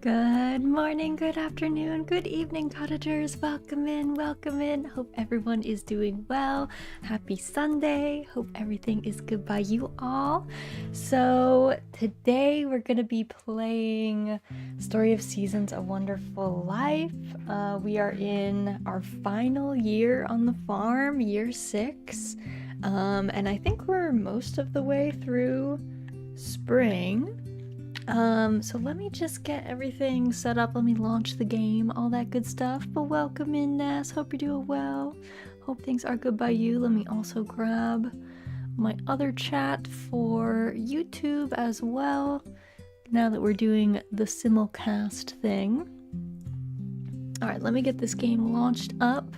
Good morning, good afternoon, good evening, cottagers. Welcome in, welcome in. Hope everyone is doing well. Happy Sunday. Hope everything is good by you all. So today we're going to be playing Story of Seasons, A Wonderful Life. We are in our final year on the farm, year 6. And I think we're most of the way through spring. So let me just get everything set up. Let me launch the game, all that good stuff. But welcome in, Ness. Hope you're doing well. Hope things are good by you. Let me also grab my other chat for YouTube as well, now that we're doing the simulcast thing. Alright, let me get this game launched up.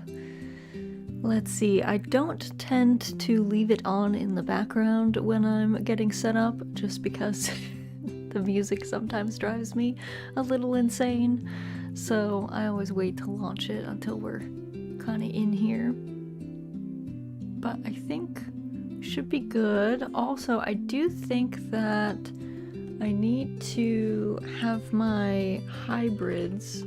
Let's see, I don't tend to leave it on in the background when I'm getting set up, just because the music sometimes drives me a little insane, so I always wait to launch it until we're kind of in here. But I think we should be good. Also, I do think that I need to have my hybrids.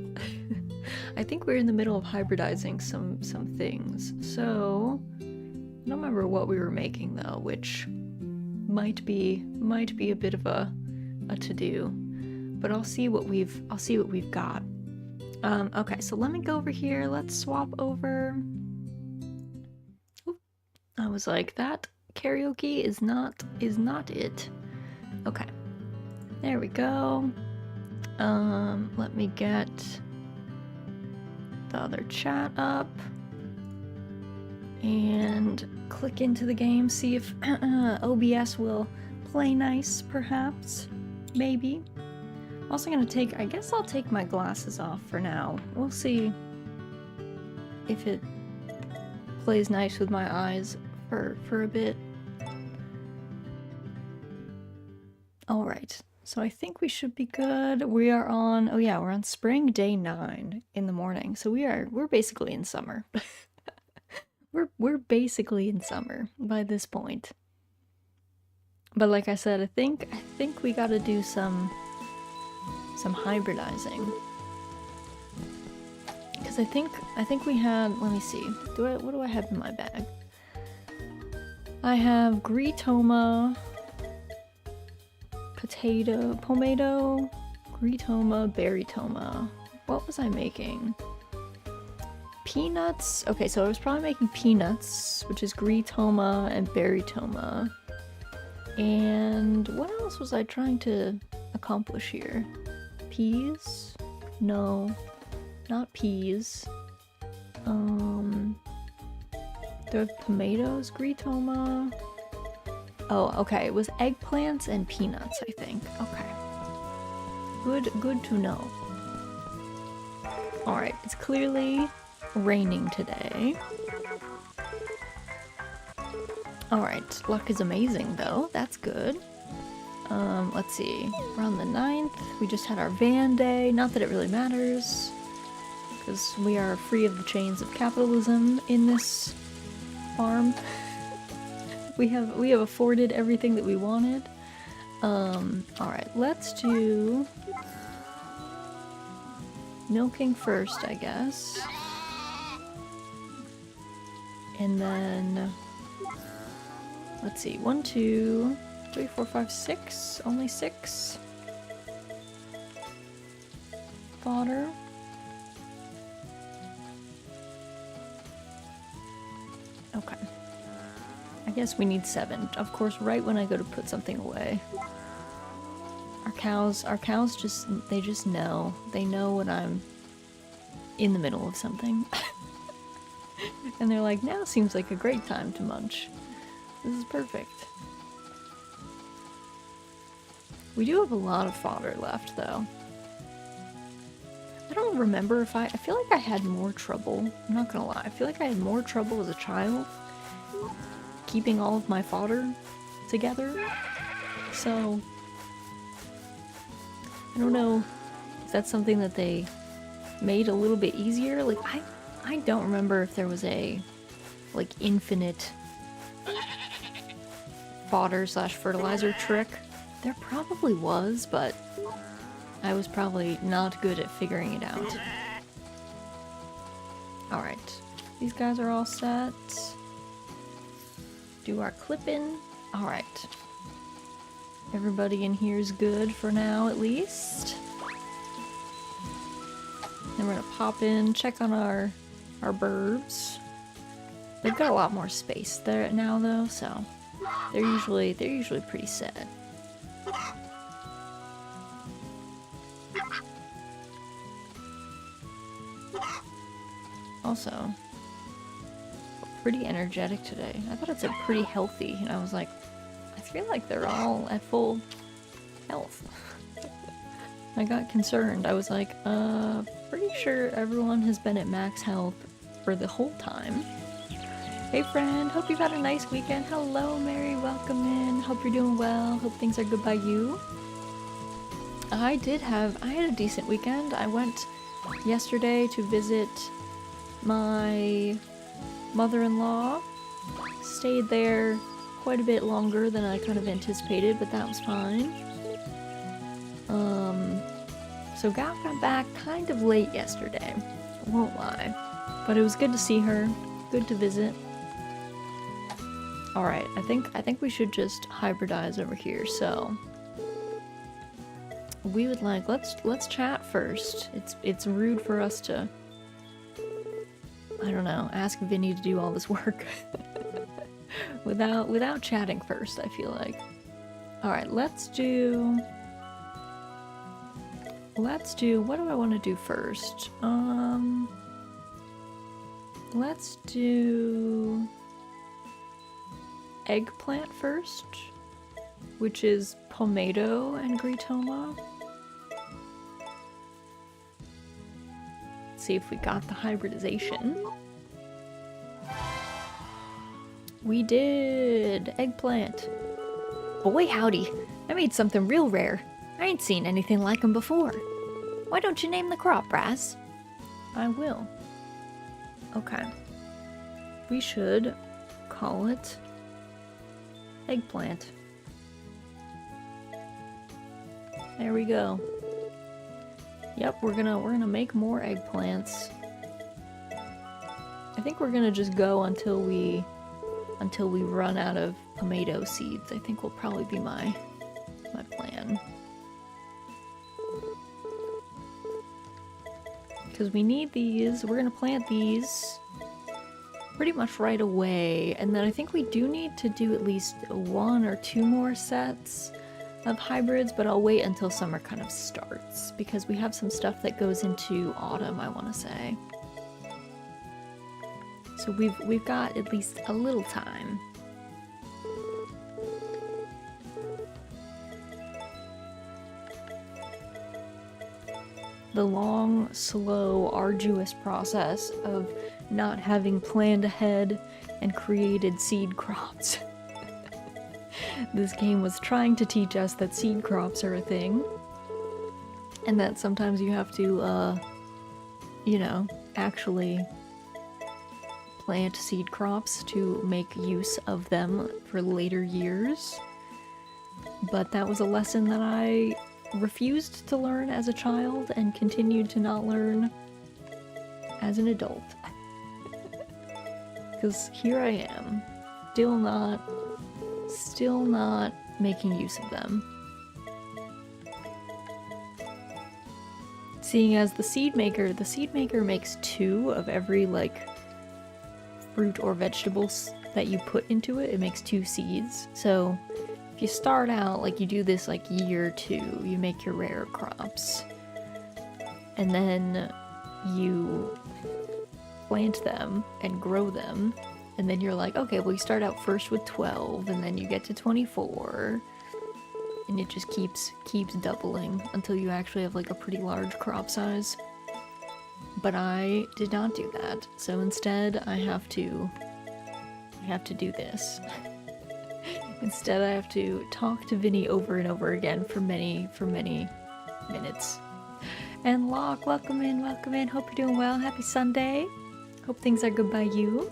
I think we're in the middle of hybridizing some things, so I don't remember what we were making though, which might be a bit of a to-do, but I'll see what we've got. Okay, so let me go over here. Let's swap over. Oop, I was like, that karaoke is not it. Okay, there we go. Let me get the other chat up and click into the game, see if OBS will play nice, perhaps. Maybe. I'm also gonna I guess I'll take my glasses off for now. We'll see if it plays nice with my eyes for a bit. Alright, so I think we should be good. We are on, oh yeah, we're on spring day 9 in the morning. So we're basically in summer. we're basically in summer by this point. But like I said, I think we gotta do some hybridizing. Because I think we had, let me see. What do I have in my bag? I have Gritoma, Pomado, Gritoma, Berrytoma. What was I making? Peanuts. Okay, so I was probably making peanuts, which is Gritoma and Berrytoma. And what else was I trying to accomplish here? Peas? No, not peas. Do I have tomatoes? Gritoma? Oh, okay, it was eggplants and peanuts, I think. Okay. Good to know. Alright, it's clearly raining today. Alright, luck is amazing though, that's good. Let's see, we're on the 9th, we just had our van day, not that it really matters, because we are free of the chains of capitalism in this farm. we have afforded everything that we wanted. Alright, let's do milking first, I guess. And then let's see, 1, 2, 3, 4, 5, 6. Only 6. Fodder. Okay. I guess we need 7. Of course, right when I go to put something away. Our cows they just know. They know when I'm in the middle of something. And they're like, now seems like a great time to munch. This is perfect. We do have a lot of fodder left, though. I don't remember if I feel like I had more trouble. I'm not gonna lie. I feel like I had more trouble as a child keeping all of my fodder together. So, I don't know if that's something that they made a little bit easier. Like, I don't remember if there was a, like, infinite fodder/fertilizer trick. There probably was, but I was probably not good at figuring it out. Alright. These guys are all set. Do our clipping. Alright. Everybody in here is good for now, at least. Then we're gonna pop in, check on our birds. They've got a lot more space there now, though, so they're usually pretty set. Also, pretty energetic today. I thought it said pretty healthy, and I was like, I feel like they're all at full health. I got concerned. I was like, pretty sure everyone has been at max health for the whole time. Hey friend, hope you've had a nice weekend. Hello Mary, welcome in. Hope you're doing well. Hope things are good by you. I had a decent weekend. I went yesterday to visit my mother-in-law. Stayed there quite a bit longer than I kind of anticipated, but that was fine. So got back kind of late yesterday, won't lie. But it was good to see her, good to visit. Alright, I think we should just hybridize over here, so we would like, let's chat first. It's rude for us to, I don't know, ask Vinny to do all this work without chatting first, I feel like. Alright, let's do, what do I want to do first? Let's do eggplant first, which is Pomato and Gritoma. See if we got the hybridization. We did! Eggplant. Boy howdy, I made something real rare. I ain't seen anything like 'em before. Why don't you name the crop, Brass? I will. Okay. We should call it eggplant. There we go. Yep, we're gonna make more eggplants. I think we're gonna just go until we run out of tomato seeds. I think will probably be my plan. Because we need these. We're gonna plant these pretty much right away, and then I think we do need to do at least 1 or 2 more sets of hybrids, but I'll wait until summer kind of starts because we have some stuff that goes into autumn, I want to say. So we've got at least a little time. The long, slow, arduous process of not having planned ahead and created seed crops. This game was trying to teach us that seed crops are a thing, and that sometimes you have to, you know, actually plant seed crops to make use of them for later years. But that was a lesson that I refused to learn as a child and continued to not learn as an adult. Because here I am, still not making use of them. Seeing as the seed maker makes 2 of every, like, fruit or vegetables that you put into it. It makes 2 seeds. So if you start out, like, you do this, like, year 2, you make your rare crops. And then you plant them and grow them. And then you're like, okay, well, you start out first with 12, and then you get to 24. And it just keeps doubling until you actually have, like, a pretty large crop size. But I did not do that. So instead, I have to do this. Instead, I have to talk to Vinny over and over again for many minutes. And Locke, welcome in. Hope you're doing well. Happy Sunday. Hope things are good by you.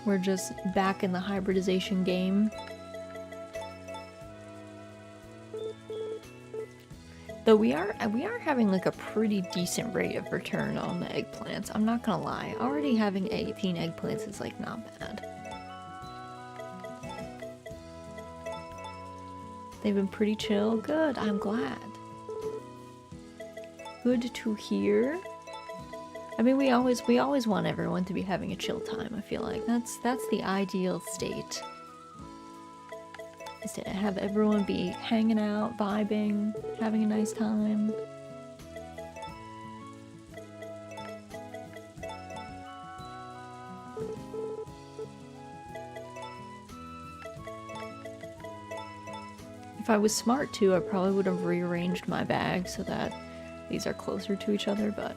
We're just back in the hybridization game. Though we are having like a pretty decent rate of return on the eggplants. I'm not gonna lie. Already having 18 eggplants is like not bad. They've been pretty chill. Good. I'm glad. Good to hear. I mean, we always want everyone to be having a chill time. I feel like that's the ideal state. Is to have everyone be hanging out, vibing, having a nice time. If I was smart too, I probably would have rearranged my bag so that these are closer to each other, but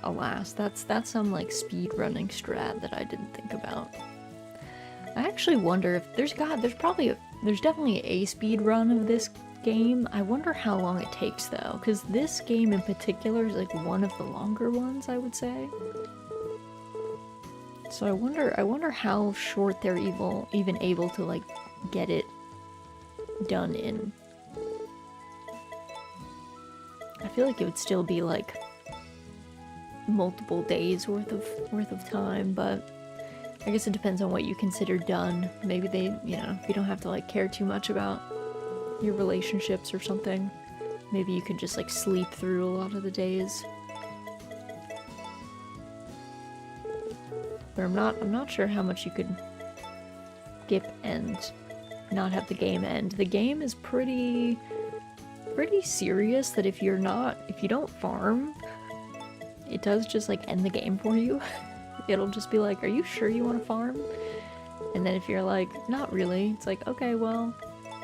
alas, that's some like speed running strat that I didn't think about. I actually wonder if there's definitely a speed run of this game. I wonder how long it takes though, because this game in particular is like one of the longer ones, I would say. So I wonder how short they're even able to like get it done in. I feel like it would still be like multiple days worth of time, but I guess it depends on what you consider done. Maybe they, you know, if you don't have to like care too much about your relationships or something, maybe you could just like sleep through a lot of the days. But I'm not sure how much you could skip and not have the game end. The game is pretty serious that if you don't farm, it does just like end the game for you. It'll just be like, are you sure you want to farm? And then if you're like, not really, it's like, okay, well,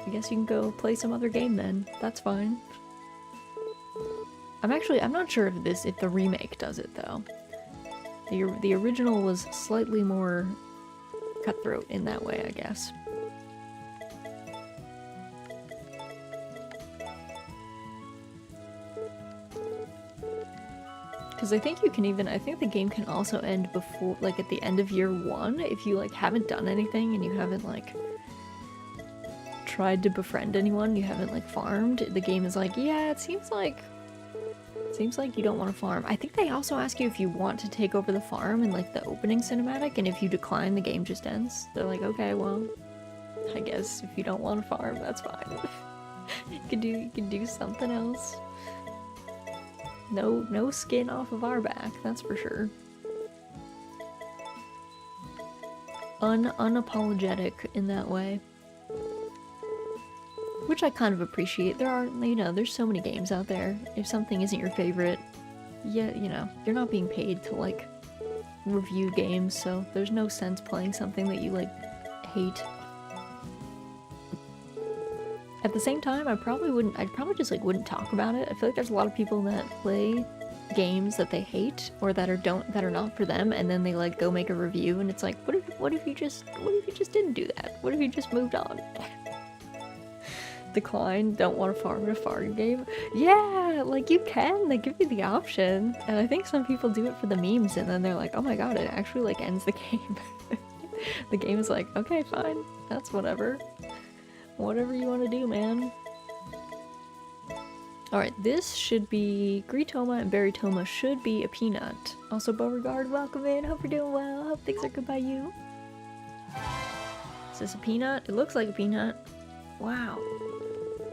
I guess you can go play some other game then. That's fine. I'm not sure if the remake does it though. The original was slightly more cutthroat in that way, I guess. Because I think the game can also end before, like at the end of year 1, if you like haven't done anything and you haven't like tried to befriend anyone, you haven't like farmed, the game is like, yeah, it seems like you don't want to farm. I think they also ask you if you want to take over the farm in like the opening cinematic, and if you decline, the game just ends. They're like, okay, well, I guess if you don't want to farm, that's fine. You can do something else. No skin off of our back, that's for sure. Unapologetic in that way. Which I kind of appreciate. There's so many games out there. If something isn't your favorite, yeah, you're not being paid to like review games, so there's no sense playing something that you like hate. At the same time, I'd probably just like wouldn't talk about it. I feel like there's a lot of people that play games that they hate or that are not for them, and then they like go make a review, and it's like, what if you just didn't do that? What if you just moved on? Decline, don't want to farm in a farm game. Yeah, like you can. They give you the option, and I think some people do it for the memes, and then they're like, oh my god, it actually like ends the game. The game is like, okay, fine, that's whatever. Whatever you want to do, man. Alright, this should be... Gritoma and Berrytoma should be a peanut. Also, Beauregard, welcome in. Hope you're doing well. Hope things are good by you. Is this a peanut? It looks like a peanut. Wow.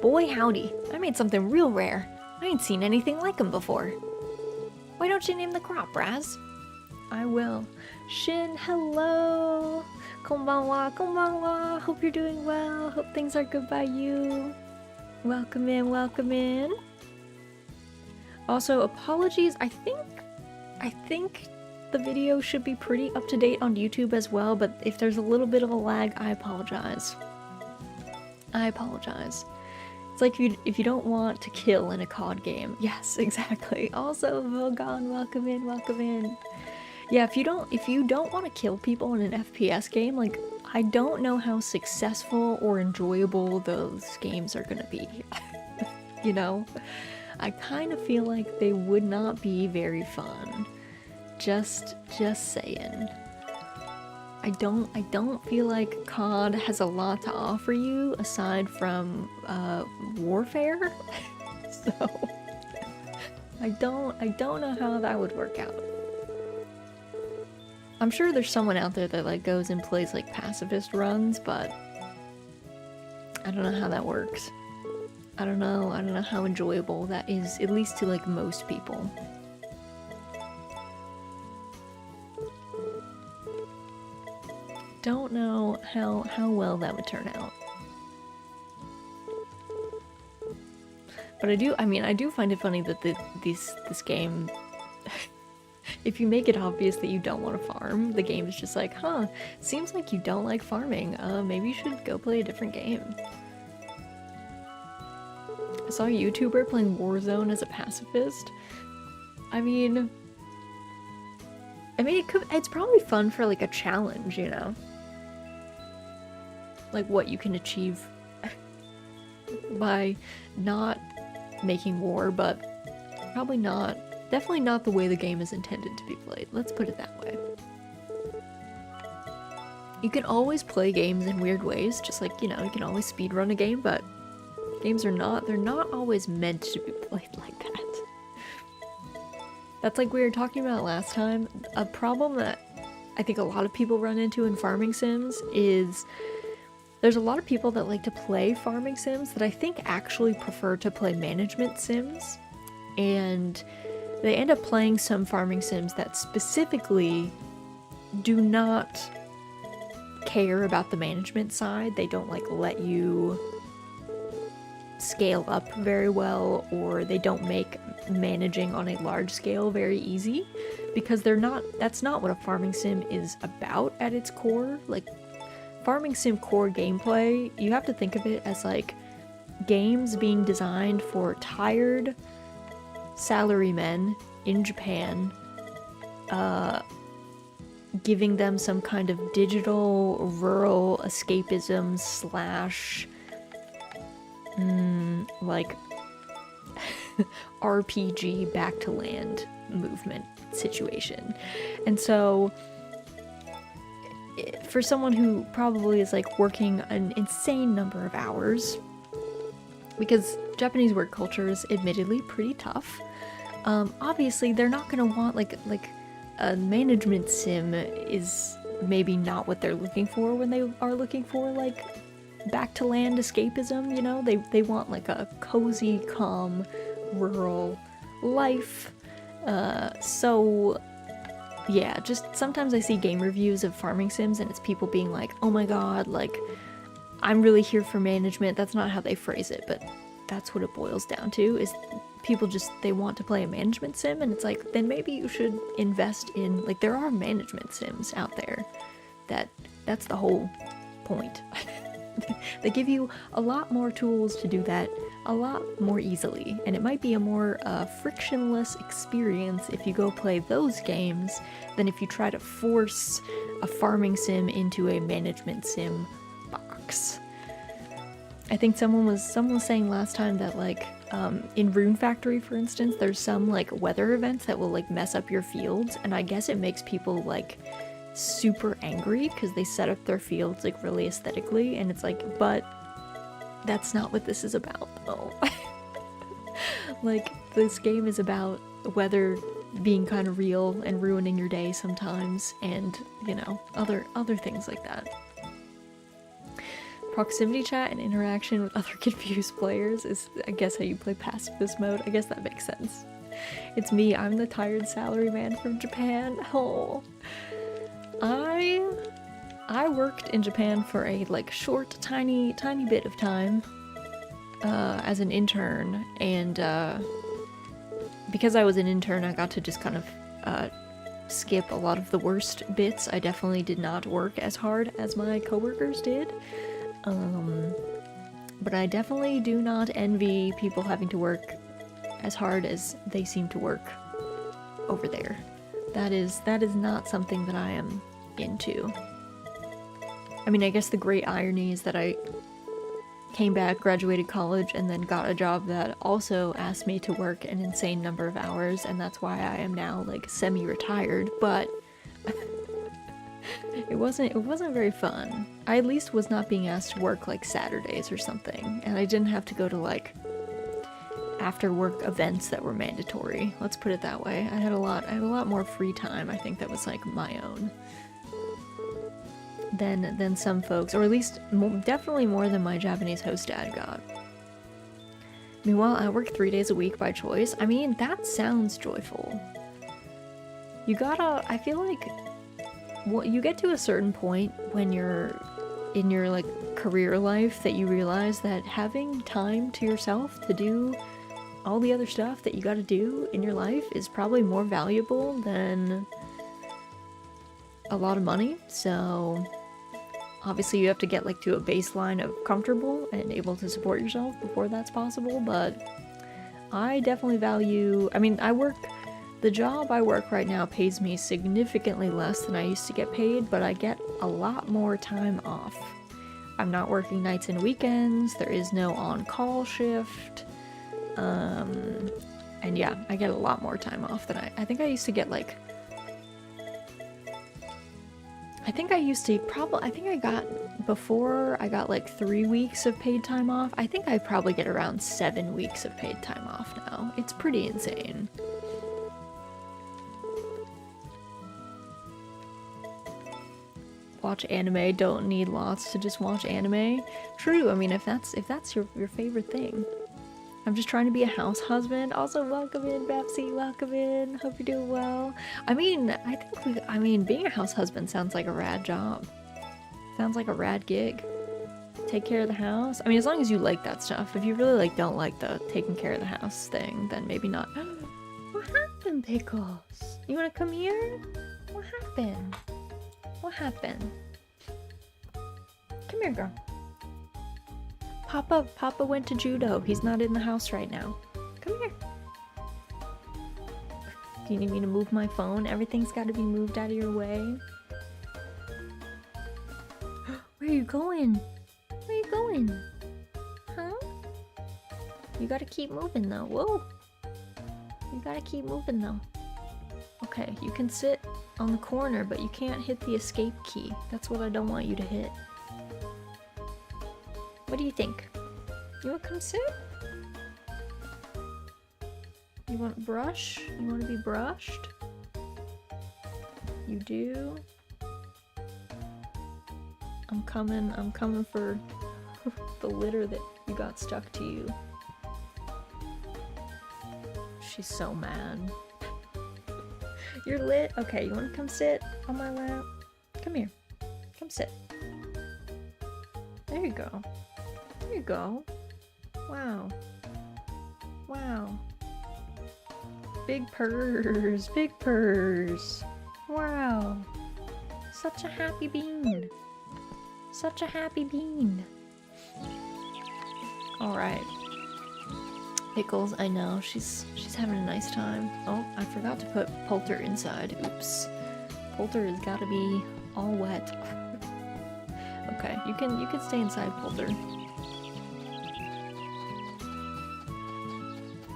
Boy howdy. I made something real rare. I ain't seen anything like them before. Why don't you name the crop, Raz? I will. Shin, hello! Konbanwa, konbanwa. Hope you're doing well. Hope things are good by you. Welcome in, welcome in. Also, apologies. I think the video should be pretty up to date on YouTube as well, but if there's a little bit of a lag, I apologize. I apologize. It's like if you don't want to kill in a COD game. Yes, exactly. Also, Vogon, welcome in, welcome in. Yeah, if you don't want to kill people in an FPS game, like, I don't know how successful or enjoyable those games are gonna be. You know? I kind of feel like they would not be very fun. Just saying. I don't feel like COD has a lot to offer you aside from warfare. So I don't know how that would work out. I'm sure there's someone out there that like goes and plays like pacifist runs, but I don't know how that works. I don't know how enjoyable that is, at least to like most people. Don't know how well that would turn out. But I do find it funny that this game, if you make it obvious that you don't want to farm, the game is just like, huh, seems like you don't like farming. Maybe you should go play a different game. I saw a YouTuber playing Warzone as a pacifist. I mean, it's probably fun for like a challenge, you know? Like what you can achieve by not making war, but definitely not the way the game is intended to be played. Let's put it that way. You can always play games in weird ways, just like, you know, you can always speedrun a game, but games they're not always meant to be played like that. That's like we were talking about last time. A problem that I think a lot of people run into in farming sims is there's a lot of people that like to play farming sims that I think actually prefer to play management sims, and they end up playing some farming sims that specifically do not care about the management side. They don't like let you scale up very well, or they don't make managing on a large scale very easy, because that's not what a farming sim is about at its core. Like, farming sim core gameplay, you have to think of it as like games being designed for tired salarymen in Japan, giving them some kind of digital rural escapism slash like RPG back to land movement situation. And so for someone who probably is like working an insane number of hours, because Japanese work culture is admittedly pretty tough, obviously they're not gonna want like a management sim is maybe not what they're looking for when they are looking for like back to land escapism, you know? They want like a cozy, calm, rural life. So yeah, just sometimes I see game reviews of farming sims and it's people being like, oh my god, like, I'm really here for management. That's not how they phrase it, but that's what it boils down to, is people just, they want to play a management sim, and it's like, then maybe you should invest in, like, there are management sims out there that's the whole point. They give you a lot more tools to do that a lot more easily, and it might be a more frictionless experience if you go play those games than if you try to force a farming sim into a management sim box. I think someone was saying last time that like in Rune Factory, for instance, there's some like weather events that will like mess up your fields, and I guess it makes people like super angry because they set up their fields like really aesthetically, and it's like, but that's not what this is about though. Like, this game is about weather being kind of real and ruining your day sometimes, and you know, other things like that. Proximity chat and interaction with other confused players is, I guess, how you play pacifist mode. I guess that makes sense. It's me, I'm the tired salaryman from Japan. Oh. I worked in Japan for a like short, tiny bit of time as an intern, and because I was an intern, I got to just kind of skip a lot of the worst bits. I definitely did not work as hard as my coworkers did, but I definitely do not envy people having to work as hard as they seem to work over there. That is not something that I am into. I mean, I guess the great irony is that I came back, graduated college, and then got a job that also asked me to work an insane number of hours, and that's why I am now like semi-retired, but it wasn't very fun. I at least was not being asked to work like Saturdays or something, and I didn't have to go to like after work events that were mandatory. Let's put it that way. I had a lot more free time, I think, that was like my own than some folks, or at least definitely more than my Japanese host dad got. Meanwhile, I work 3 days a week by choice. I mean, that sounds joyful. You gotta, I feel like, well, you get to a certain point when you're in your like career life that you realize that having time to yourself to do all the other stuff that you gotta do in your life is probably more valuable than a lot of money. So obviously you have to get like to a baseline of comfortable and able to support yourself before that's possible, but I definitely value, I mean, the job I work right now pays me significantly less than I used to get paid, but I get a lot more time off. I'm not working nights and weekends, there is no on-call shift, and yeah, I get a lot more time off than I think I used to get like, before I got like 3 weeks of paid time off, I think I probably get around 7 weeks of paid time off now. It's pretty insane. Watch anime, don't need lots to just watch anime. True, I mean, if that's your favorite thing. I'm just trying to be a house husband. Also, welcome in, Bepsy, welcome in. Hope you're doing well. I mean, being a house husband sounds like a rad job. Sounds like a rad gig. Take care of the house. I mean, as long as you like that stuff. If you really like don't like the taking care of the house thing, then maybe not. What happened, Pickles? You wanna come here? What happened? What happened? Come here, girl. Papa went to judo. He's not in the house right now. Come here. Do you need me to move my phone? Everything's got to be moved out of your way. Where are you going? Where are you going? Huh? You gotta keep moving though. Whoa. You gotta keep moving though. Okay, you can sit on the corner, but you can't hit the escape key. That's what I don't want you to hit. What do you think? You wanna come sit? You want brush? You wanna be brushed? You do? I'm coming for the litter that you got stuck to you. She's so mad. You're lit? Okay, you wanna come sit on my lap? Come here. Come sit. There you go. There you go. Wow. Wow. Big purrs, big purrs. Wow. Such a happy bean. Such a happy bean. Alright. Pickles, I know, she's having a nice time. Oh, I forgot to put Poulter inside. Oops. Poulter has gotta be all wet. Okay, you can stay inside, Poulter.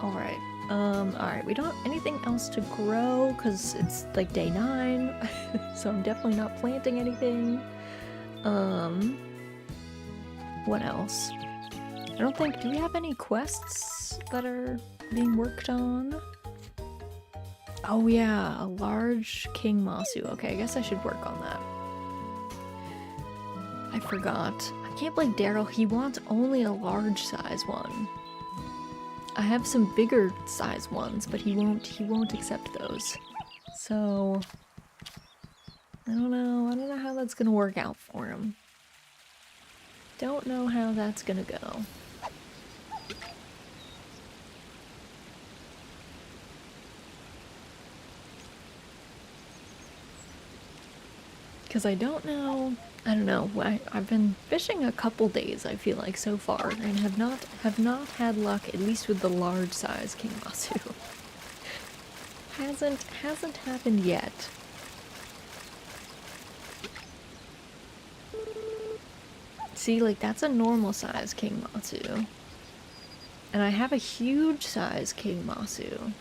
Alright. Alright, we don't have anything else to grow because it's like day 9. So I'm definitely not planting anything. What else? I don't think, do we have any quests that are being worked on? Oh yeah, a large King Masu. Okay, I guess I should work on that. I forgot. I can't believe Daryl, he wants only a large size one. I have some bigger size ones, but he won't accept those. So I don't know how that's gonna work out for him. Don't know how that's gonna go. Because I don't know, I've been fishing a couple days, I feel like, so far, and have not had luck, at least with the large size King Masu. hasn't happened yet. See, like, that's a normal size King Masu. And I have a huge size King Masu.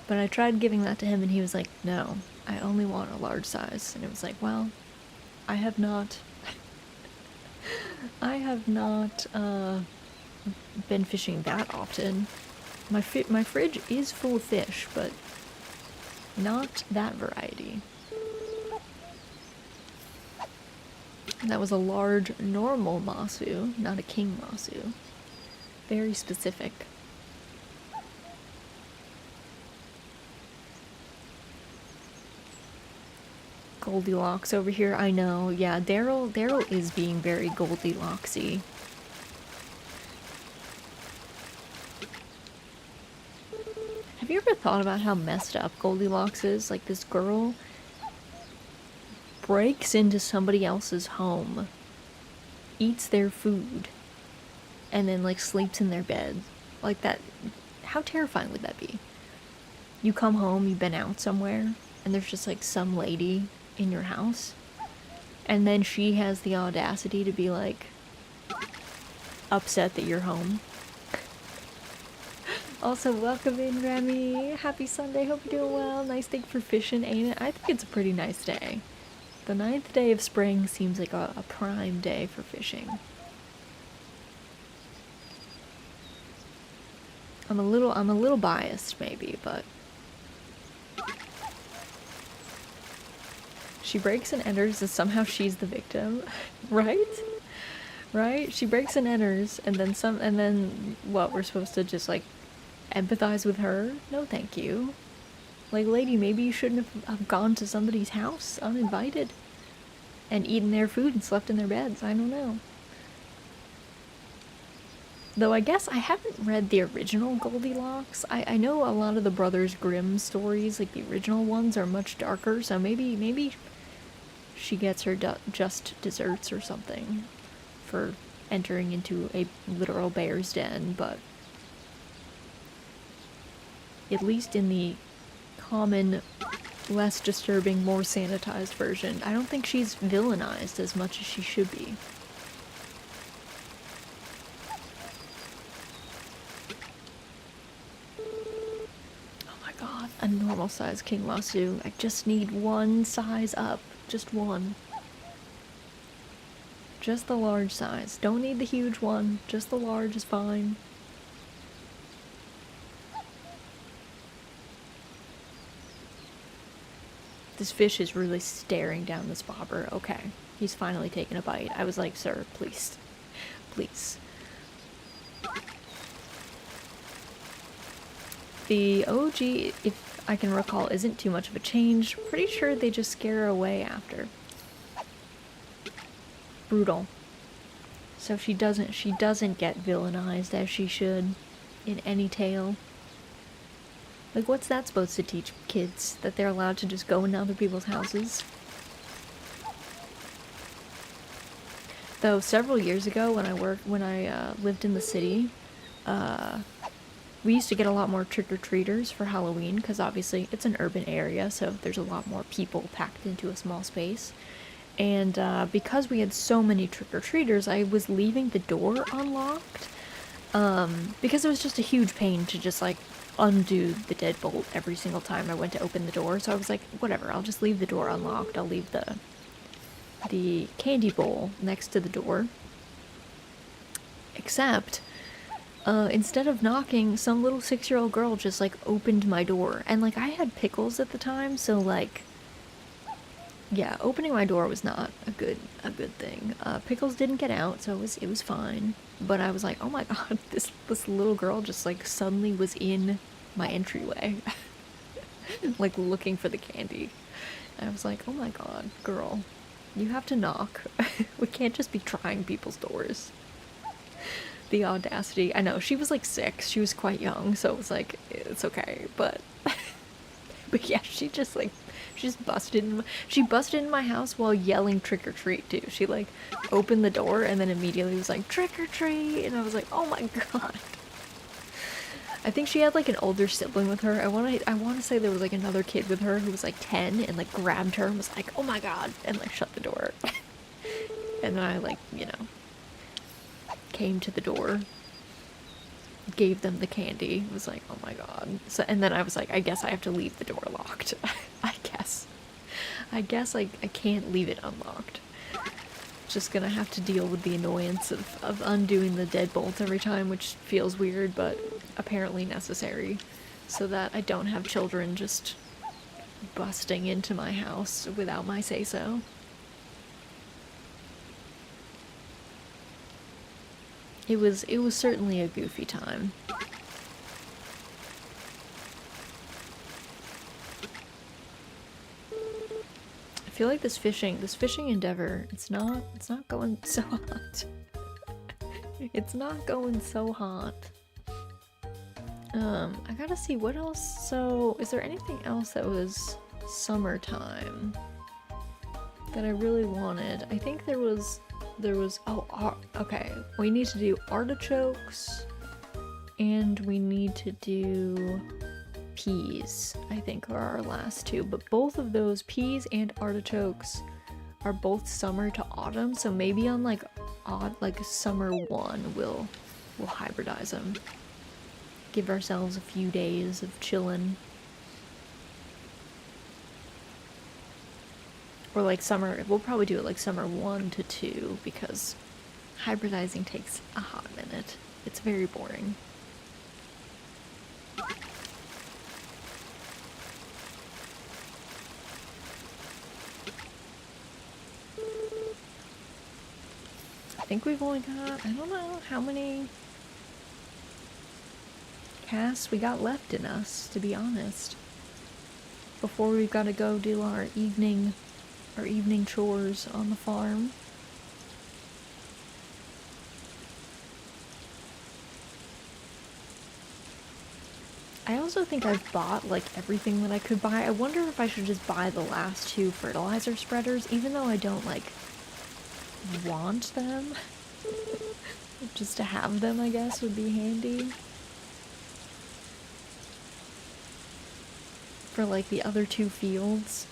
But I tried giving that to him and he was like, no, I only want a large size. And it was like, well, I have not been fishing that often. My fridge is full of fish, but not that variety. That was a large normal masu, not a king masu. Very specific. Goldilocks over here, I know. Yeah, Daryl is being very Goldilocks-y. Have you ever thought about how messed up Goldilocks is? Like, this girl breaks into somebody else's home, eats their food, and then, like, sleeps in their bed. Like, that. How terrifying would that be? You come home, you've been out somewhere, and there's just, like, some lady in your house, and then she has the audacity to be, like, upset that you're home. Also, welcome in, Remy. Happy Sunday. Hope you're doing well. Nice day for fishing, ain't it? I think it's a pretty nice day. The 9th day of spring seems like a prime day for fishing. I'm a little biased, maybe, but she breaks and enters, and somehow she's the victim, right? Right? She breaks and enters, and then what? We're supposed to just, like, empathize with her? No, thank you. Like, lady, maybe you shouldn't have gone to somebody's house uninvited and eaten their food and slept in their beds. I don't know. Though I guess I haven't read the original Goldilocks. I know a lot of the Brothers Grimm stories, like the original ones, are much darker, so maybe she gets her just desserts or something for entering into a literal bear's den, but at least in the common, less disturbing, more sanitized version, I don't think she's villainized as much as she should be. Oh my god, a normal size king lasso. I just need one size up. Just one. Just the large size. Don't need the huge one. Just the large is fine. This fish is really staring down this bobber. Okay, he's finally taken a bite. I was like, sir, please. Please. The OG, if I can recall, isn't too much of a change. Pretty sure they just scare her away after. Brutal. So she doesn't get villainized as she should in any tale. Like, what's that supposed to teach kids? That they're allowed to just go into other people's houses? Though several years ago, when I lived in the city, we used to get a lot more trick-or-treaters for Halloween, because obviously it's an urban area, so there's a lot more people packed into a small space. And because we had so many trick-or-treaters, I was leaving the door unlocked, because it was just a huge pain to just, like, undo the deadbolt every single time I went to open the door. So I was like, whatever, I'll just leave the door unlocked. I'll leave the candy bowl next to the door. Except, instead of knocking, some little 6-year-old girl just, like, opened my door. And, like, I had pickles at the time, so, like, yeah, opening my door was not a good thing. Pickles didn't get out, so it was fine. But I was like, oh my god, this little girl just, like, suddenly was in my entryway. Like, looking for the candy. And I was like, oh my god, girl, you have to knock. We can't just be trying people's doors. The audacity. I know, she was like 6, she was quite young, so it was like, it's okay, but but yeah, she just busted in my house while yelling trick or treat too. She, like, opened the door and then immediately was like, trick or treat, and I was like, oh my god. I think she had, like, an older sibling with her. I want to say there was, like, another kid with her who was, like, 10 and, like, grabbed her and was like, oh my god, and, like, shut the door. And then I, like, you know, came to the door, gave them the candy, was like, oh my god. So, and then I was like, I guess I have to leave the door locked. I guess I can't leave it unlocked. just gonna have to deal with the annoyance of undoing the deadbolt every time, which feels weird, but apparently necessary, so that I don't have children just busting into my house without my say-so. It was certainly a goofy time. I feel like this fishing endeavor, it's not going so hot. It's not going so hot. I gotta see what else. So, is there anything else that was summertime that I really wanted? I think there was, okay. We need to do artichokes, and we need to do peas, I think, are our last two. But both of those, peas and artichokes, are both summer to autumn, so maybe on like summer 1 we'll hybridize them. Give ourselves a few days of chillin'. Or like summer, we'll probably do it like summer 1 to 2, because hybridizing takes a hot minute. It's very boring. I think we've only got, I don't know how many casts we got left in us, to be honest, before we've got to go do our evening chores on the farm. I also think I've bought like everything that I could buy. I wonder if I should just buy the last 2 fertilizer spreaders, even though I don't like want them. Just to have them, I guess, would be handy. For like the other 2 fields.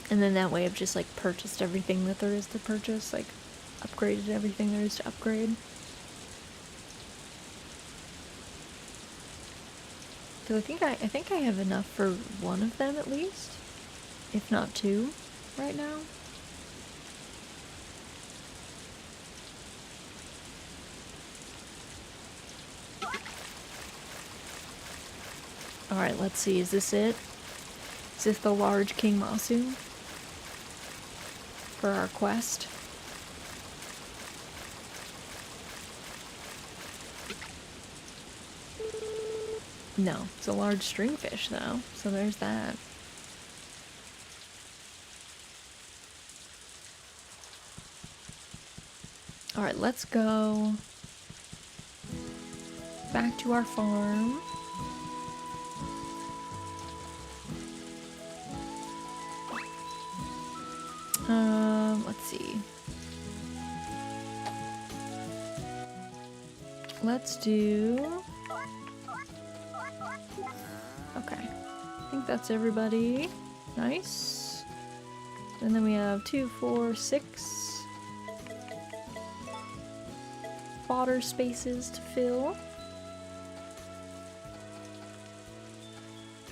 And then that way I've just like purchased everything that there is to purchase, like upgraded everything there is to upgrade. Cause I think I have enough for 1 of them at least, if not 2 right now. Alright, let's see, is this it? Is this the large King Masu for our quest? No, it's a large stringfish though, so there's that. Alright, let's go back to our farm. Let's see. Let's do... Okay. I think that's everybody. Nice. And then we have 2, 4, 6 fodder spaces to fill.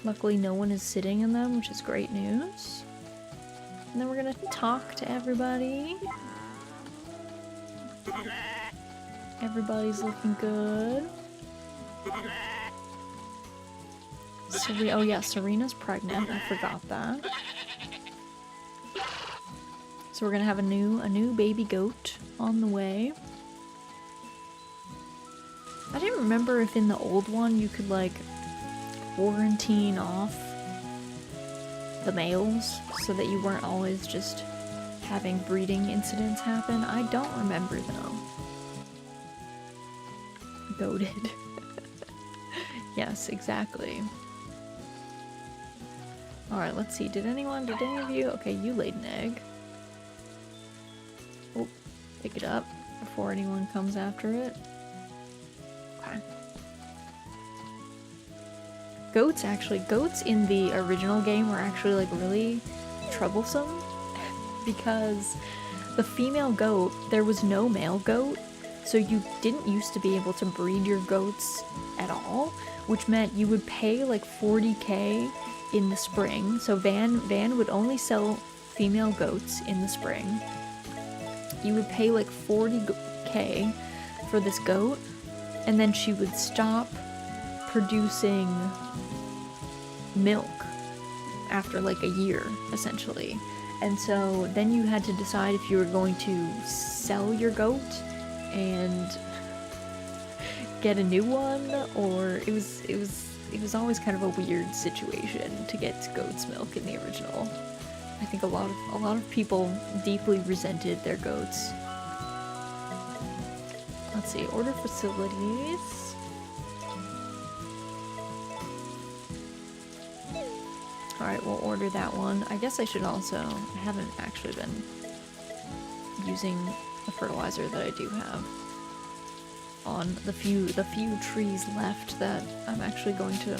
Luckily no one is sitting in them, which is great news. And then we're gonna talk to everybody. Everybody's looking good. Oh yeah, Serena's pregnant. I forgot that. So we're gonna have a new baby goat on the way. I didn't remember if in the old one you could like quarantine off the males so that you weren't always just having breeding incidents happen. I don't remember though. Goated. Yes, exactly. Alright, let's see. Did any of you? Okay, you laid an egg. Oh, pick it up before anyone comes after it. Okay. Goats in the original game were actually like really troublesome because the female goat, there was no male goat, so you didn't used to be able to breed your goats at all, which meant you would pay like 40k in the spring. So Van would only sell female goats in the spring, You would pay like 40k for this goat, and then she would stop producing milk after like a year, essentially. And so then you had to decide if you were going to sell your goat and get a new one, or it was always kind of a weird situation to get goat's milk in the original. I think a lot of people deeply resented their goats. Let's see, order facilities. Alright, we'll order that one. I guess I should also... I haven't actually been using the fertilizer that I do have on the few trees left that I'm actually going to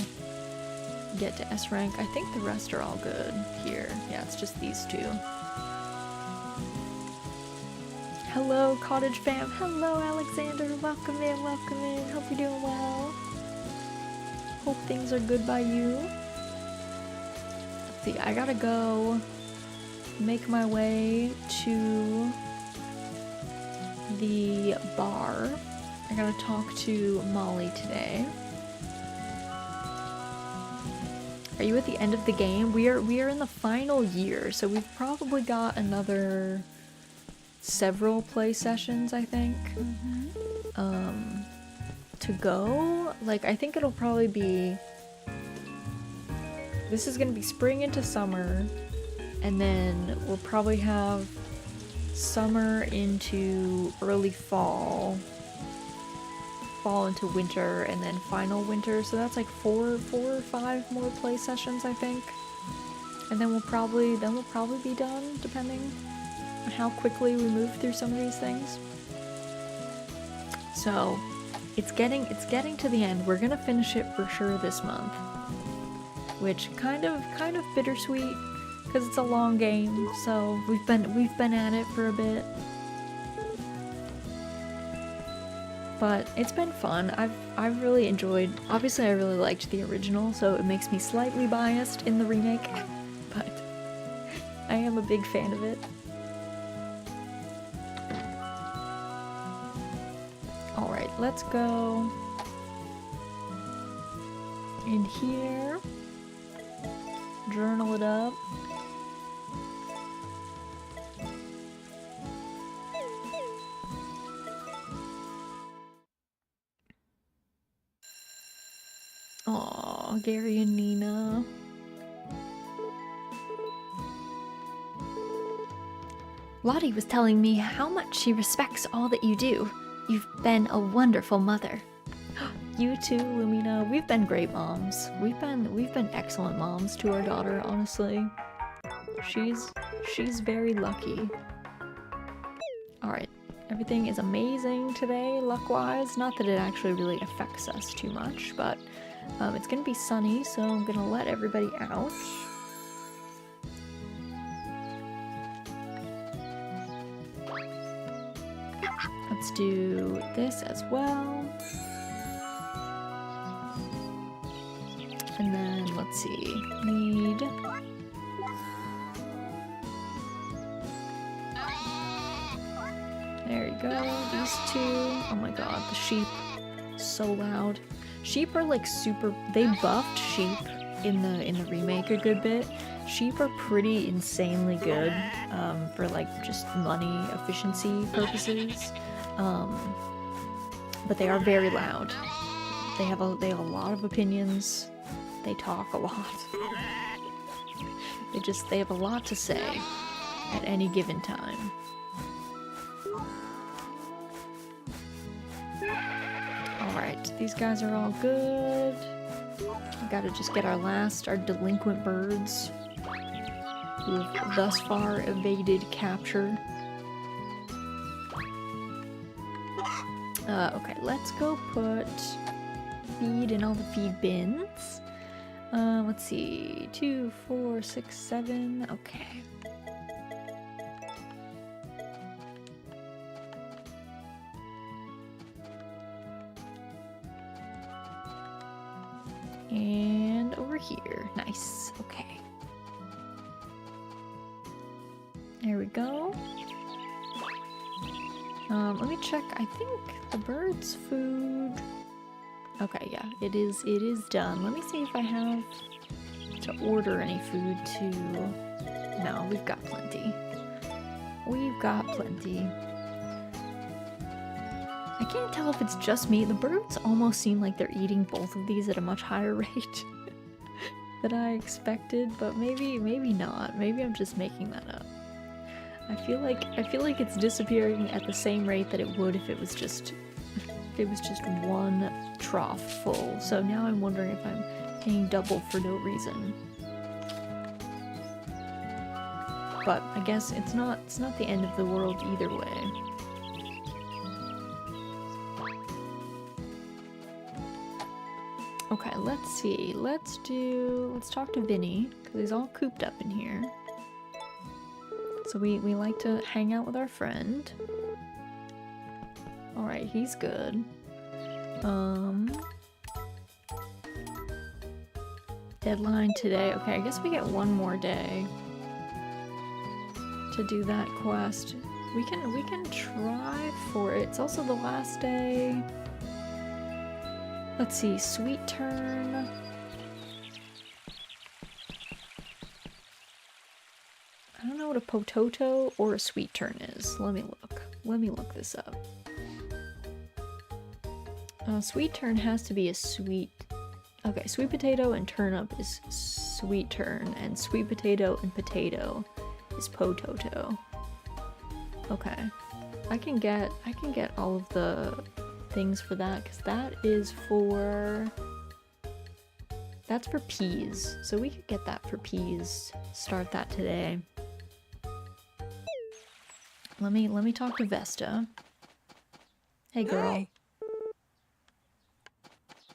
get to S rank. I think the rest are all good here. Yeah, it's just these two. Hello, cottage fam. Hello, Alexander. Welcome in, welcome in. Hope you're doing well. Hope things are good by you. See, I gotta go make my way to the bar. I gotta talk to Molly today. Are you at the end of the game? We are in the final year, so we've probably got another several play sessions, I think, to go. Like, I think it'll probably be... This is gonna be spring into summer, and then we'll probably have summer into early fall, fall into winter, and then final winter. So that's like four or five more play sessions, I think. And then we'll probably be done, depending on how quickly we move through some of these things. So it's getting to the end. We're gonna finish it for sure this month. Which kind of bittersweet, because it's a long game, so we've been at it for a bit. But it's been fun. I've really enjoyed. Obviously, I really liked the original, so it makes me slightly biased in the remake, but I am a big fan of it. All right, let's go in here. Journal it up. Aw, Gary and Nina. Lottie was telling me how much she respects all that you do. You've been a wonderful mother. You too, Lumina. We've been great moms. We've been excellent moms to our daughter, honestly. She's very lucky. Alright. Everything is amazing today, luck-wise. Not that it actually really affects us too much, but it's gonna be sunny, so I'm gonna let everybody out. Let's do this as well. And then, let's see, need... There you go, these two. Oh my god, the sheep, so loud. Sheep are like super, they buffed sheep in the remake a good bit. Sheep are pretty insanely good for like just money efficiency purposes. But they are very loud. They have a lot of opinions. They talk a lot. They have a lot to say at any given time. Alright, these guys are all good. We gotta just get our delinquent birds who have thus far evaded capture. Okay, let's go put feed in all the feed bins. Let's see, 2, 4, 6, 7, okay. And over here, nice, okay. There we go. Let me check. I think the bird's food. Okay, yeah, it is done. Let me see if I have to order any food to... No, we've got plenty. We've got plenty. I can't tell if it's just me. The birds almost seem like they're eating both of these at a much higher rate than I expected, but maybe not. Maybe I'm just making that up. I feel like it's disappearing at the same rate that it would if it was just one trough full. So now I'm wondering if I'm paying double for no reason. But I guess it's not the end of the world either way. Okay, let's see. Let's talk to Vinny, because he's all cooped up in here. So we like to hang out with our friend. Alright, he's good. Deadline today. Okay, I guess we get one more day to do that quest. We can try for it. It's also the last day. Let's see, sweet turn. I don't know what a potato or a sweet turn is. Let me look. Let me look this up. Sweet turn has to be a sweet... Okay, sweet potato and turnip is sweet turn, and sweet potato and potato is potato. Okay. I can get all of the things for that, because that's for peas. So we could get that for peas. Start that today. Let me talk to Vesta. Hey girl. Hey.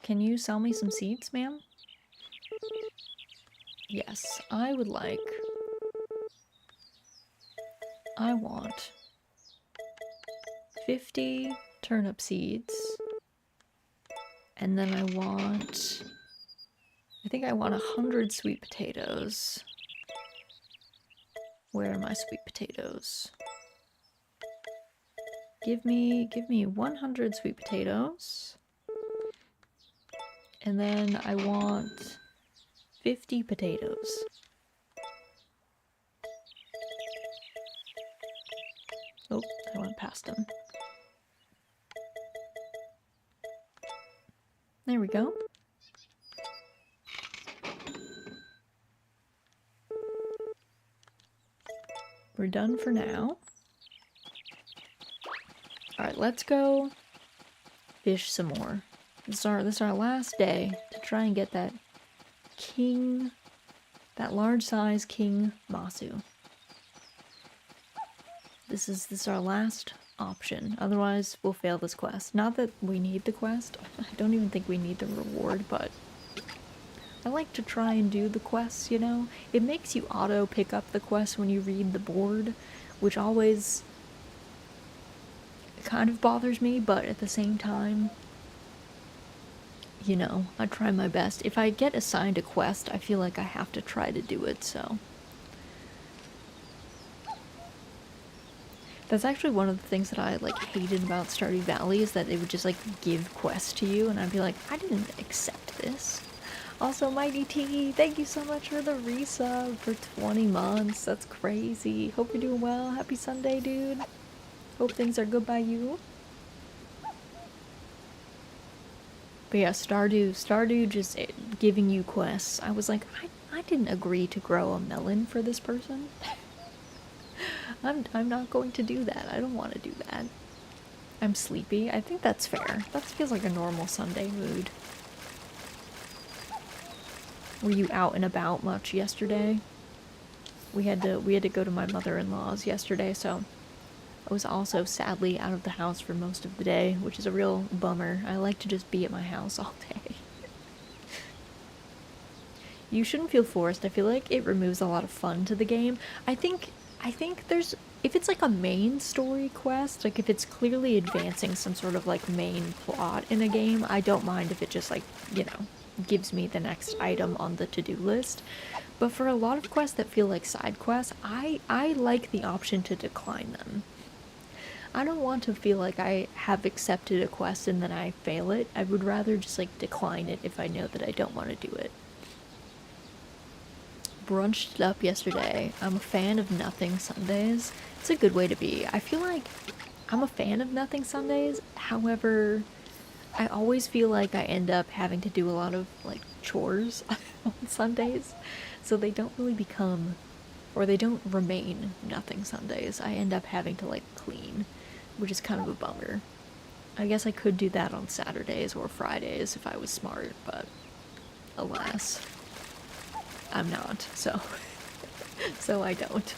Can you sell me some seeds, ma'am? Yes, I want 50 turnip seeds. And then I think I want 100 sweet potatoes. Where are my sweet potatoes? Give me 100 sweet potatoes. And then I want 50 potatoes. Oh, I went past them. There we go. We're done for now. Alright, let's go fish some more. This is our last day to try and get that large size king Masu. This is our last option. Otherwise, we'll fail this quest. Not that we need the quest. I don't even think we need the reward, but I like to try and do the quests, you know? It makes you auto pick up the quest when you read the board, which always kind of bothers me, but at the same time, you know, I try my best. If I get assigned a quest, I feel like I have to try to do it, so. That's actually one of the things that I, like, hated about Stardew Valley, is that they would just, like, give quests to you, and I'd be like, I didn't accept this. Also, Mighty T, thank you so much for the resub for 20 months. That's crazy. Hope you're doing well. Happy Sunday, dude. Hope things are good by you. But yeah, Stardew just giving you quests. I was like, I didn't agree to grow a melon for this person. I'm not going to do that. I don't want to do that. I'm sleepy. I think that's fair. That feels like a normal Sunday mood. Were you out and about much yesterday? We had to go to my mother-in-law's yesterday, so I was also sadly out of the house for most of the day, which is a real bummer. I like to just be at my house all day. You shouldn't feel forced. I feel like it removes a lot of fun to the game. I think there's, if it's like a main story quest, like if it's clearly advancing some sort of like main plot in a game, I don't mind if it just like, you know, gives me the next item on the to-do list. But for a lot of quests that feel like side quests, I like the option to decline them. I don't want to feel like I have accepted a quest and then I fail it. I would rather just like decline it if I know that I don't want to do it. Brunched it up yesterday. I'm a fan of nothing Sundays. It's a good way to be. I feel like I'm a fan of nothing Sundays. However, I always feel like I end up having to do a lot of like chores on Sundays. So they don't really become, or they don't remain nothing Sundays. I end up having to like clean, which is kind of a bummer. I guess I could do that on Saturdays or Fridays if I was smart, but alas, I'm not, so so I don't.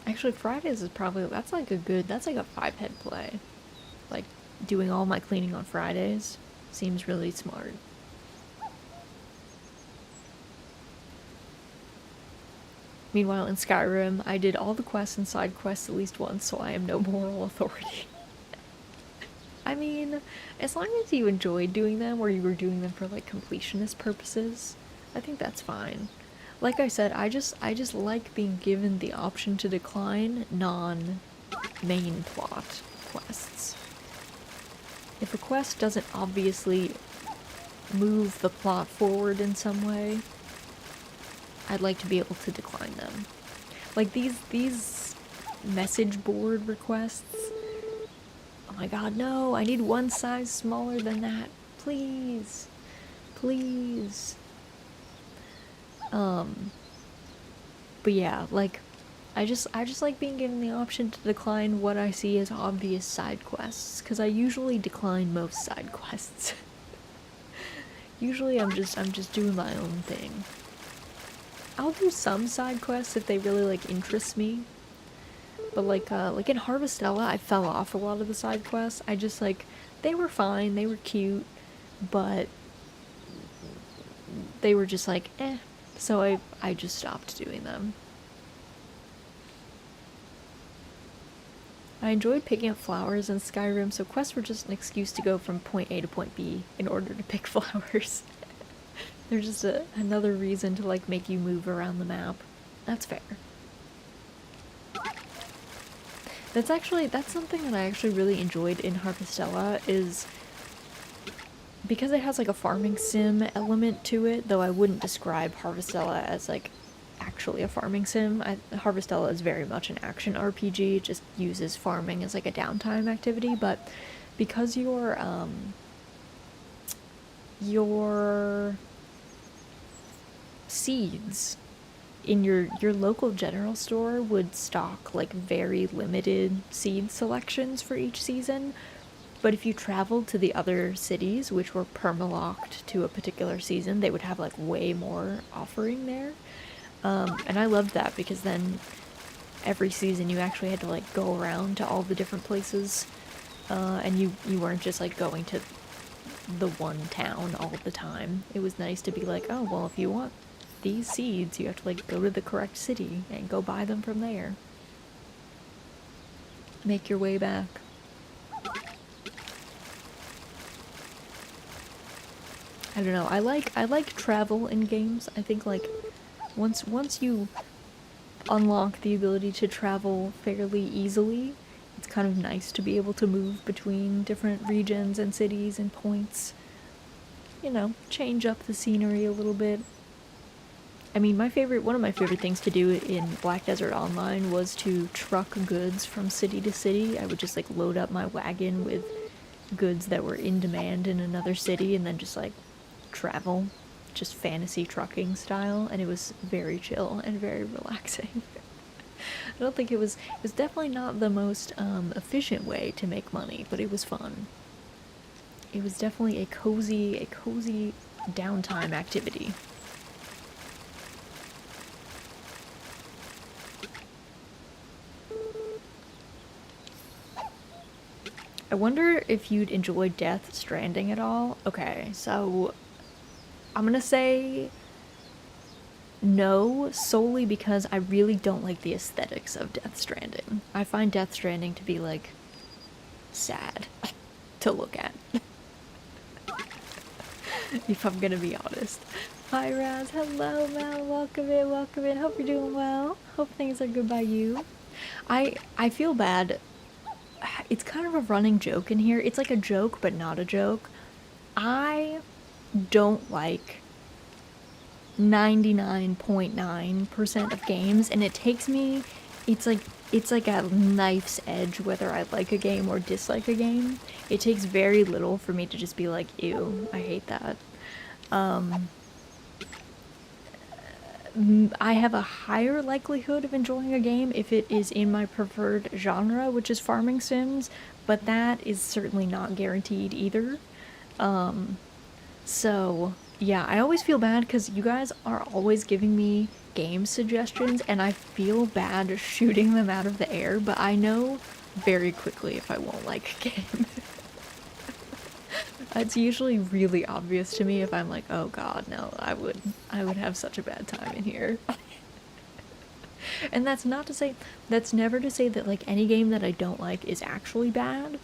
Actually, Fridays is probably, that's like a 5-head play. Like, doing all my cleaning on Fridays seems really smart. Meanwhile, in Skyrim, I did all the quests and side quests at least once, so I am no moral authority. I mean, as long as you enjoyed doing them or you were doing them for like completionist purposes, I think that's fine. Like I said, I just like being given the option to decline non-main plot quests. If a quest doesn't obviously move the plot forward in some way, I'd like to be able to decline them. Like these message board requests. Oh my god, no, I need one size smaller than that. Please. Please. But yeah, like I just like being given the option to decline what I see as obvious side quests, cuz I usually decline most side quests. Usually I'm just doing my own thing. I'll do some side quests if they really like interest me. But like in Harvestella, I fell off a lot of the side quests. I just like, they were fine, they were cute, but they were just like, eh. So I just stopped doing them. I enjoyed picking up flowers in Skyrim, so quests were just an excuse to go from point A to point B in order to pick flowers. They're just another reason to like make you move around the map. That's fair. That's something that I actually really enjoyed in Harvestella, is because it has like a farming sim element to it, though I wouldn't describe Harvestella as like actually a farming sim. Harvestella is very much an action RPG, it just uses farming as like a downtime activity, but because your seeds in your local general store would stock like very limited seed selections for each season, but if you traveled to the other cities which were permalocked to a particular season, they would have like way more offering there. And I loved that because then every season you actually had to like go around to all the different places, and you weren't just like going to the one town all the time. It was nice to be like, oh well, if you want these seeds, you have to like go to the correct city and go buy them from there. Make your way back. I don't know, I like travel in games. I think like once you unlock the ability to travel fairly easily, it's kind of nice to be able to move between different regions and cities and points. You know, change up the scenery a little bit. I mean, one of my favorite things to do in Black Desert Online was to truck goods from city to city. I would just like load up my wagon with goods that were in demand in another city and then just like travel, just fantasy trucking style, and it was very chill and very relaxing. I don't think it was definitely not the most efficient way to make money, but it was fun. It was definitely a cozy downtime activity. I wonder if you'd enjoy Death Stranding at all. Okay, so I'm gonna say no, solely because I really don't like the aesthetics of Death Stranding. I find Death Stranding to be like sad to look at. If I'm gonna be honest. Hi Raz, hello Mel, welcome in, welcome in. Hope you're doing well. Hope things are good by you. I feel bad. It's kind of a running joke in here. It's like a joke, but not a joke. I don't like 99.9% of games, and it takes me, it's like it's like a knife's edge whether I like a game or dislike a game. It takes very little for me to just be like, ew, I hate that. I have a higher likelihood of enjoying a game if it is in my preferred genre, which is farming sims, but that is certainly not guaranteed either. So, yeah, I always feel bad because you guys are always giving me game suggestions, and I feel bad shooting them out of the air, but I know very quickly if I won't like a game. It's usually really obvious to me if I'm like, oh god, no, I would have such a bad time in here. And that's not to say, that's never to say that like any game that I don't like is actually bad.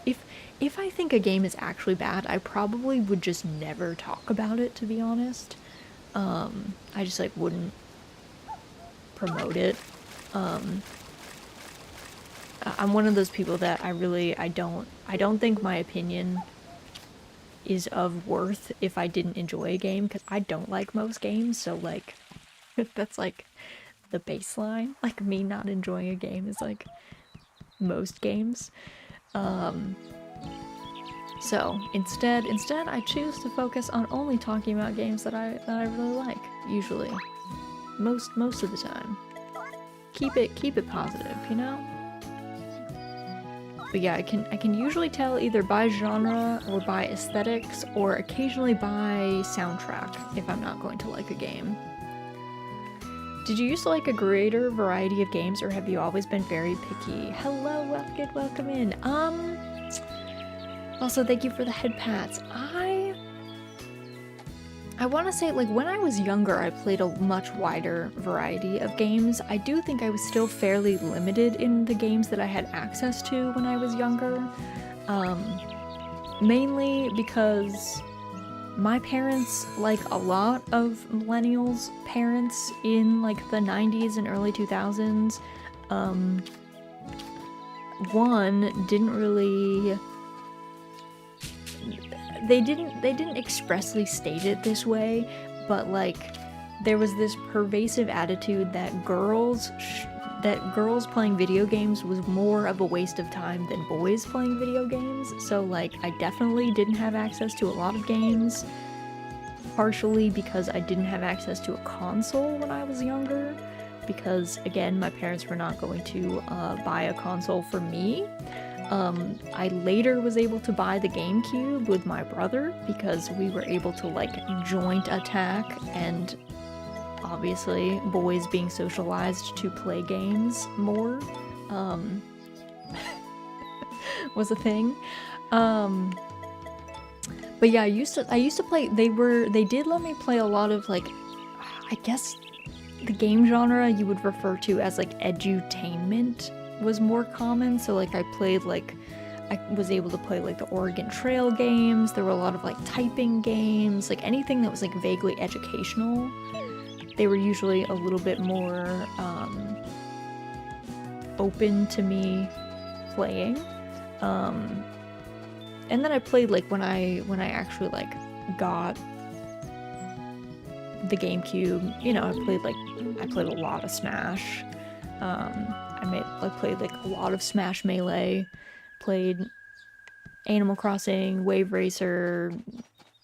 If I think a game is actually bad, I probably would just never talk about it, to be honest. I just like wouldn't promote it. I'm one of those people that I don't think my opinion is of worth if I didn't enjoy a game, because I don't like most games, so like that's like the baseline. Like me not enjoying a game is like most games. So instead I choose to focus on only talking about games that I really like, usually. Most of the time. Keep it positive, you know? But yeah, I can usually tell either by genre or by aesthetics or occasionally by soundtrack if I'm not going to like a game. Did you used to like a greater variety of games, or have you always been very picky? Hello, welcome in. Also thank you for the head pats. I want to say, like, when I was younger, I played a much wider variety of games. I do think I was still fairly limited in the games that I had access to when I was younger. Mainly because my parents, like a lot of millennials' parents in like the 90s and early 2000s, one didn't really, they didn't expressly state it this way, but like there was this pervasive attitude that girls playing video games was more of a waste of time than boys playing video games. So like I definitely didn't have access to a lot of games, partially because I didn't have access to a console when I was younger, because again my parents were not going to buy a console for me. I later was able to buy the GameCube with my brother because we were able to like joint attack, and obviously boys being socialized to play games more was a thing. But yeah, I used to play, they did let me play a lot of like, I guess the game genre you would refer to as like edutainment was more common. So like I was able to play like the Oregon Trail games. There were a lot of like typing games, like anything that was like vaguely educational. They were usually a little bit more open to me playing. And then I played like when I actually like got the GameCube, you know, I played a lot of Smash. I played like a lot of Smash Melee, played Animal Crossing, Wave Racer,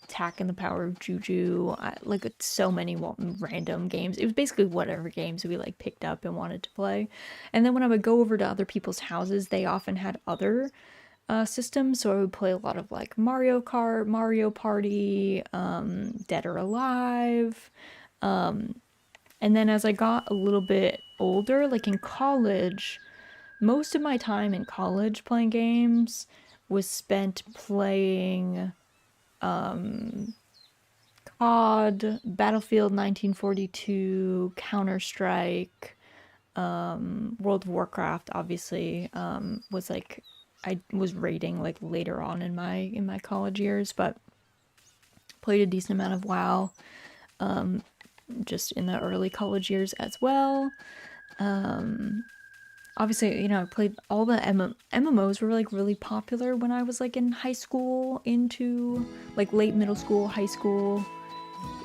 Attack and the Power of Juju, like so many random games. It was basically whatever games we like picked up and wanted to play. And then when I would go over to other people's houses, they often had other systems, so I would play a lot of like Mario Kart, Mario Party, Dead or Alive. And then as I got a little bit older, like in college, most of my time in college playing games was spent playing COD, Battlefield 1942, Counter-Strike, World of Warcraft obviously was like I was raiding like later on in my college years, but played a decent amount of WoW, just in the early college years as well. Obviously, you know, I played all the MMOs were like really popular when I was like in high school, into like late middle school, high school,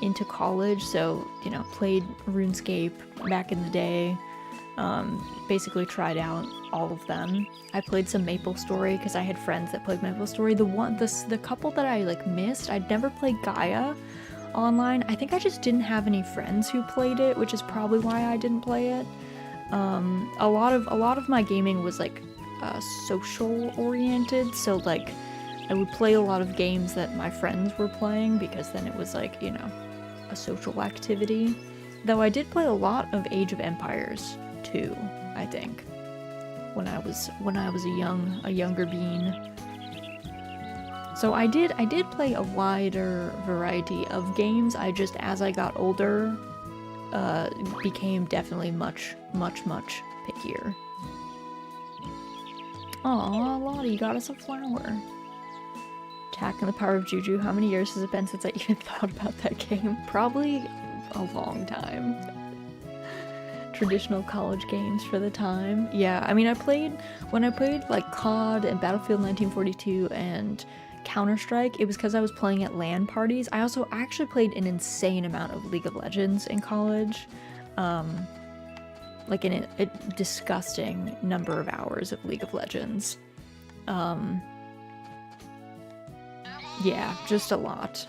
into college. So, you know, played RuneScape back in the day. Basically tried out all of them. I played some MapleStory because I had friends that played MapleStory. The couple that I like missed, I'd never played Gaia online. I think I just didn't have any friends who played it, which is probably why I didn't play it. A lot of my gaming was like social oriented, so like I would play a lot of games that my friends were playing because then it was like, you know, a social activity. Though I did play a lot of Age of Empires too, I think, when I was a younger bean. So I did play a wider variety of games. I just, as I got older, became definitely much pickier. Aw, Lottie, you got us a flower. Attack and the Power of Juju. How many years has it been since I even thought about that game? Probably a long time. Traditional college games for the time. Yeah, I mean, when I played like COD and Battlefield 1942 and Counter-Strike, it was because I was playing at LAN parties. I actually played an insane amount of League of Legends in college. Like a disgusting number of hours of League of Legends. Yeah, just a lot.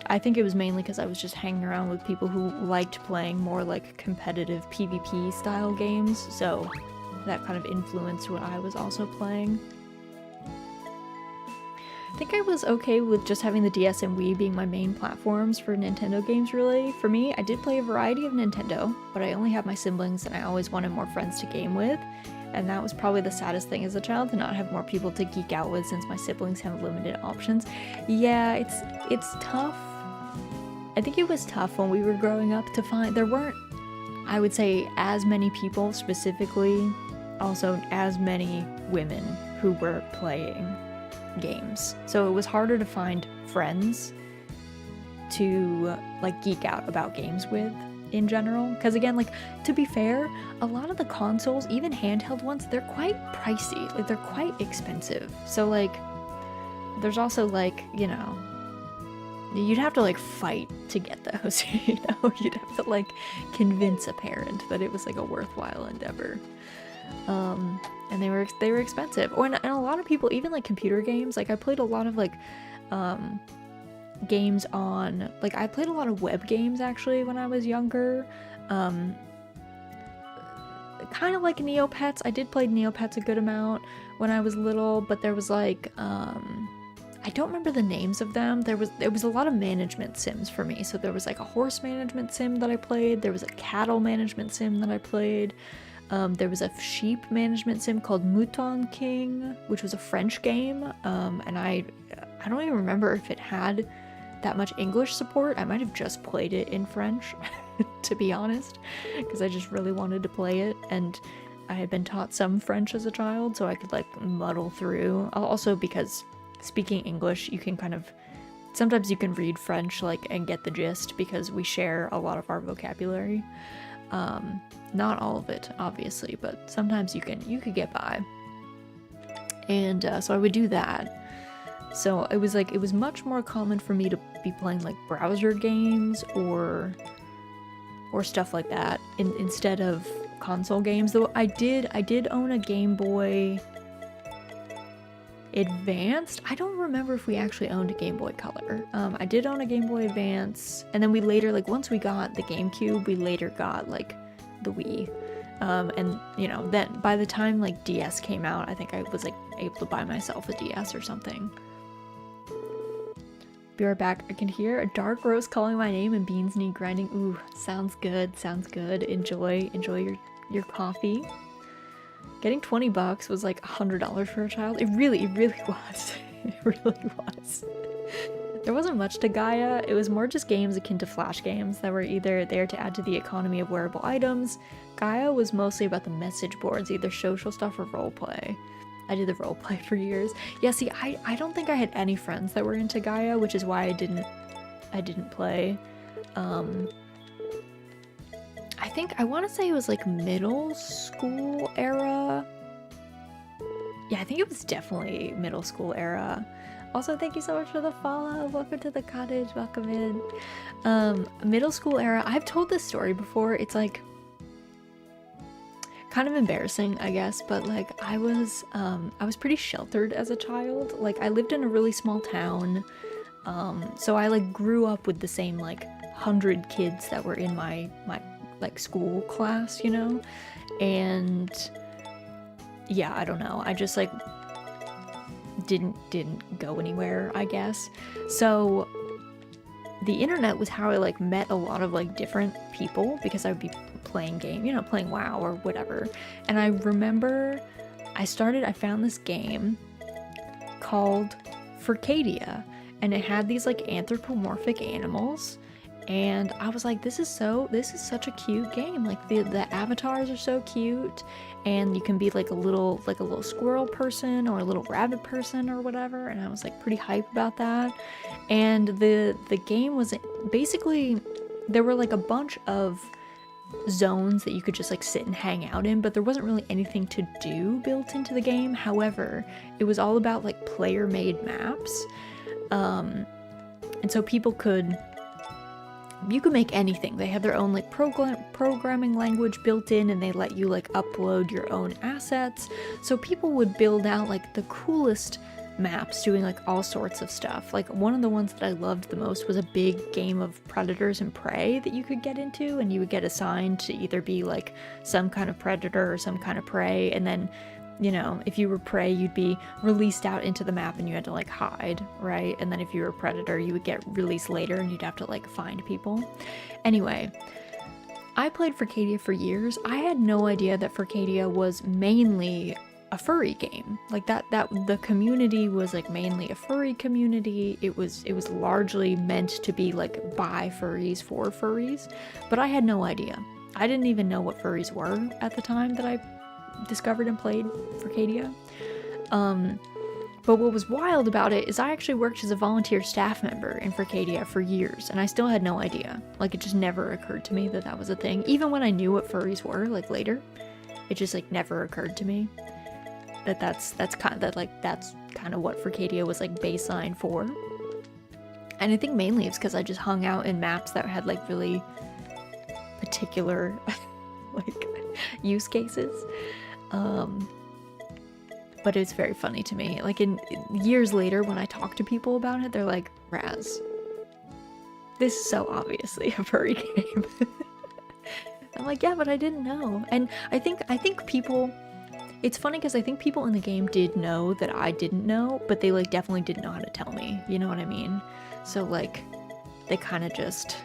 I think it was mainly because I was just hanging around with people who liked playing more like competitive PvP style games, so that kind of influenced what I was also playing. I think I was okay with just having the DS and Wii being my main platforms for Nintendo games, really. For me, I did play a variety of Nintendo, but I only had my siblings and I always wanted more friends to game with, and that was probably the saddest thing as a child, to not have more people to geek out with since my siblings have limited options. Yeah, it's tough. I think it was tough when we were growing up to find, there weren't, I would say, as many people, specifically also as many women who were playing games. So it was harder to find friends to like geek out about games with in general. Because again, like, to be fair, a lot of the consoles, even handheld ones, they're quite pricey. Like, they're quite expensive. So like, there's also like, you know, you'd have to like fight to get those, you know? You'd have to like convince a parent that it was like a worthwhile endeavor. And they were expensive. Oh, and a lot of people, even like computer games, like I played a lot of like games on, like I played a lot of web games actually when I was younger. Kind of like Neopets. I did play Neopets a good amount when I was little, but there was like I don't remember the names of them. There was a lot of management sims for me. So there was like a horse management sim that I played. There was a cattle management sim that I played. There was a sheep management sim called Mouton King, which was a French game. And I don't even remember if it had that much English support. I might have just played it in French, to be honest, because I just really wanted to play it. And I had been taught some French as a child, so I could like muddle through. Also because speaking English, you can kind of, sometimes you can read French like and get the gist because we share a lot of our vocabulary. Not all of it, obviously, but sometimes you could get by. And so I would do that. So it was much more common for me to be playing like browser games or stuff like that instead of console games. Though I did own a Game Boy Advanced. I don't remember if we actually owned a Game Boy Color. I did own a Game Boy Advance, and then we later, like once we got the GameCube, we later got like the Wii. And you know, then by the time like DS came out, I think I was like able to buy myself a DS or something. Be right back. I can hear a dark roast calling my name and beans need grinding. Ooh, sounds good. Enjoy your coffee. Getting $20 was like $100 for a child. It really was. It really was. There wasn't much to Gaia. It was more just games akin to Flash games that were either there to add to the economy of wearable items. Gaia was mostly about the message boards, either social stuff or roleplay. I did the roleplay for years. Yeah, see, I don't think I had any friends that were into Gaia, which is why I didn't play. I think I want to say it was like middle school era. Yeah, I think it was definitely middle school era. Also, thank you so much for the follow. Welcome to the cottage. Welcome in. Middle school era. I've told this story before. It's like kind of embarrassing, I guess, but like I was pretty sheltered as a child. Like I lived in a really small town. So I like grew up with the same like 100 kids that were in my like school class, you know? And yeah, I don't know. I just like didn't go anywhere, I guess. So the internet was how I like met a lot of like different people, because I would be playing game, you know, playing WoW or whatever. And I remember I found this game called Furcadia, and it had these like anthropomorphic animals. And I was like, this is such a cute game. Like the avatars are so cute, and you can be like a little squirrel person or a little rabbit person or whatever. And I was like pretty hyped about that. And the game was basically, there were like a bunch of zones that you could just like sit and hang out in, but there wasn't really anything to do built into the game. However, it was all about like player made maps. And so you could make anything. They have their own like programming language built in, and they let you like upload your own assets. So people would build out like the coolest maps, doing like all sorts of stuff. Like one of the ones that I loved the most was a big game of predators and prey that you could get into, and you would get assigned to either be like some kind of predator or some kind of prey, and then, you know, if you were prey, you'd be released out into the map and you had to like hide, right? And then if you were a predator, you would get released later and you'd have to like find people. Anyway, I played Furcadia for years. I had no idea that Furcadia was mainly a furry game. Like that the community was like mainly a furry community. It was largely meant to be like by furries for furries, but I had no idea. I didn't even know what furries were at the time that I discovered and played Furcadia. But what was wild about it is I actually worked as a volunteer staff member in Furcadia for years, and I still had no idea. Like, it just never occurred to me that that was a thing. Even when I knew what furries were, like later, it just like never occurred to me that that's kind of what Furcadia was like baseline for. And I think mainly it's because I just hung out in maps that had like really particular like use cases. But it's very funny to me. Like in years later, when I talk to people about it, they're like, Raz, this is so obviously a furry game. I'm like, yeah, but I didn't know. And I think people, it's funny because I think people in the game did know that I didn't know, but they like definitely didn't know how to tell me. You know what I mean? So like, they kind of just,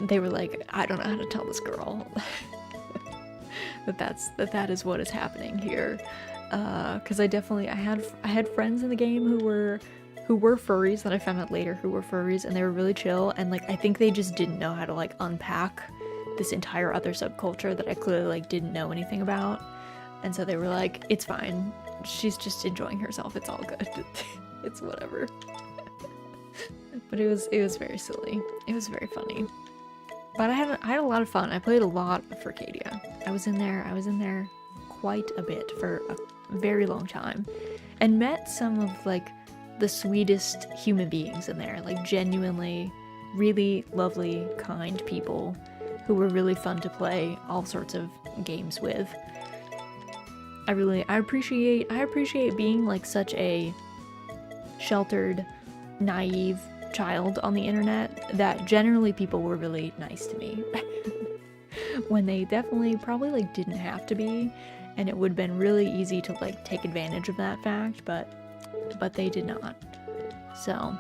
they were like, I don't know how to tell this girl. that is what is happening here, because I had friends in the game who were furries that I found out later who were furries, and they were really chill, and like I think they just didn't know how to like unpack this entire other subculture that I clearly like didn't know anything about, and so they were like, it's fine, she's just enjoying herself, it's all good. It's whatever. But it was very silly, it was very funny. But I had a lot of fun. I played a lot of Furcadia. I was in there quite a bit for a very long time, and met some of like the sweetest human beings in there, like genuinely really lovely, kind people who were really fun to play all sorts of games with. I appreciate being like such a sheltered, naive child on the internet, that generally people were really nice to me when they definitely probably like didn't have to be, and it would have been really easy to like take advantage of that fact, but they did not. So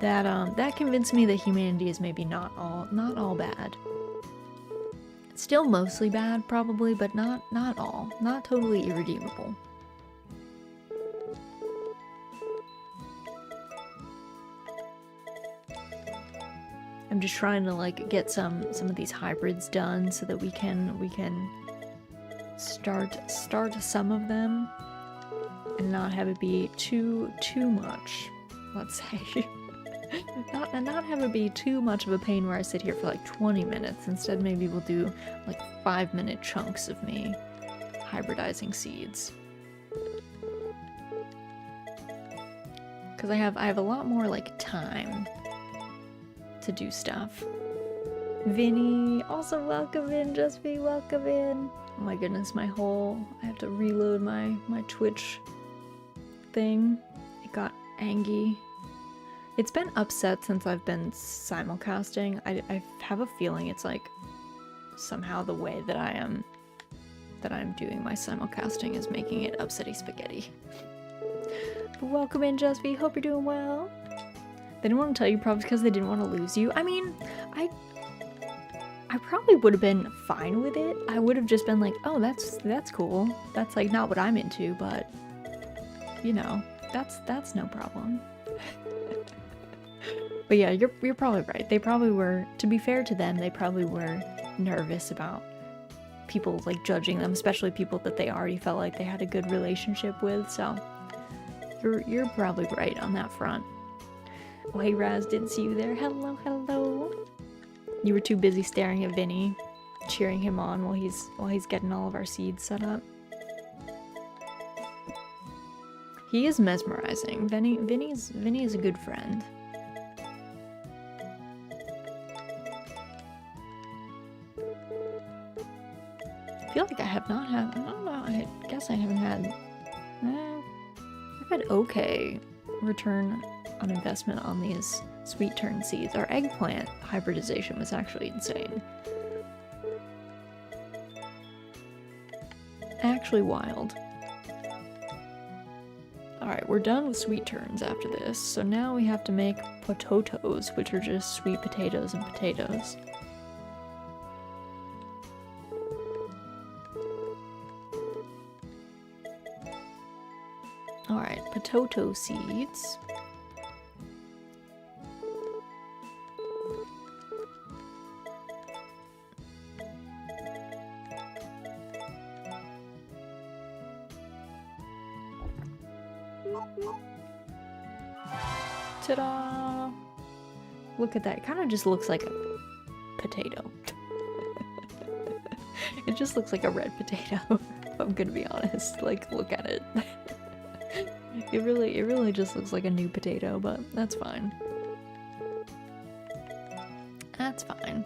that convinced me that humanity is maybe not all bad. It's still mostly bad probably, but not all, not totally irredeemable. I'm just trying to like get some of these hybrids done so that we can start some of them and not have it be too much, let's say. not have it be too much of a pain where I sit here for like 20 minutes. Instead, maybe we'll do like 5-minute chunks of me hybridizing seeds. Because I have a lot more like time to do stuff. Vinny, also welcome in. Just be welcome in. Oh my goodness, I have to reload my Twitch thing. It got angry. It's been upset since I've been simulcasting. I have a feeling it's like somehow the way that I'm doing my simulcasting is making it upsetty spaghetti. But welcome in, Jusby. Hope you're doing well. They didn't want to tell you probably because they didn't want to lose you. I mean, I probably would have been fine with it. I would have just been like, oh, that's cool. That's like not what I'm into, but you know, that's no problem. But yeah, you're probably right. They probably were, to be fair to them, they probably were nervous about people like judging them, especially people that they already felt like they had a good relationship with, so you're probably right on that front. Oh, hey Raz, didn't see you there. Hello. You were too busy staring at Vinny, cheering him on while he's getting all of our seeds set up. He is mesmerizing. Vinny is a good friend. I feel like I have not had, I don't know, I guess I haven't had, I've had okay return on investment on these sweet turn seeds. Our eggplant hybridization was actually insane. Actually wild. Alright, we're done with sweet turns after this, so now we have to make potatoes, which are just sweet potatoes and potatoes. Alright, potato seeds. Ta-da! Look at that. It kind of just looks like a potato. It just looks like a red potato, if I'm gonna be honest. Like, look at it. It really just looks like a new potato, but that's fine. That's fine.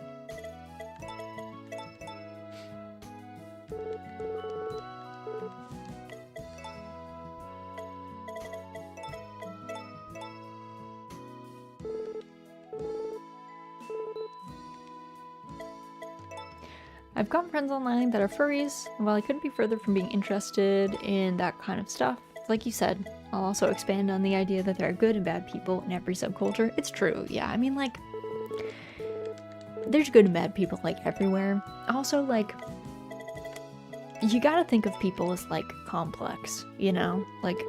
I've got friends online that are furries, and while I couldn't be further from being interested in that kind of stuff, like you said, I'll also expand on the idea that there are good and bad people in every subculture. It's true, yeah, I mean, like, there's good and bad people, like, everywhere. Also, like, you gotta think of people as, like, complex, you know? Like,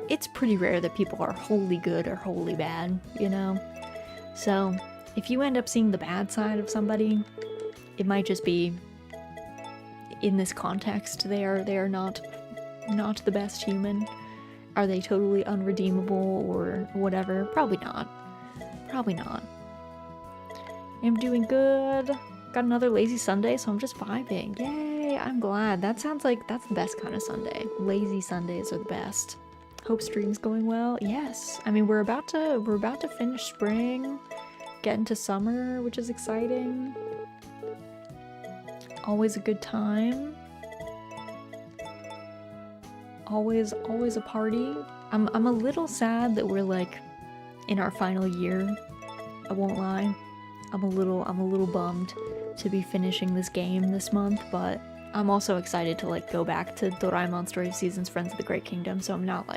it's pretty rare that people are wholly good or wholly bad, you know? So, if you end up seeing the bad side of somebody, it might just be, in this context, they are not the best human. Are they totally unredeemable or whatever? Probably not. Probably not. I'm doing good. Got another lazy Sunday, so I'm just vibing. Yay, I'm glad. That sounds like that's the best kind of Sunday. Lazy Sundays are the best. Hope stream's going well. Yes. I mean, we're about to finish spring, get into summer, which is exciting. Always a good time. Always a party. I'm a little sad that we're like in our final year. I won't lie. I'm a little bummed to be finishing this game this month, but I'm also excited to like go back to Doraemon Story of Seasons Friends of the Great Kingdom, so I'm not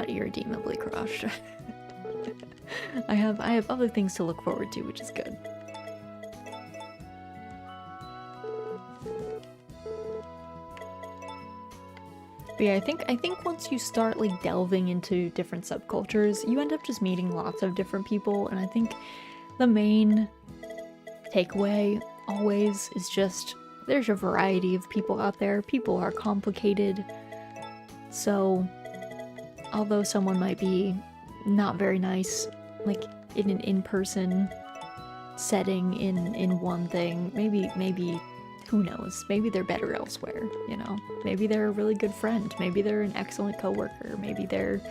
irredeemably crushed. I have other things to look forward to, which is good. But yeah, I think once you start like delving into different subcultures, you end up just meeting lots of different people, and I think the main takeaway always is just there's a variety of people out there. People are complicated. So although someone might be not very nice, like in an in-person setting in one thing, maybe who knows, maybe they're better elsewhere, you know? Maybe they're a really good friend, maybe they're an excellent coworker, maybe they're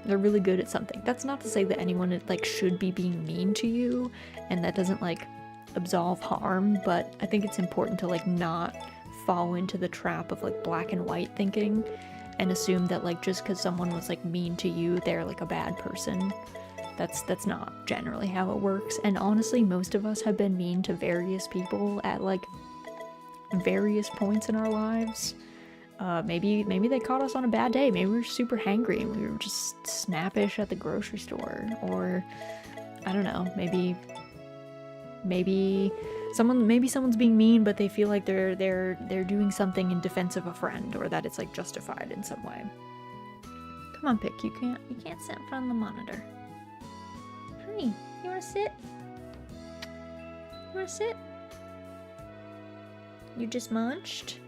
really good at something. That's not to say that anyone like should be being mean to you, and that doesn't like absolve harm, but I think it's important to like not fall into the trap of like black and white thinking and assume that like just because someone was like mean to you, they're like a bad person. That's not generally how it works. And honestly, most of us have been mean to various people at like various points in our lives. Maybe they caught us on a bad day. Maybe we were super hangry and we were just snappish at the grocery store. Or I don't know, maybe someone's being mean, but they feel like they're doing something in defense of a friend, or that it's like justified in some way. Come on, Pick, you can't sit in front of the monitor. Honey, you wanna sit? You wanna sit? You just munched?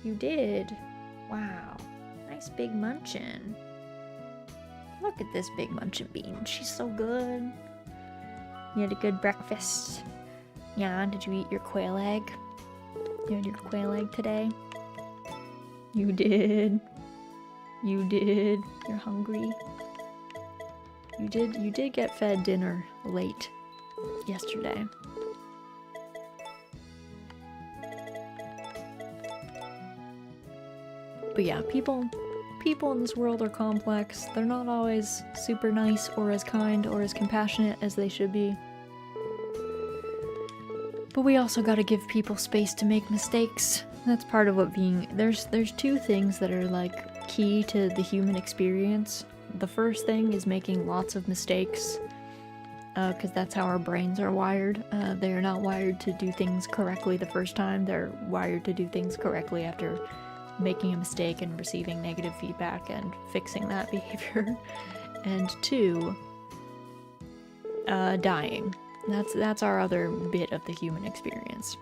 You did. Wow. Nice big munchin'. Look at this big munchin' bean. She's so good. You had a good breakfast. Yeah, did you eat your quail egg? You had your quail egg today? You did. You did. You're hungry. You did get fed dinner late yesterday. But yeah, people in this world are complex. They're not always super nice or as kind or as compassionate as they should be. But we also gotta give people space to make mistakes. That's part of what being... There's two things that are like key to the human experience. The first thing is making lots of mistakes, because that's how our brains are wired. They're not wired to do things correctly the first time. They're wired to do things correctly after making a mistake and receiving negative feedback and fixing that behavior. And two, dying. That's our other bit of the human experience.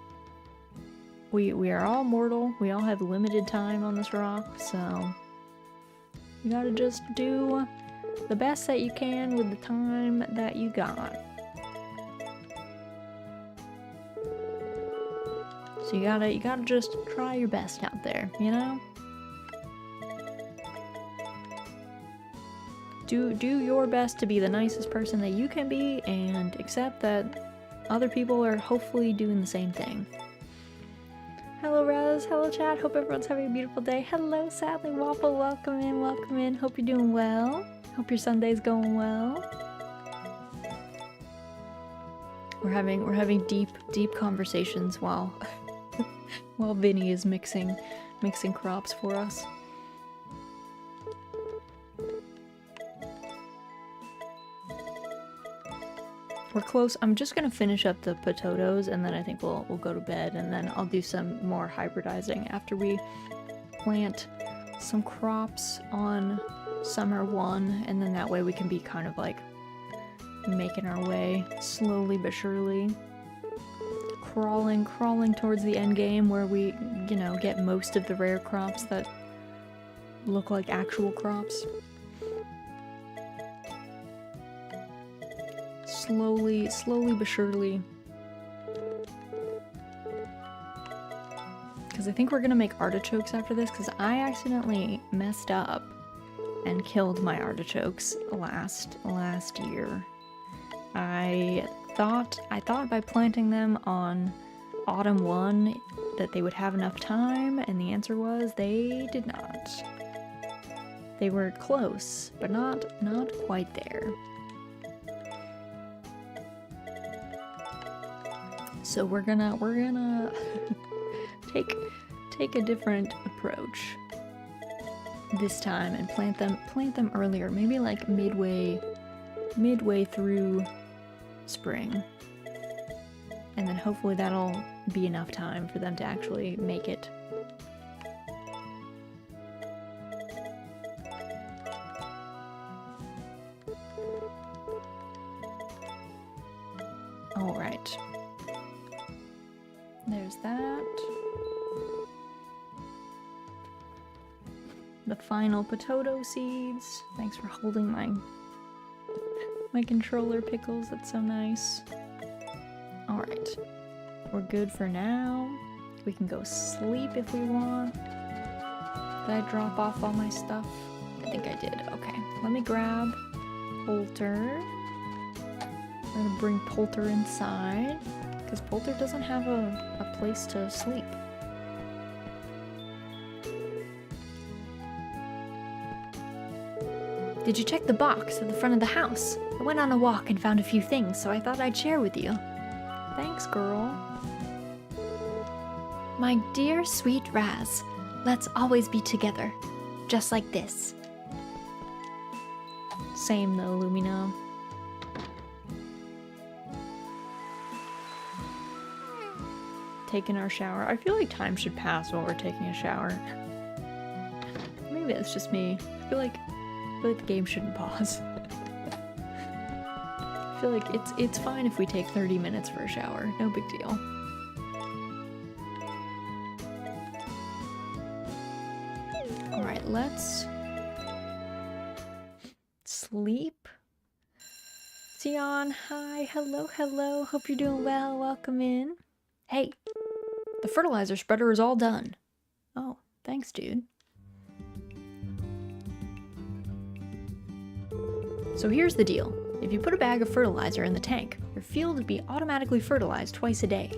We are all mortal. We all have limited time on this rock, so you gotta just do the best that you can with the time that you got. So you gotta just try your best out there, you know? Do your best to be the nicest person that you can be, and accept that other people are hopefully doing the same thing. Hello Rose, hello chat, hope everyone's having a beautiful day. Hello Sadly Waffle, welcome in, hope you're doing well. Hope your Sunday's going well. We're having deep conversations while while Vinny is mixing crops for us. We're close. I'm just gonna finish up the potatoes and then I think we'll go to bed, and then I'll do some more hybridizing after we plant some crops on summer 1, and then that way we can be kind of like making our way slowly but surely, crawling towards the end game where we, you know, get most of the rare crops that look like actual crops. Slowly but surely. Because I think we're gonna make artichokes after this, because I accidentally messed up and killed my artichokes last year. I thought by planting them on autumn 1 that they would have enough time, and the answer was they did not. They were close, but not quite there. So we're gonna take a different approach this time and plant them earlier, maybe like midway through spring, and then hopefully that'll be enough time for them to actually make it. All right. the final potato seeds. Thanks for holding my controller, Pickles. That's so nice. Alright. We're good for now. We can go sleep if we want. Did I drop off all my stuff? I think I did. Okay. Let me grab Poulter. I'm gonna bring Poulter inside, because Poulter doesn't have a place to sleep. Did you check the box at the front of the house? I went on a walk and found a few things, so I thought I'd share with you. Thanks, girl. My dear sweet Raz, let's always be together, just like this. Same though, Lumina. Taking our shower. I feel like time should pass while we're taking a shower. Maybe it's just me. I feel like the game shouldn't pause. I feel like it's fine if we take 30 minutes for a shower. No big deal. Alright, let's sleep. Sion, hi, hello, hello. Hope you're doing well. Welcome in. Hey, the fertilizer spreader is all done. Oh, thanks, dude. So here's the deal. If you put a bag of fertilizer in the tank, your field will be automatically fertilized twice a day.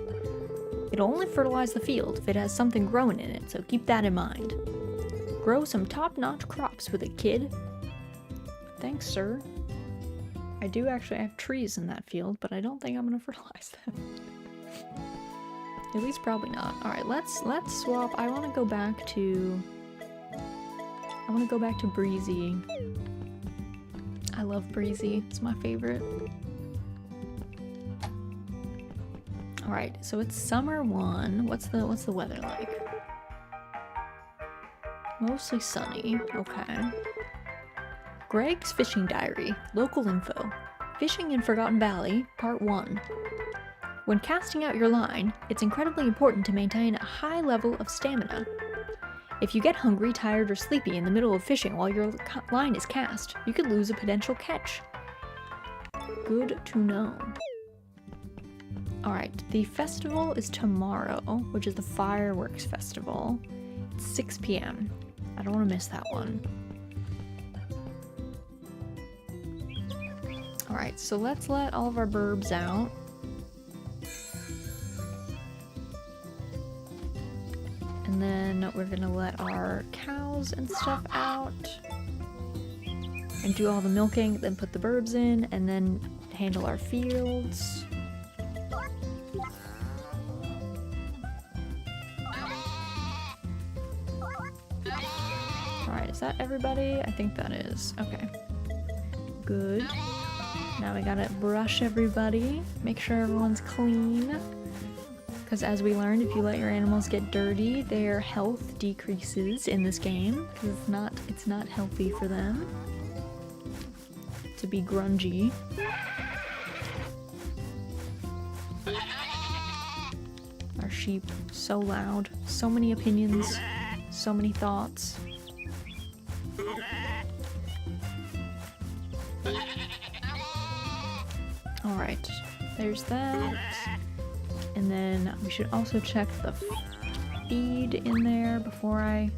It'll only fertilize the field if it has something growing in it, so keep that in mind. Grow some top-notch crops with it, kid. Thanks, sir. I do actually have trees in that field, but I don't think I'm gonna fertilize them. At least probably not. Alright, let's swap. I wanna go back to Breezy. I love Breezy. It's my favorite. Alright, so it's summer 1. What's the weather like? Mostly sunny. Okay. Greg's Fishing Diary. Local info. Fishing in Forgotten Valley, Part 1. When casting out your line, it's incredibly important to maintain a high level of stamina. If you get hungry, tired, or sleepy in the middle of fishing while your line is cast, you could lose a potential catch. Good to know. Alright, the festival is tomorrow, which is the Fireworks Festival. It's 6 p.m. I don't want to miss that one. Alright, so let's let all of our burbs out. And then we're gonna let our cows and stuff out. And do all the milking, then put the burbs in, and then handle our fields. Alright, is that everybody? I think that is. Okay. Good. Now we gotta brush everybody, make sure everyone's clean. Because as we learned, if you let your animals get dirty, their health decreases in this game. Because it's not healthy for them to be grungy. Our sheep, so loud. So many opinions. So many thoughts. Alright, there's that. And then we should also check the feed in there before I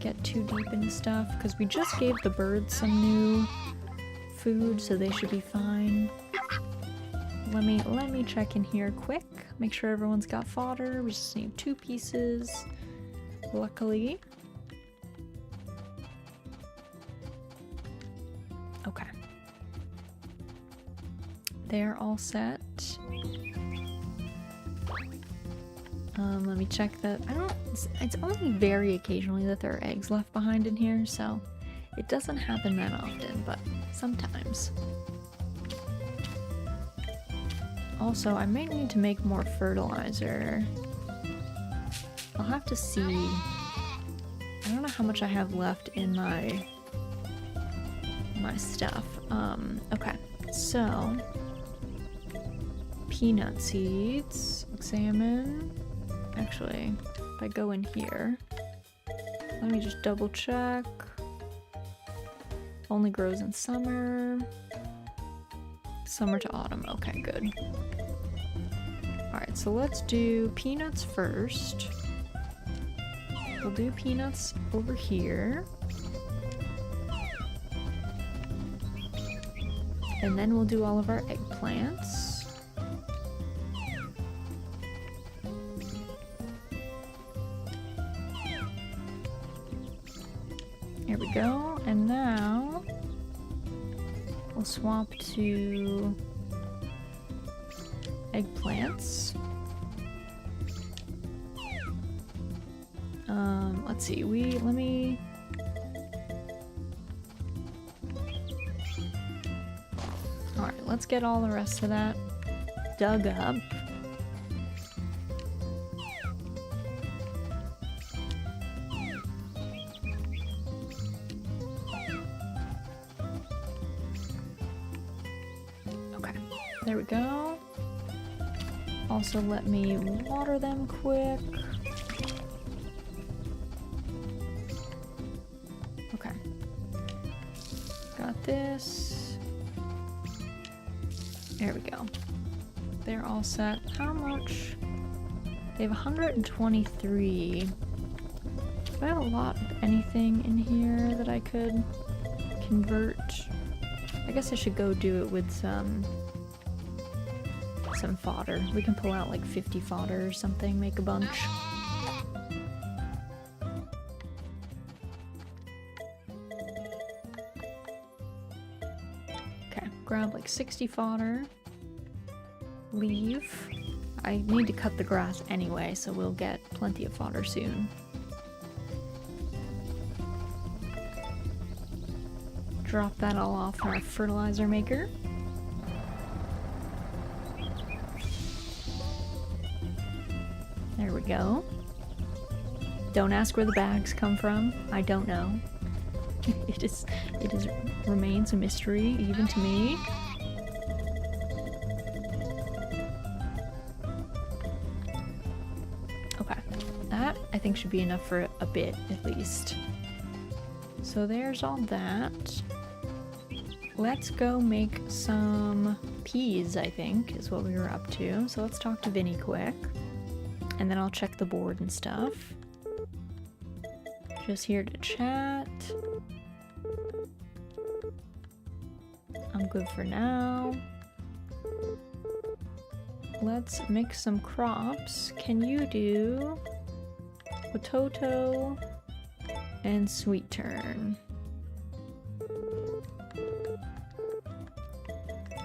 get too deep into stuff, because we just gave the birds some new food, so they should be fine. Let me check in here quick, make sure everyone's got fodder. We just need 2 pieces, luckily. Okay. They're all set. Let me check that. It's only very occasionally that there are eggs left behind in here, so it doesn't happen that often, but sometimes. Also, I might need to make more fertilizer. I'll have to see. I don't know how much I have left in my stuff. Okay, so peanut seeds, examine. Actually, if I go in here, Let me just double check. Only grows in summer. Summer to autumn. Okay, good. Alright, so let's do peanuts first. We'll do peanuts over here. And then we'll do all of our eggplants. There we go. And now we'll swap to eggplants. Let's see, let me... Alright, let's get all the rest of that dug up. Okay, there we go. Also, let me water them quick. Okay. Got this. There we go. They're all set. How much? They have 123. Do I have a lot of anything in here that I could convert? I guess I should go do it with some fodder. We can pull out like 50 fodder or something, make a bunch. Okay, grab like 60 fodder. Leave. I need to cut the grass anyway, so we'll get plenty of fodder soon. Drop that all off our fertilizer maker. There we go. Don't ask where the bags come from. I don't know. It remains a mystery even to me. Okay, that I think should be enough for a bit at least. So there's all that. Let's go make some peas, I think, is what we were up to. So let's talk to Vinny quick. And then I'll check the board and stuff. Just here to chat. I'm good for now. Let's mix some crops. Can you do potato and sweet tern?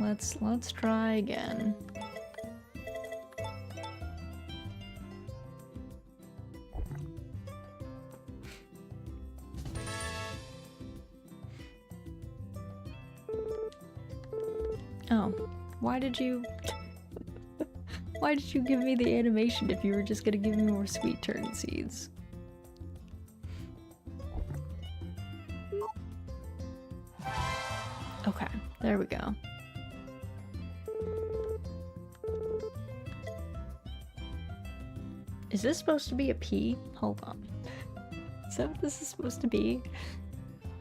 Let's try again. Oh, why did you give me the animation if you were just gonna give me more sweet tern seeds? Okay, there we go. Is this supposed to be a pea? Hold on. Is that what this is supposed to be?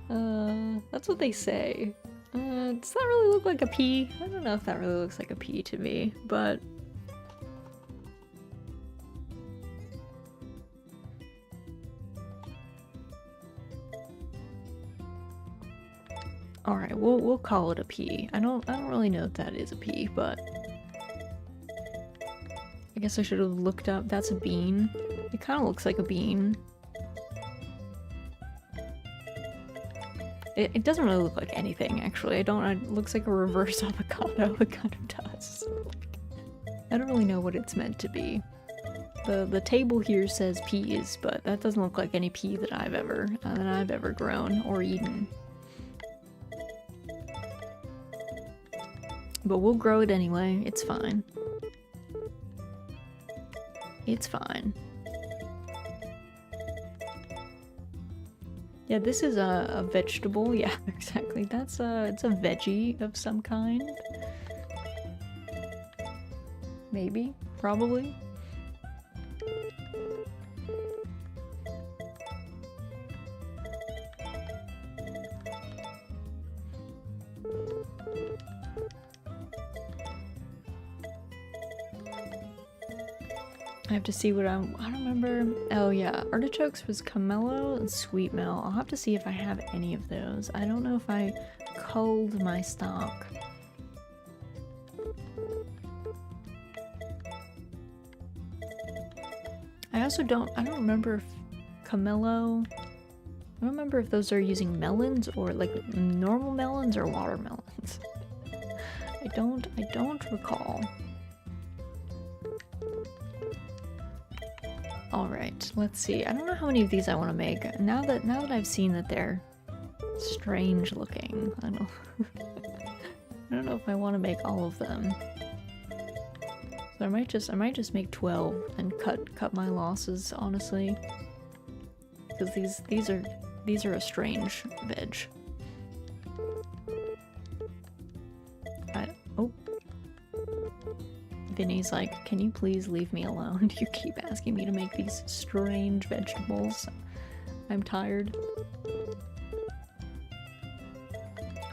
That's what they say. Does that really look like a pea? I don't know if that really looks like a pea to me, but... Alright, we'll call it a pea. I don't really know if that is a pea, but... I guess I should have looked up. That's a bean. It kind of looks like a bean. It doesn't really look like anything, actually. It looks like a reverse avocado. It kind of does. I don't really know what it's meant to be. The table here says peas, but that doesn't look like any pea that I've ever grown or eaten. But we'll grow it anyway. It's fine. It's fine. Yeah, this is a vegetable. Yeah, exactly. It's a veggie of some kind. Maybe. Probably. I have to see what I don't remember. Oh yeah, artichokes was Camelo and sweet mel. I'll have to see if I have any of those. I don't know if I culled my stock. I don't remember if Camelo, I don't remember if those are using melons or like normal melons or watermelons. I don't recall. Alright, let's see. I don't know how many of these I want to make. Now that I've seen that they're strange looking, I don't know if I want to make all of them. So I might just make 12 and cut my losses, honestly. Because these are a strange veg. Oh. Vinny's like, can you please leave me alone? You keep asking me to make these strange vegetables. I'm tired.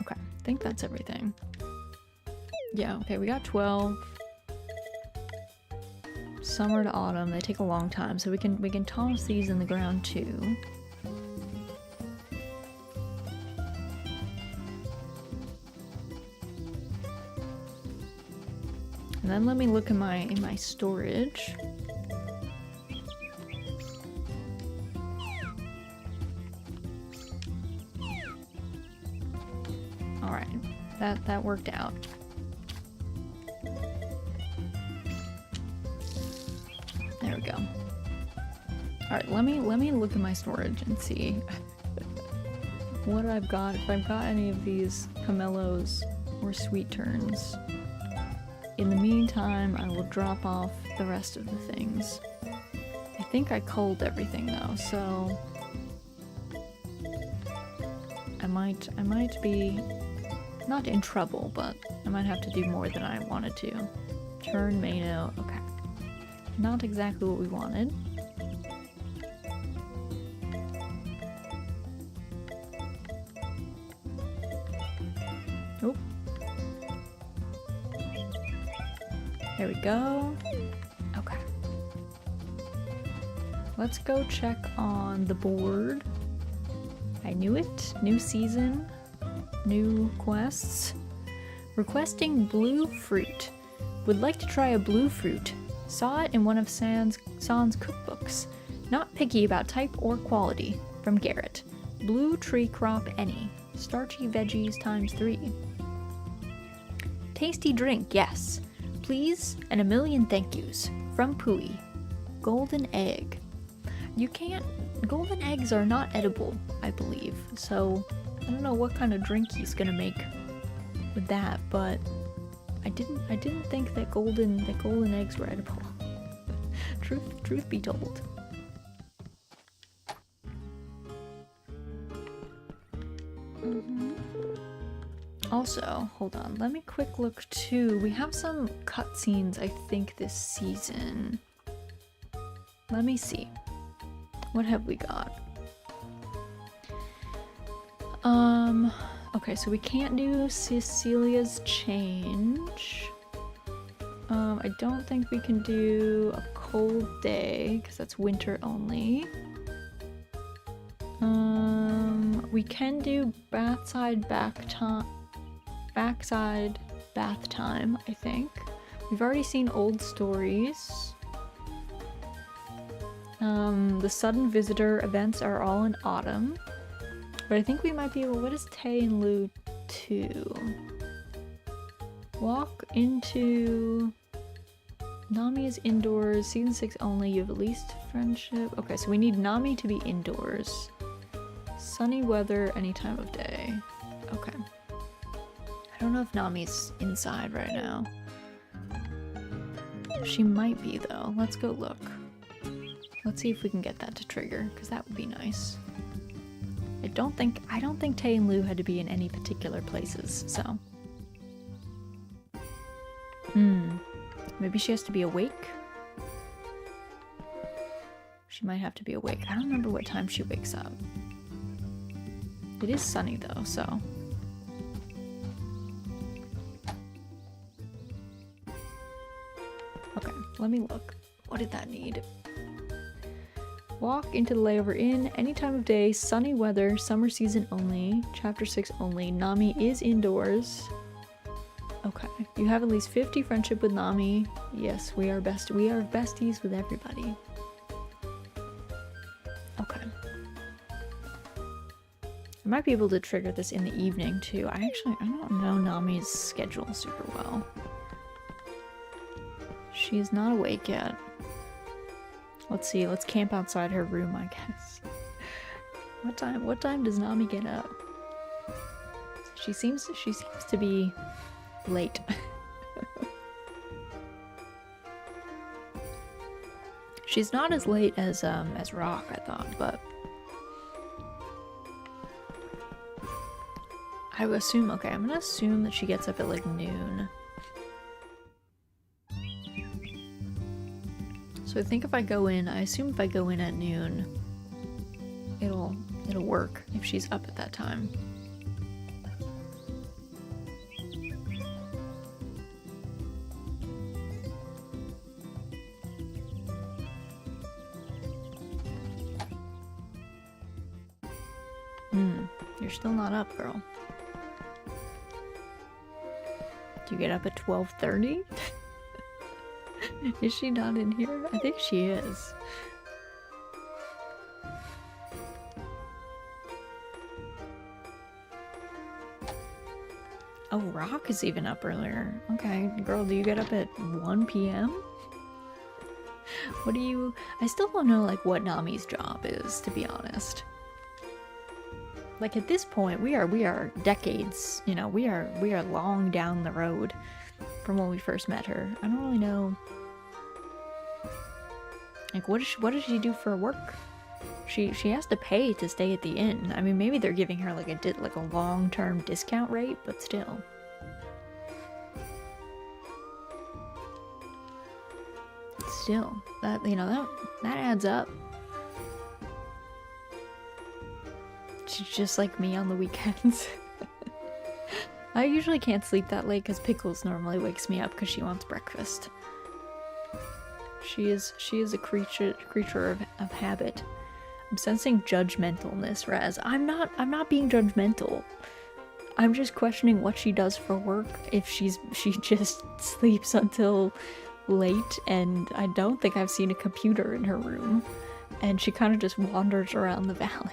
Okay, I think that's everything. Yeah, okay, we got 12. Summer to autumn, they take a long time, so we can toss these in the ground too. And then let me look in my storage. All right, that worked out. There we go. All right, let me look in my storage and see what I've got. If I've got any of these pomelos or sweet turns. In the meantime, I will drop off the rest of the things. I think I culled everything though, so I might be not in trouble, but I might have to do more than I wanted to. Turn Mano, okay. Not exactly what we wanted. Oh. There we go. Okay. Let's go check on the board. I knew it. New season. New quests. Requesting blue fruit. Would like to try a blue fruit. Saw it in one of San's cookbooks. Not picky about type or quality. From Garrett. Blue tree crop any. Starchy veggies ×3. Tasty drink, yes. Please and a million thank yous. From Pui. Golden egg. You can't... Golden eggs are not edible, I believe. So, I don't know what kind of drink he's gonna make with that, but I didn't think that golden eggs were edible. Truth be told. Also, hold on, let me quick look too. We have some cutscenes, I think, this season. Let me see. What have we got? Okay, so we can't do Cecilia's change. I don't think we can do a cold day, because that's winter only. We can do backside bath time, I think. We've already seen old stories. The sudden visitor events are all in autumn. But I think we might be able... What is Tay and Lou 2? Walk into... Nami is indoors. Season 6 only. You have at least friendship. Okay, so we need Nami to be indoors. Sunny weather any time of day. Okay. I don't know if Nami's inside right now. She might be though. Let's go look. Let's see if we can get that to trigger, because that would be nice. I don't think Tay and Lou had to be in any particular places, so. Maybe she has to be awake? She might have to be awake. I don't remember what time she wakes up. It is sunny though, so. Okay, let me look What did that need? Walk into the layover inn any time of day, sunny weather, summer season only, chapter 6 only. Nami is indoors. Okay. You have at least 50 friendship with Nami. Yes, we are besties with everybody. Okay. I might be able to trigger this in the evening too. I don't know Nami's schedule super well. She's not awake yet. Let's see, let's camp outside her room, I guess. What time does Nami get up? She seems to be late. She's not as late as Rock, I thought, but I would assume, okay, I'm gonna assume that she gets up at like noon. So I think if I go in, I assume if I go in at noon, it'll work if she's up at that time. You're still not up, girl. Do you get up at 12:30? Is she not in here? I think she is. Oh, Rock is even up earlier. Okay, girl, do you get up at 1 p.m.? What do you... I still don't know, like, what Nami's job is, to be honest. Like, at this point, we are decades, you know, we are long down the road from when we first met her. I don't really know. Like, what does she do for work? She has to pay to stay at the inn. I mean, maybe they're giving her like a long-term discount rate, but still. Still, that, you know, that adds up. She's just like me on the weekends. I usually can't sleep that late because Pickles normally wakes me up because she wants breakfast. She is a creature of habit. I'm sensing judgmentalness, Raz. I'm not being judgmental. I'm just questioning what she does for work. If she just sleeps until late, and I don't think I've seen a computer in her room, and she kind of just wanders around the valley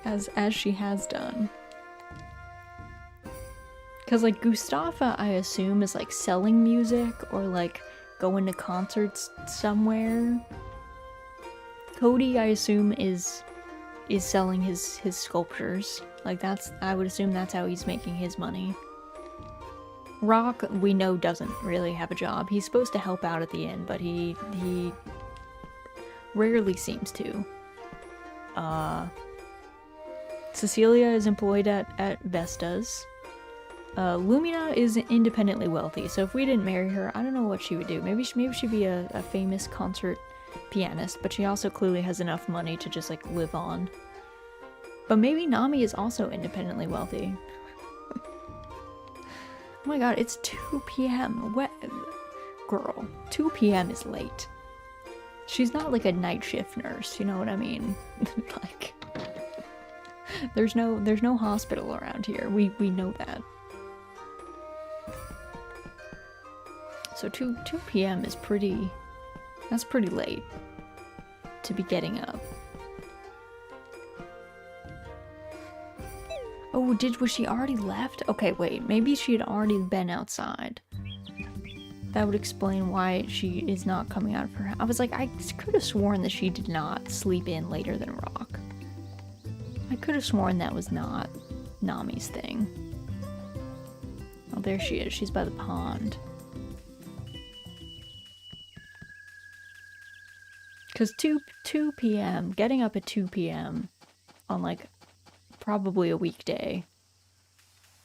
as she has done. Because like Gustafa, I assume, is like selling music or like going to concerts somewhere. Cody, I assume, is selling his sculptures. Like I would assume that's how he's making his money. Rock, we know, doesn't really have a job. He's supposed to help out at the inn, but he rarely seems to. Cecilia is employed at Vesta's. Lumina is independently wealthy, so if we didn't marry her, I don't know what she would do. Maybe she'd be a famous concert pianist, but she also clearly has enough money to just like live on. But maybe Nami is also independently wealthy. Oh my god, it's 2 p.m. What? Girl, 2 p.m. is late. She's not like a night shift nurse, you know what I mean? Like, there's no hospital around here. We know that. So 2 p.m. is that's pretty late to be getting up. Oh, was she already left? Okay, wait, maybe she had already been outside. That would explain why she is not coming out of her house. I was like, I could have sworn that she did not sleep in later than Rock. I could have sworn that was not Nami's thing. Oh, there she is. She's by the pond. Because 2 p.m., getting up at 2 p.m. on like probably a weekday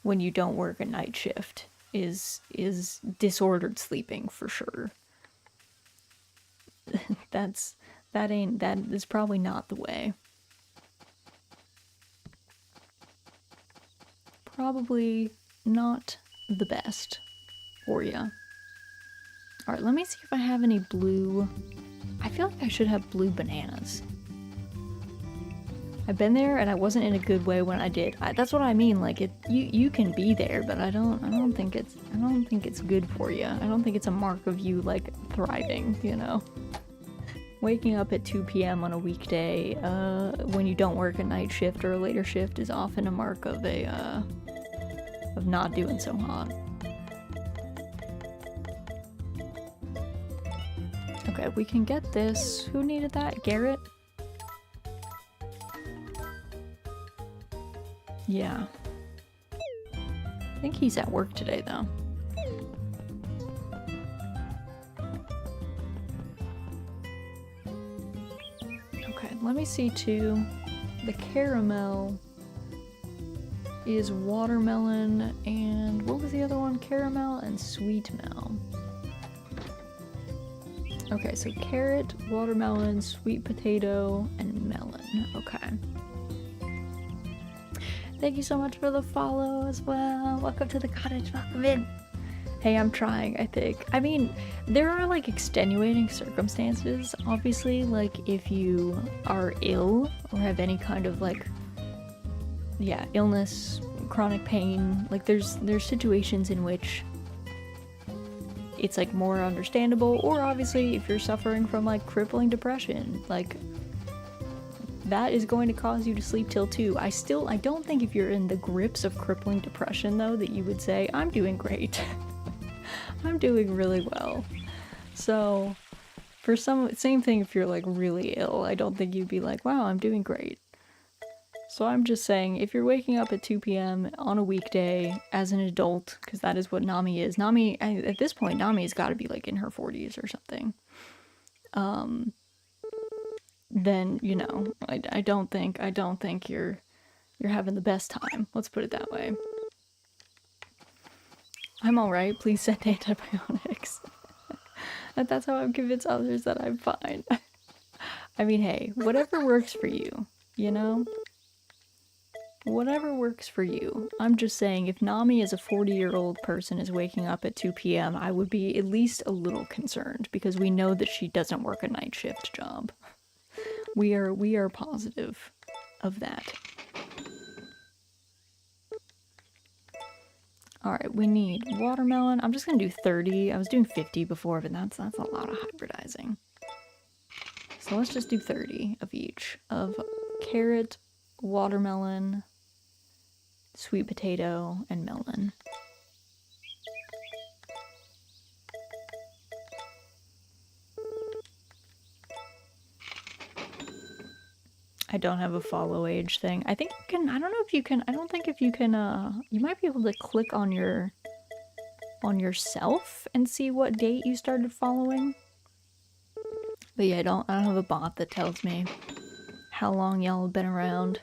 when you don't work a night shift is disordered sleeping for sure. That is probably not the way. Probably not the best for you. Alright, let me see if I have any blue. I feel like I should have blue bananas. I've been there and I wasn't in a good way when I did. That's what I mean, like you can be there, but I don't think it's good for you. I don't think it's a mark of you like thriving, you know. Waking up at 2 p.m. on a weekday when you don't work a night shift or a later shift is often a mark of of not doing so hot. Okay, we can get this. Who needed that? Garrett? Yeah. I think he's at work today, though. Okay, let me see, too. The caramel is watermelon and... what was the other one? Caramel and sweet mel. Okay, so carrot, watermelon, sweet potato, and melon. Okay. Thank you so much for the follow as well. Welcome to the cottage. Welcome in. Hey, I'm trying, I think. I mean, there are like extenuating circumstances, obviously, like if you are ill or have any kind of like, yeah, illness, chronic pain. Like there's situations in which it's like more understandable, or obviously if you're suffering from like crippling depression, like that is going to cause you to sleep till 2. I don't think if you're in the grips of crippling depression though that you would say, I'm doing great. I'm doing really well. So for same thing if you're like really ill, I don't think you'd be like, wow, I'm doing great. So I'm just saying, if you're waking up at 2 p.m. on a weekday as an adult, because that is what Nami is. Nami, at this point, Nami's got to be like in her 40s or something. Then, you know, I don't think you're having the best time. Let's put it that way. I'm alright, please send antibiotics. That's how I'm convinced others that I'm fine. I mean, hey, whatever works for you, you know? Whatever works for you. I'm just saying, if Nami as a 40-year-old person is waking up at 2 p.m., I would be at least a little concerned, because we know that she doesn't work a night shift job. We are positive of that. Alright, we need watermelon. I'm just gonna do 30. I was doing 50 before, but that's a lot of hybridizing. So let's just do 30 of each. Of carrot, watermelon, sweet potato, and melon. I don't have a follow age thing. I think you can, I don't know if you can, I don't think if you can, you might be able to click on yourself and see what date you started following. But yeah, I don't have a bot that tells me how long y'all have been around.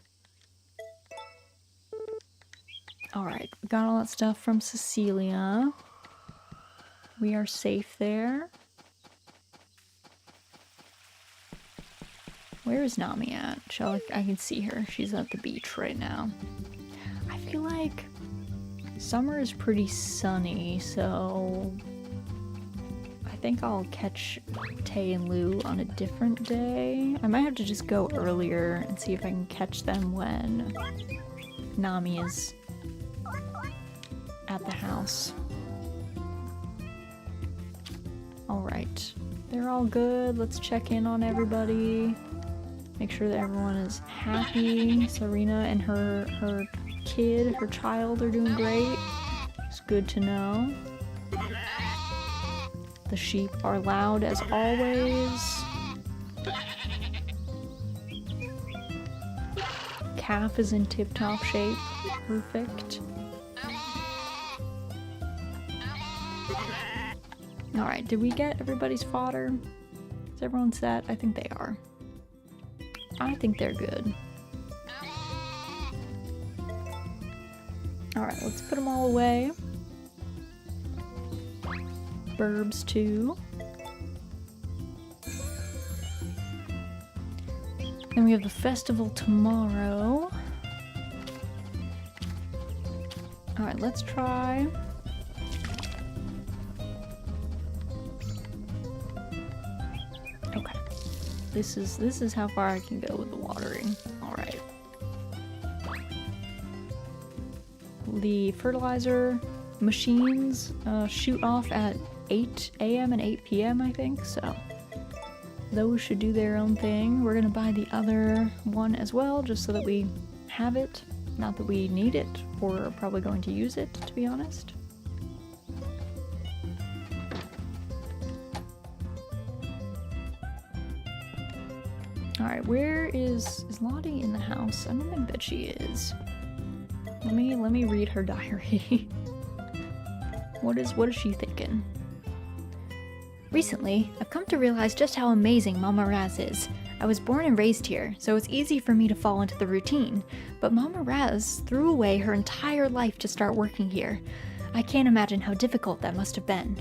Alright, we got all that stuff from Cecilia. We are safe there. Where is Nami at? I can see her. She's at the beach right now. I feel like summer is pretty sunny, so I think I'll catch Tay and Lou on a different day. I might have to just go earlier and see if I can catch them when Nami is at the house. Alright. They're all good. Let's check in on everybody. Make sure that everyone is happy. Serena and her kid, her child are doing great. It's good to know. The sheep are loud as always. Calf is in tip-top shape. Perfect. Alright, did we get everybody's fodder? Is everyone set? I think they are. I think they're good. Alright, let's put them all away. Burbs too. Then we have the festival tomorrow. Alright, let's try this is how far I can go with the watering. All right. The fertilizer machines shoot off at 8 a.m. and 8 p.m. I think, so those should do their own thing. We're gonna buy the other one as well, just so that we have it. Not that we need it, or probably going to use it, to be honest. Alright, where is Lottie in the house? I don't think that she is. Let me read her diary. What is she thinking? Recently, I've come to realize just how amazing Mama Raz is. I was born and raised here, so it's easy for me to fall into the routine, but Mama Raz threw away her entire life to start working here. I can't imagine how difficult that must have been.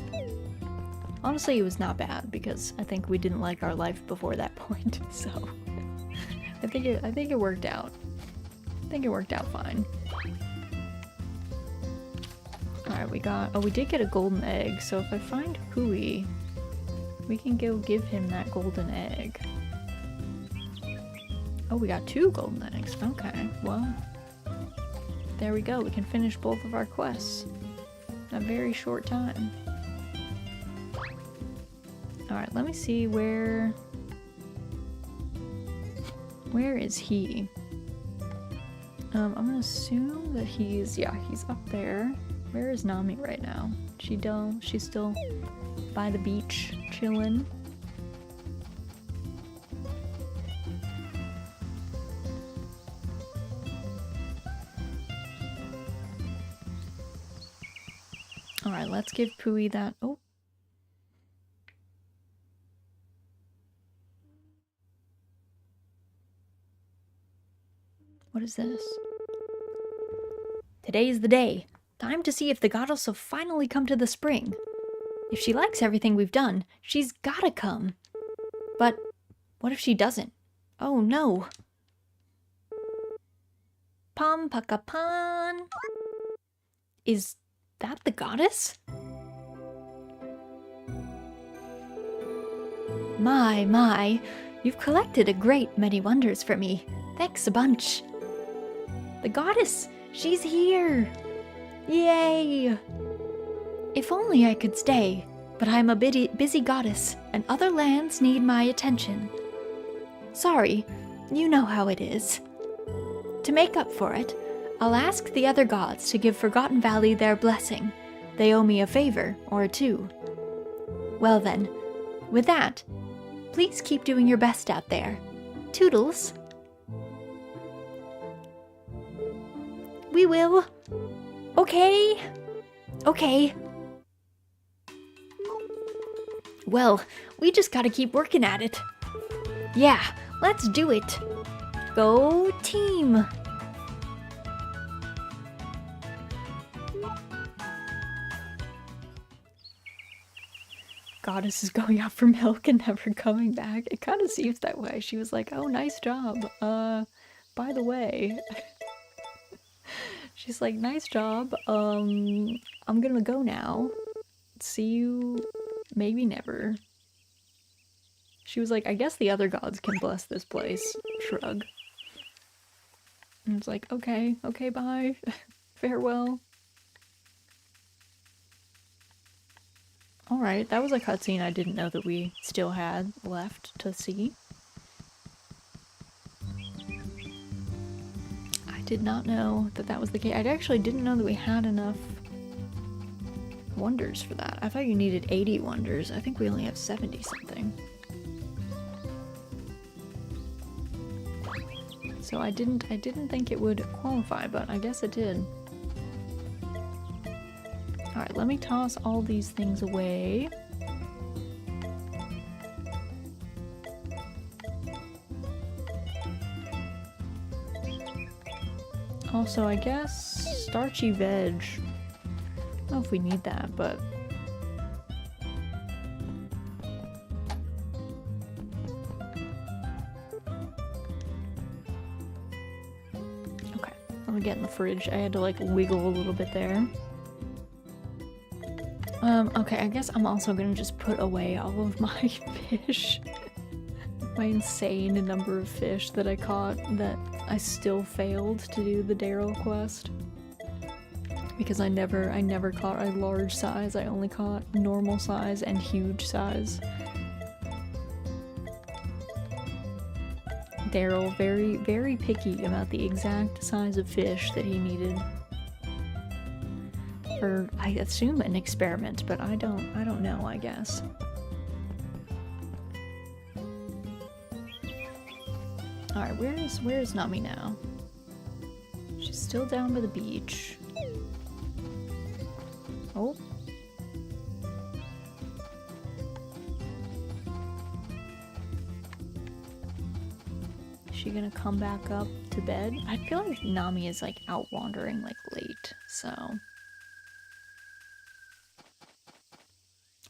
Honestly, it was not bad, because I think we didn't like our life before that point, so I think it worked out. I think it worked out fine. Alright, we did get a golden egg, so if I find Hui, we can go give him that golden egg. Oh, we got 2 golden eggs. Okay, well, there we go. We can finish both of our quests in a very short time. Alright, let me see where is he? I'm gonna assume that he's up there. Where is Nami right now? She's still by the beach, chilling. Alright, let's give Pui that. Oh. What is this? Today's the day. Time to see if the goddess will finally come to the spring. If she likes everything we've done, she's gotta come. But what if she doesn't? Oh no. Pam Pakapan. Is that the goddess? My, you've collected a great many wonders for me. Thanks a bunch. The goddess, she's here. Yay! If only I could stay, but I'm a busy goddess, and other lands need my attention. Sorry, you know how it is. To make up for it, I'll ask the other gods to give Forgotten Valley their blessing. They owe me a favor, or two. Well then, with that, please keep doing your best out there. Toodles. We will. Okay. Okay. Well, we just gotta keep working at it. Yeah, let's do it. Go team. Goddess is going out for milk and never coming back. It kind of seems that way. She was like, oh, nice job. By the way. She's like, nice job. I'm gonna go now. See you maybe never. She was like, I guess the other gods can bless this place. Shrug. And it's like, okay, bye. Farewell. Alright, that was a cutscene I didn't know that we still had left to see. I did not know that that was the case. I actually didn't know that we had enough wonders for that. I thought you needed 80 wonders. I think we only have 70 something. So I didn't think it would qualify, but I guess it did. Alright, let me toss all these things away. Also, I guess starchy veg. I don't know if we need that, but... Okay, let me get in the fridge. I had to like wiggle a little bit there. Okay, I guess I'm also gonna just put away all of my fish. my insane number of fish that I caught that I still failed to do the Daryl quest. Because I never caught a large size, I only caught normal size and huge size. Daryl very picky about the exact size of fish that he needed. For, I assume, an experiment, but I don't know, I guess. Alright, where is Nami now? She's still down by the beach. Oh. Is she gonna come back up to bed? I feel like Nami is like out wandering like late, so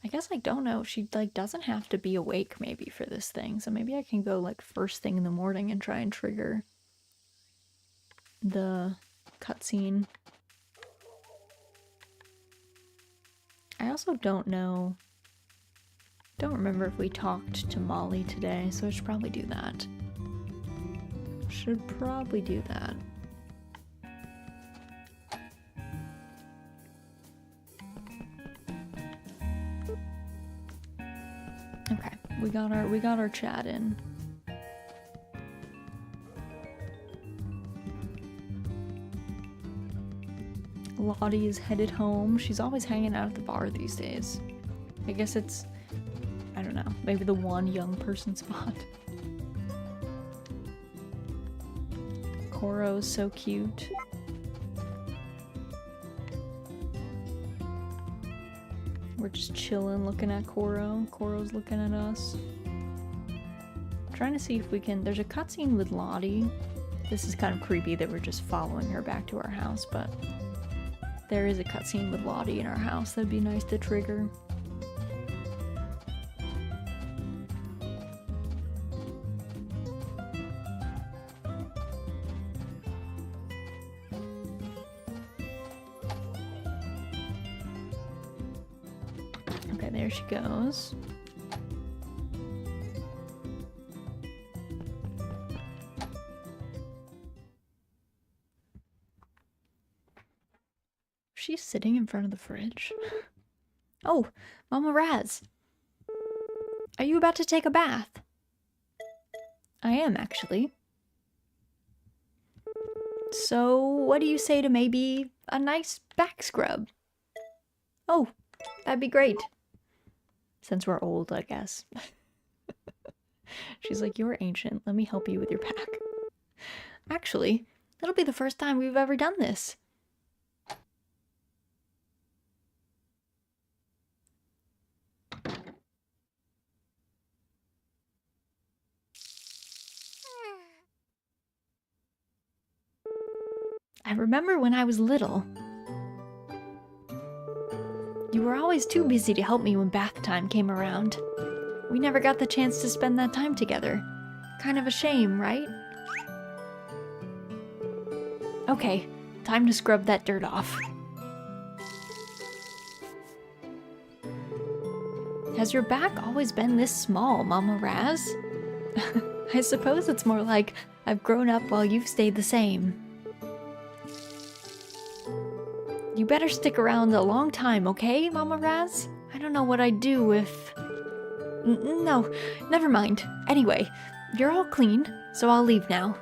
I guess I don't know. She like doesn't have to be awake maybe for this thing, so maybe I can go like first thing in the morning and try and trigger the cutscene. I also don't remember if we talked to Molly today, so I should probably do that. Okay, we got our chat in. Lottie is headed home. She's always hanging out at the bar these days. I guess it's, I don't know, maybe the one young person spot. Koro's so cute. We're just chilling looking at Koro. Koro's looking at us. I'm trying to see if we can, there's a cutscene with Lottie. This is kind of creepy that we're just following her back to our house, but there is a cutscene with Lottie in our house that'd be nice to trigger. Okay, there she goes. She's sitting in front of the fridge. Oh, Mama Raz. Are you about to take a bath? I am, actually. So, what do you say to maybe a nice back scrub? Oh, that'd be great. Since we're old, I guess. She's like, you're ancient. Let me help you with your back. Actually, that'll be the first time we've ever done this. I remember when I was little. You were always too busy to help me when bath time came around. We never got the chance to spend that time together. Kind of a shame, right? Okay, time to scrub that dirt off. Has your back always been this small, Mama Raz? I suppose it's more like I've grown up while you've stayed the same. You better stick around a long time, okay, Mama Raz? I don't know what I'd do if... No, never mind. Anyway, you're all clean, so I'll leave now.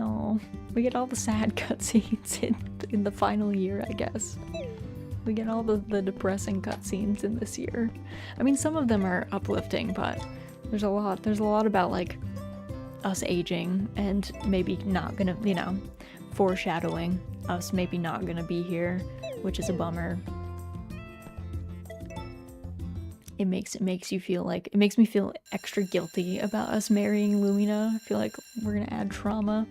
Oh, we get all the sad cutscenes in the final year, I guess. We get all the depressing cutscenes in this year. I mean, some of them are uplifting, but there's a lot about, like, us aging and maybe not gonna, you know, foreshadowing us maybe not gonna be here, which is a bummer. It makes you feel like, it makes me feel extra guilty about us marrying Lumina. I feel like we're gonna add trauma.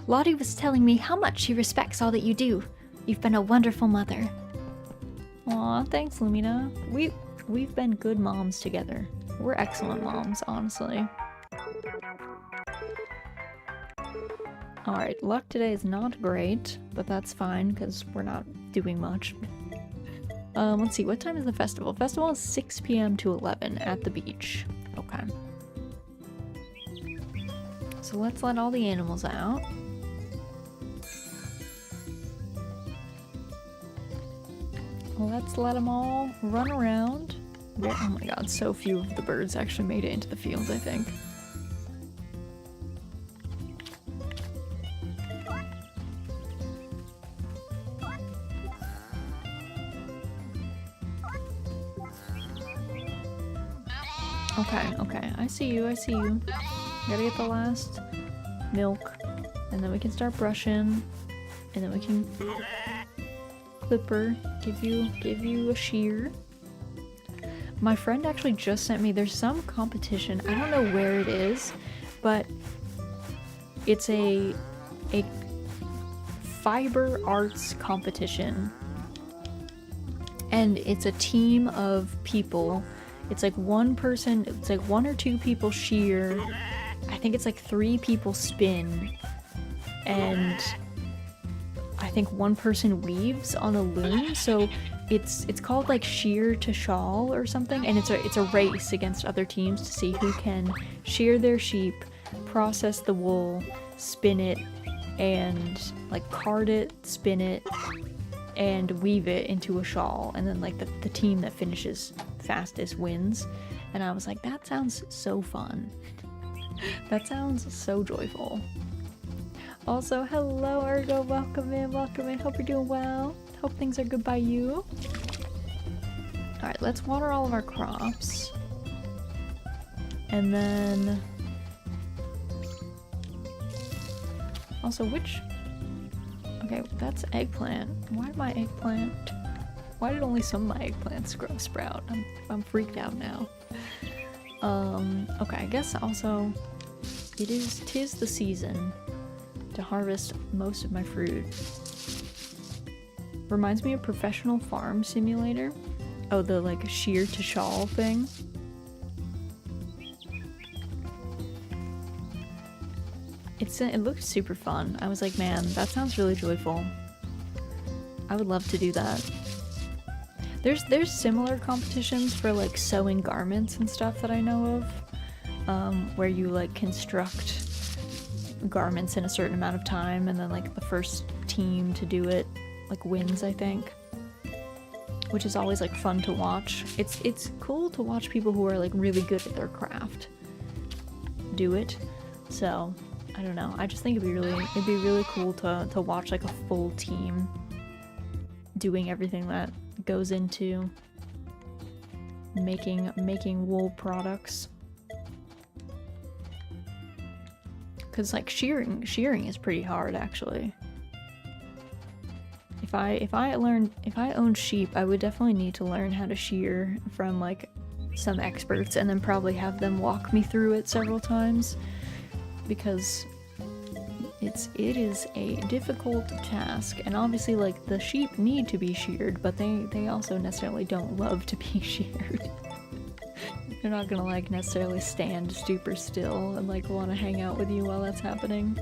Lottie was telling me how much she respects all that you do. You've been a wonderful mother. Aw, thanks, Lumina. We've been good moms together. We're excellent moms, honestly. Alright, luck today is not great, but that's fine because we're not doing much. Let's see, what time is the festival? Festival is 6 p.m. to 11 at the beach. Okay. So let's let all the animals out. Let's let them all run around. Oh my god, so few of the birds actually made it into the field, I think. Okay, I see you. Gotta get the last milk, and then we can start brushing, and then we can clipper, give you a shear. My friend actually just sent me, there's some competition, I don't know where it is, but it's a fiber arts competition, and it's a team of people. It's like one person, it's like 1 or 2 people shear, I think it's like 3 people spin, and I think 1 person weaves on a loom. So it's called like shear to shawl or something, and it's a race against other teams to see who can shear their sheep, process the wool, spin it, and like card it, spin it, and weave it into a shawl, and then like the team that finishes fastest wins. And I was like, that sounds so fun. That sounds so joyful. Also, hello Ergo, welcome in, hope you're doing well. Hope things are good by you. Alright, let's water all of our crops. And then... Also, which... Okay, that's eggplant. Why did my eggplant... Why did only some of my eggplants sprout? I'm freaked out now. Okay, I guess also... Tis the season to harvest most of my fruit. Reminds me of Professional Farm Simulator. Oh, the like shear to shawl thing. It looked super fun. I was like, man, that sounds really joyful. I would love to do that. There's similar competitions for like sewing garments and stuff that I know of, where you like construct garments in a certain amount of time, and then like the first team to do it like wins, I think, which is always like fun to watch. It's cool to watch people who are like really good at their craft do it. So I don't know, I just think it'd be really cool to watch like a full team doing everything that goes into making wool products. Cause like shearing is pretty hard actually. If I owned sheep, I would definitely need to learn how to shear from like some experts, and then probably have them walk me through it several times, because it is a difficult task. And obviously like the sheep need to be sheared, but they also necessarily don't love to be sheared. They're not gonna like necessarily stand super still and like want to hang out with you while that's happening.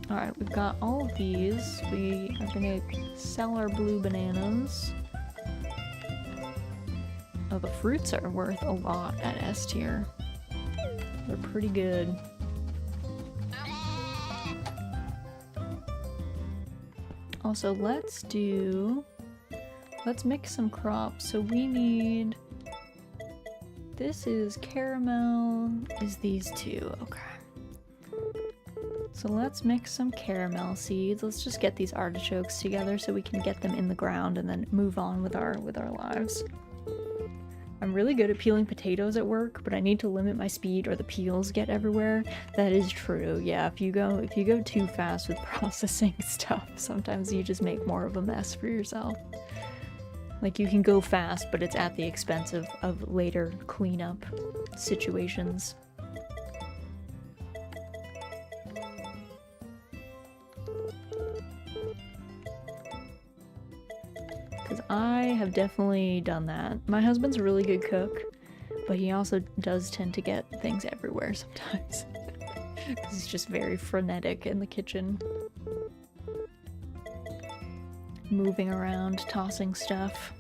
Alright, we've got all of these. We are gonna sell our blue bananas. Oh, the fruits are worth a lot at S tier. They're pretty good. Also, let's mix some crops. So we need... This is caramel, is these two, okay. So let's mix some caramel seeds. Let's just get these artichokes together so we can get them in the ground and then move on with our lives. I'm really good at peeling potatoes at work, but I need to limit my speed or the peels get everywhere. That is true. Yeah, if you go too fast with processing stuff, sometimes you just make more of a mess for yourself. Like, you can go fast, but it's at the expense of later cleanup situations. Because I have definitely done that. My husband's a really good cook, but he also does tend to get things everywhere sometimes. Because he's just very frenetic in the kitchen. Moving around, tossing stuff.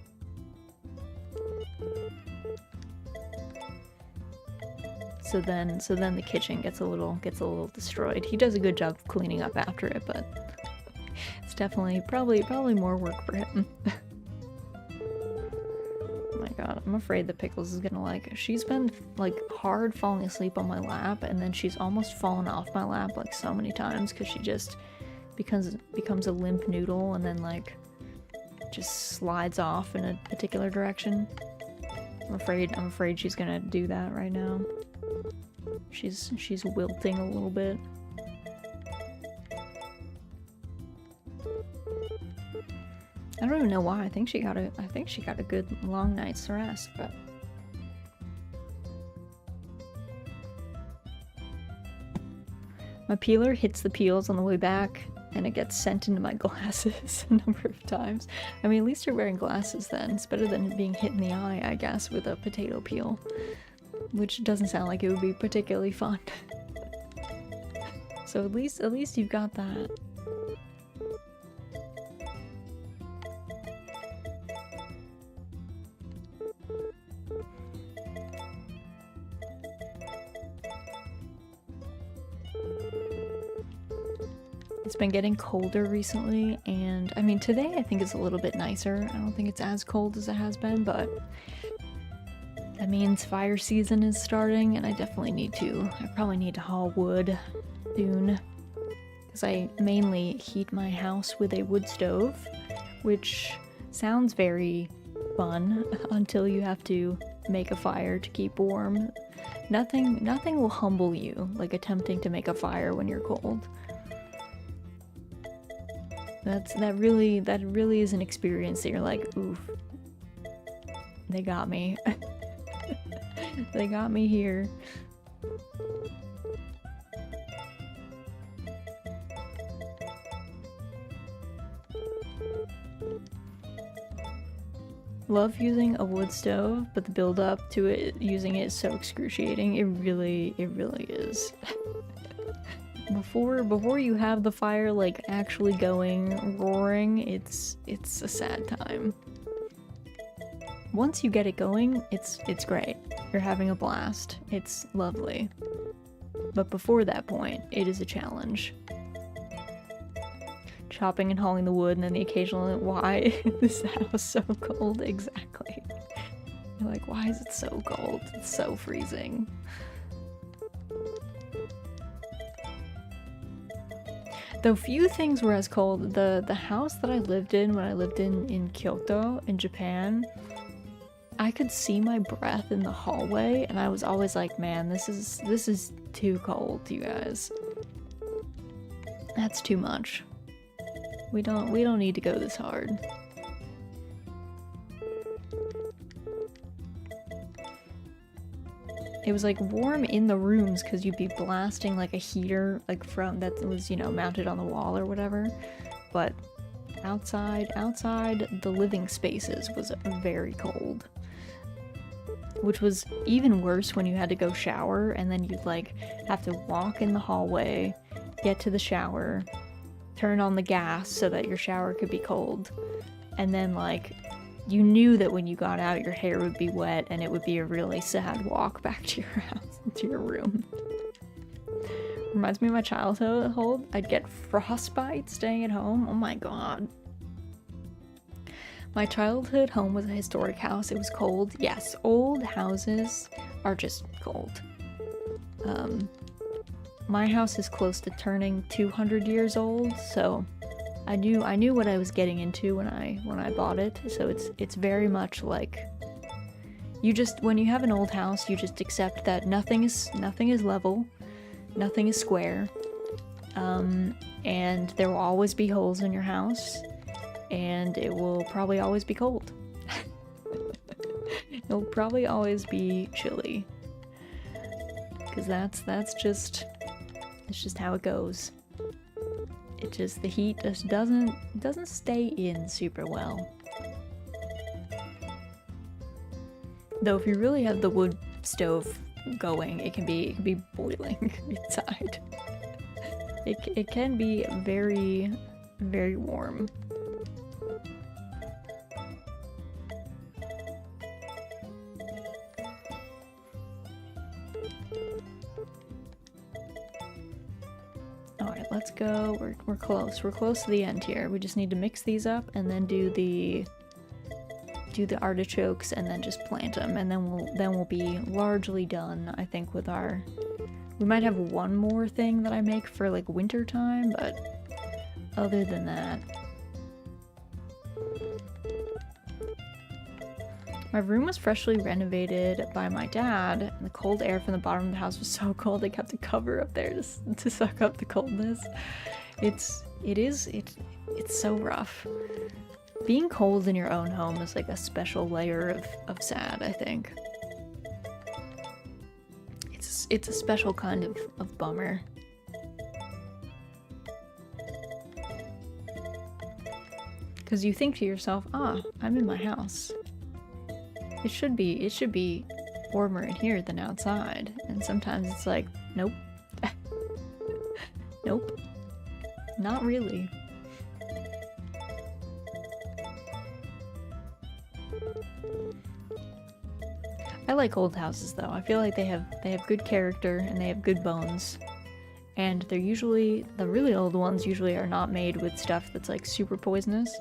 So then the kitchen gets a little destroyed. He does a good job of cleaning up after it, but it's definitely probably more work for him. Oh my god, I'm afraid that Pickles is gonna like. She's been like hard falling asleep on my lap, and then she's almost fallen off my lap like so many times because she just becomes a limp noodle and then like just slides off in a particular direction. I'm afraid she's gonna do that right now. She's wilting a little bit. I don't even know why. I think she got a good long night's rest, but my peeler hits the peels on the way back and it gets sent into my glasses a number of times. I mean, at least you're wearing glasses then. It's better than being hit in the eye, I guess, with a potato peel. Which doesn't sound like it would be particularly fun. So at least you've got that. It's been getting colder recently, and I mean today I think it's a little bit nicer. I don't think it's as cold as it has been, but that means fire season is starting, and I probably need to haul wood soon. Because I mainly heat my house with a wood stove, which sounds very fun until you have to make a fire to keep warm. Nothing will humble you like attempting to make a fire when you're cold. That really is an experience that you're like, oof. They got me. They got me here. Love using a wood stove, but the build up to it using it is so excruciating. It really is. Before you have the fire like actually going roaring, it's a sad time. Once you get it going, it's great. You're having a blast. It's lovely. But before that point, it is a challenge. Chopping and hauling the wood, and then the occasional, why is this house so cold? Exactly. You're like, why is it so cold? It's so freezing. Though few things were as cold. The house that I lived in when I lived in Kyoto, in Japan, I could see my breath in the hallway, and I was always like, man, this is too cold, you guys. That's too much. We don't need to go this hard. It was like warm in the rooms because you'd be blasting like a heater like from that was, you know, mounted on the wall or whatever. But outside the living spaces was very cold. Which was even worse when you had to go shower and then you'd like have to walk in the hallway, get to the shower, turn on the gas so that your shower could be cold, and then like you knew that when you got out your hair would be wet and it would be a really sad walk back to your house, to your room. Reminds me of my childhood. I'd get frostbite staying at home. Oh my god. My childhood home was a historic house. It was cold. Yes, old houses are just cold. My house is close to turning 200 years old, so I knew what I was getting into when I bought it. So it's very much like when you have an old house, you just accept that nothing is level, nothing is square, and there will always be holes in your house, and it will probably always be cold. It'll probably always be chilly. Because that's just... It's just how it goes. It just... The heat just doesn't stay in super well. Though if you really have the wood stove going, it can be boiling inside. It can be very, very warm. Alright, let's go. We're close. We're close to the end here. We just need to mix these up and then do the artichokes and then just plant them, and then we'll be largely done, I think, with our... We might have one more thing that I make for like winter time, but other than that... My room was freshly renovated by my dad, and the cold air from the bottom of the house was so cold they kept a cover up there to suck up the coldness. It's so rough. Being cold in your own home is like a special layer of sad, I think. It's a special kind of bummer. Because you think to yourself, ah, I'm in my house. It should be warmer in here than outside. And sometimes it's like, nope. Nope. Not really. I like old houses though. I feel like they have good character and they have good bones. And they're usually, the really old ones usually are not made with stuff that's like super poisonous.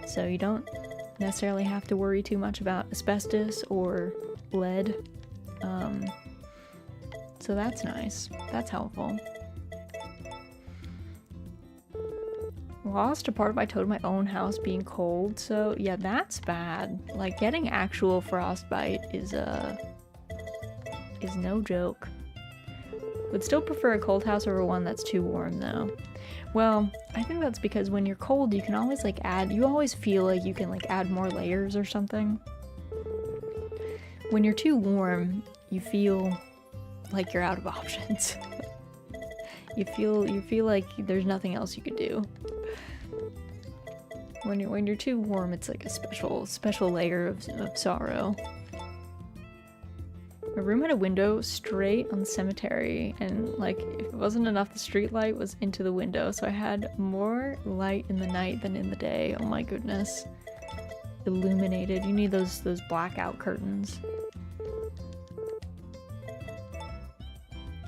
So you don't necessarily have to worry too much about asbestos or lead. So that's nice. That's helpful. Lost a part of my totem, my own house being cold, so yeah, that's bad. Like, getting actual frostbite is no joke. Would still prefer a cold house over one that's too warm though. Well, I think that's because when you're cold, you can always like you always feel like you can like add more layers or something. When you're too warm, you feel like you're out of options. You feel like there's nothing else you could do. When you're too warm, it's like a special layer of sorrow. My room had a window straight on the cemetery, and like if it wasn't enough, the street light was into the window, so I had more light in the night than in the day. Oh my goodness. Illuminated. You need those blackout curtains.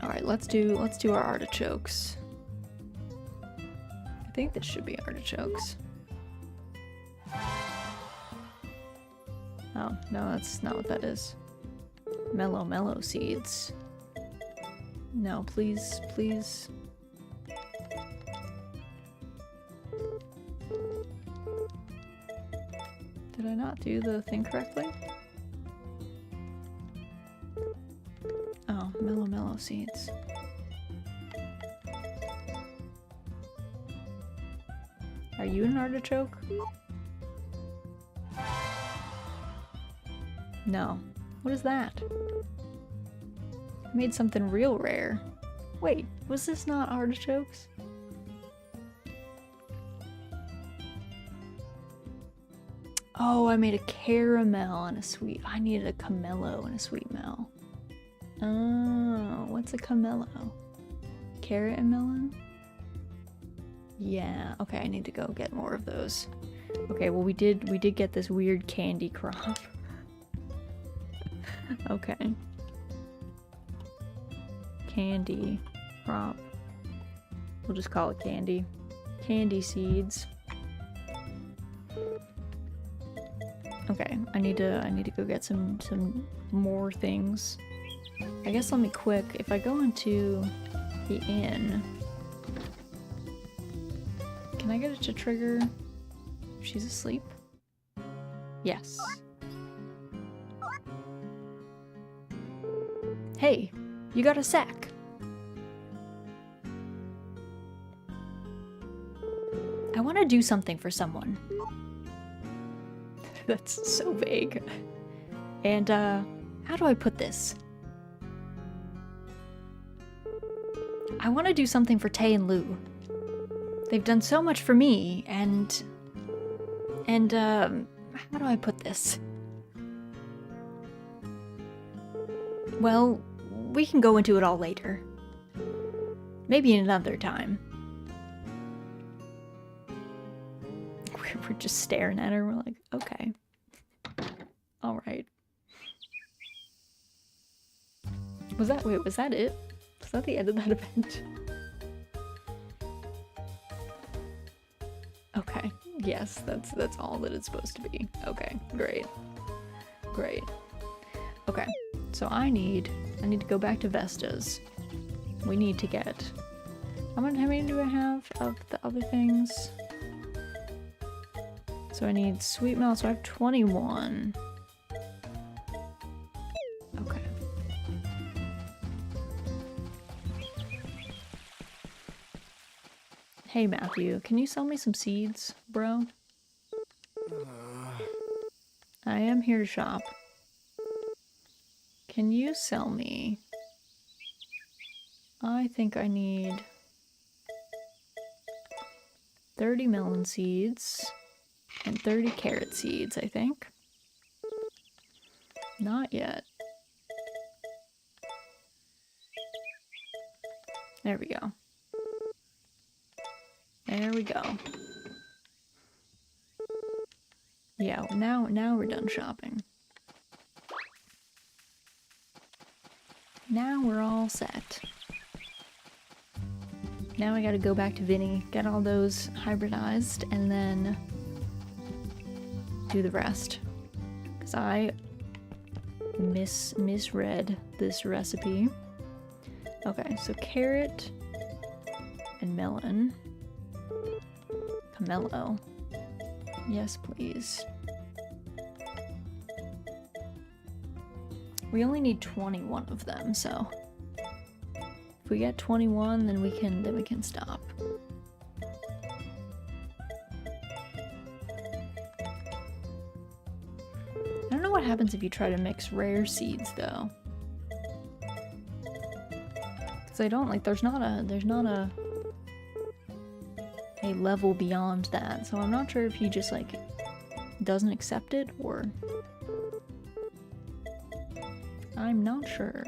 Alright, let's do our artichokes. I think this should be artichokes. Oh, no, that's not what that is. Mellow seeds. No, please, please. Did I not do the thing correctly? Oh, mellow seeds. Are you an artichoke? No. What is that? I made something real rare. Wait, was this not artichokes? Oh, I made a caramel and a sweet. I needed a camello and a sweet mel. Oh, what's a camello? Carrot and melon? Yeah, okay, I need to go get more of those. Okay, well we did get this weird candy crop. Okay. Candy crop. We'll just call it candy. Candy seeds. Okay, I need to go get some more things. I guess let me quick, if I go into the inn, can I get it to trigger if she's asleep? Yes. Hey, you got a sack. I want to do something for someone. That's so vague. And, how do I put this? I want to do something for Tay and Lou. They've done so much for me, and, how do I put this? Well, we can go into it all later. Maybe another time. We're just staring at her, we're like, okay. Alright. Was that it? Was that the end of that event? Okay, yes, that's all that it's supposed to be. Okay, great. Great. Okay, so I need to go back to Vesta's. We need to get... How many do I have of the other things? So I need sweet milk, so I have 21. Okay. Hey Matthew, can you sell me some seeds, bro? I am here to shop. Can you sell me? I think I need 30 melon seeds and 30 carrot seeds, I think. Not yet. There we go. There we go. Yeah, now we're done shopping. Now we're all set. Now I gotta go back to Vinny, get all those hybridized, and then do the rest. Because I misread this recipe. Okay, so carrot and melon. Pomelo. Yes, please. We only need 21 of them, so if we get 21, then we can stop. I don't know what happens if you try to mix rare seeds though. Cuz I don't like there's not a level beyond that. So I'm not sure if he just like doesn't accept it or I'm not sure.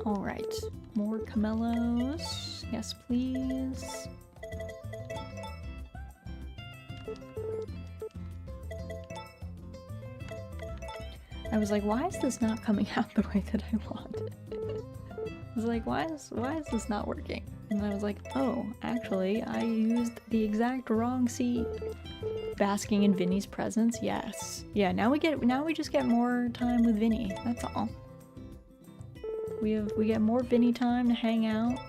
All right, more camellos. Yes, please. I was like, why is this not coming out the way that I wanted? I was like, why is this not working? And I was like, oh, actually, I used the exact wrong seed. Basking in Vinny's presence, yes. Yeah, now we just get more time with Vinny. That's all. We get more Vinny time to hang out.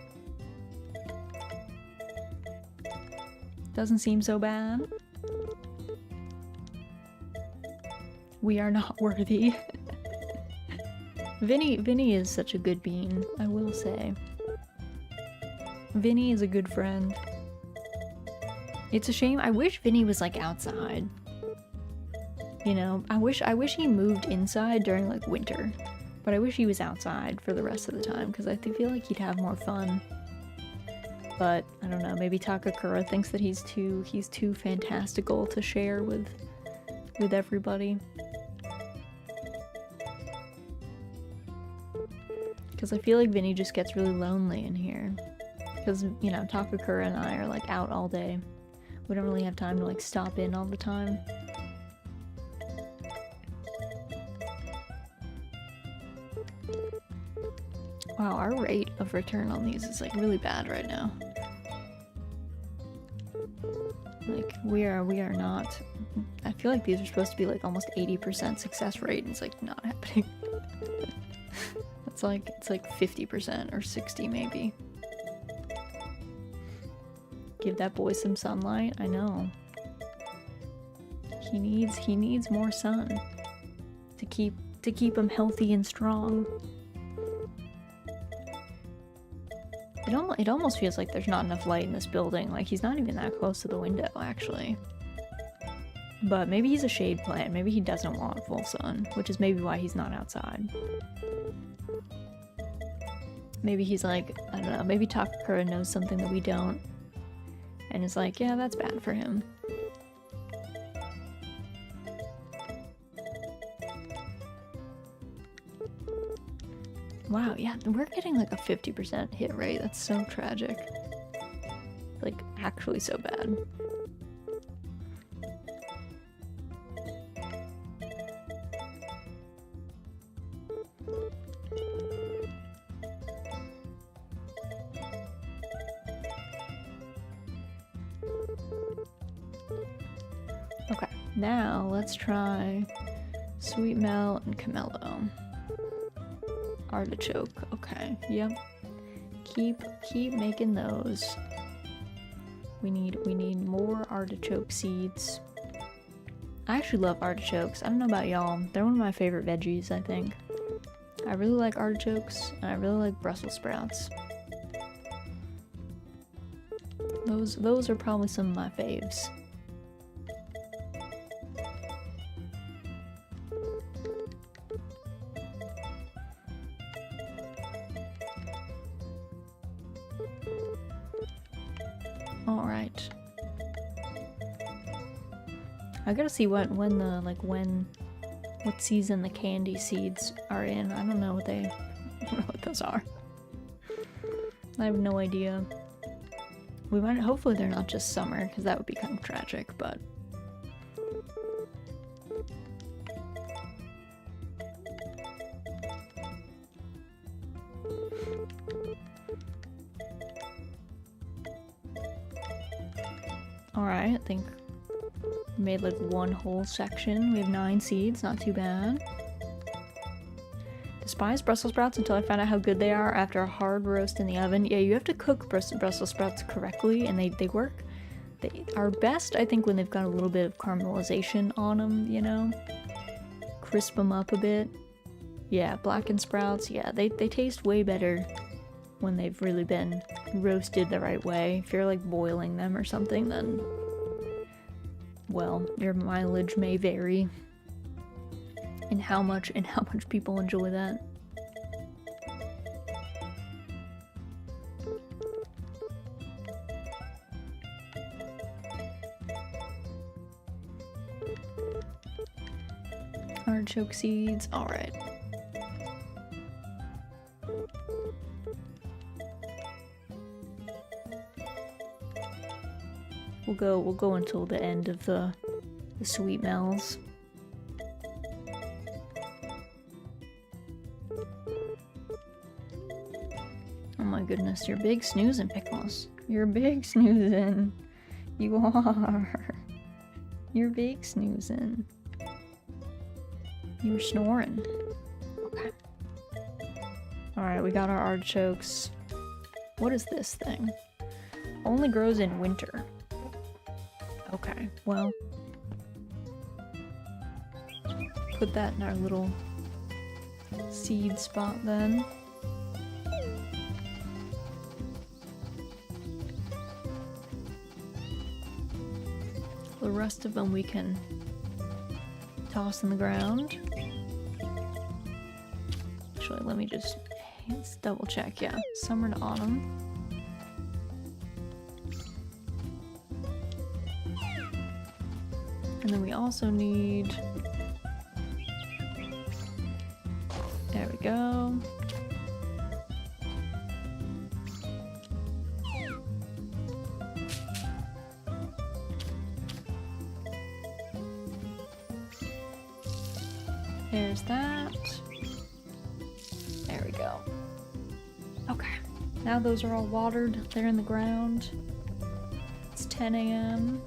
Doesn't seem so bad. We are not worthy. Vinny is such a good bean, I will say. Vinny is a good friend. It's a shame. I wish Vinny was like outside. You know, I wish he moved inside during like winter. But I wish he was outside for the rest of the time because I feel like he'd have more fun. But I don't know, maybe Takakura thinks that he's too fantastical to share with everybody. Because I feel like Vinny just gets really lonely in here. Because, you know, Takakura and I are like out all day. We don't really have time to like stop in all the time. Wow, our rate of return on these is like really bad right now. Like we are not. I feel like these are supposed to be like almost 80% success rate, and it's like not happening. It's like 50% or 60 maybe. Give that boy some sunlight. I know. He needs more sun to keep him healthy and strong. It almost feels like there's not enough light in this building. Like, he's not even that close to the window, actually. But maybe he's a shade plant. Maybe he doesn't want full sun, which is maybe why he's not outside. Maybe he's like, I don't know, maybe Takakura knows something that we don't. And is like, yeah, that's bad for him. Wow, yeah, we're getting like a 50% hit rate. That's so tragic. Like, actually so bad. Okay, now let's try Sweet Melt and Camello. Artichoke, okay, yep. Keep making those. We need more artichoke seeds. I actually love artichokes. I don't know about y'all. They're one of my favorite veggies, I think. I really like artichokes, and I really like Brussels sprouts. Those are probably some of my faves. Alright. I gotta see what season the candy seeds are in. I don't know what those are. I have no idea. Hopefully they're not just summer, because that would be kind of tragic, but... Alright, I think we made like one whole section. We have 9 seeds, not too bad. Despised Brussels sprouts until I found out how good they are after a hard roast in the oven. Yeah, you have to cook Brussels sprouts correctly, and they work. They are best, I think, when they've got a little bit of caramelization on them, you know? Crisp them up a bit. Yeah, blackened sprouts, yeah, they taste way better when they've really been roasted the right way. If you're like boiling them or something, then, well, your mileage may vary in how much people enjoy that. Artichoke seeds, alright. We'll go until the end of the sweet melts. Oh my goodness, you're big snoozing, Pickles. You're big snoozing. You are. You're big snoozing. You were snoring. Okay. Alright, we got our artichokes. What is this thing? Only grows in winter. Okay, well. Put that in our little seed spot then. The rest of them we can toss in the ground. Actually, let's double check, yeah. Summer to autumn. And then we also need... There we go. There's that. There we go. Okay. Now those are all watered. They're in the ground. It's 10 a.m.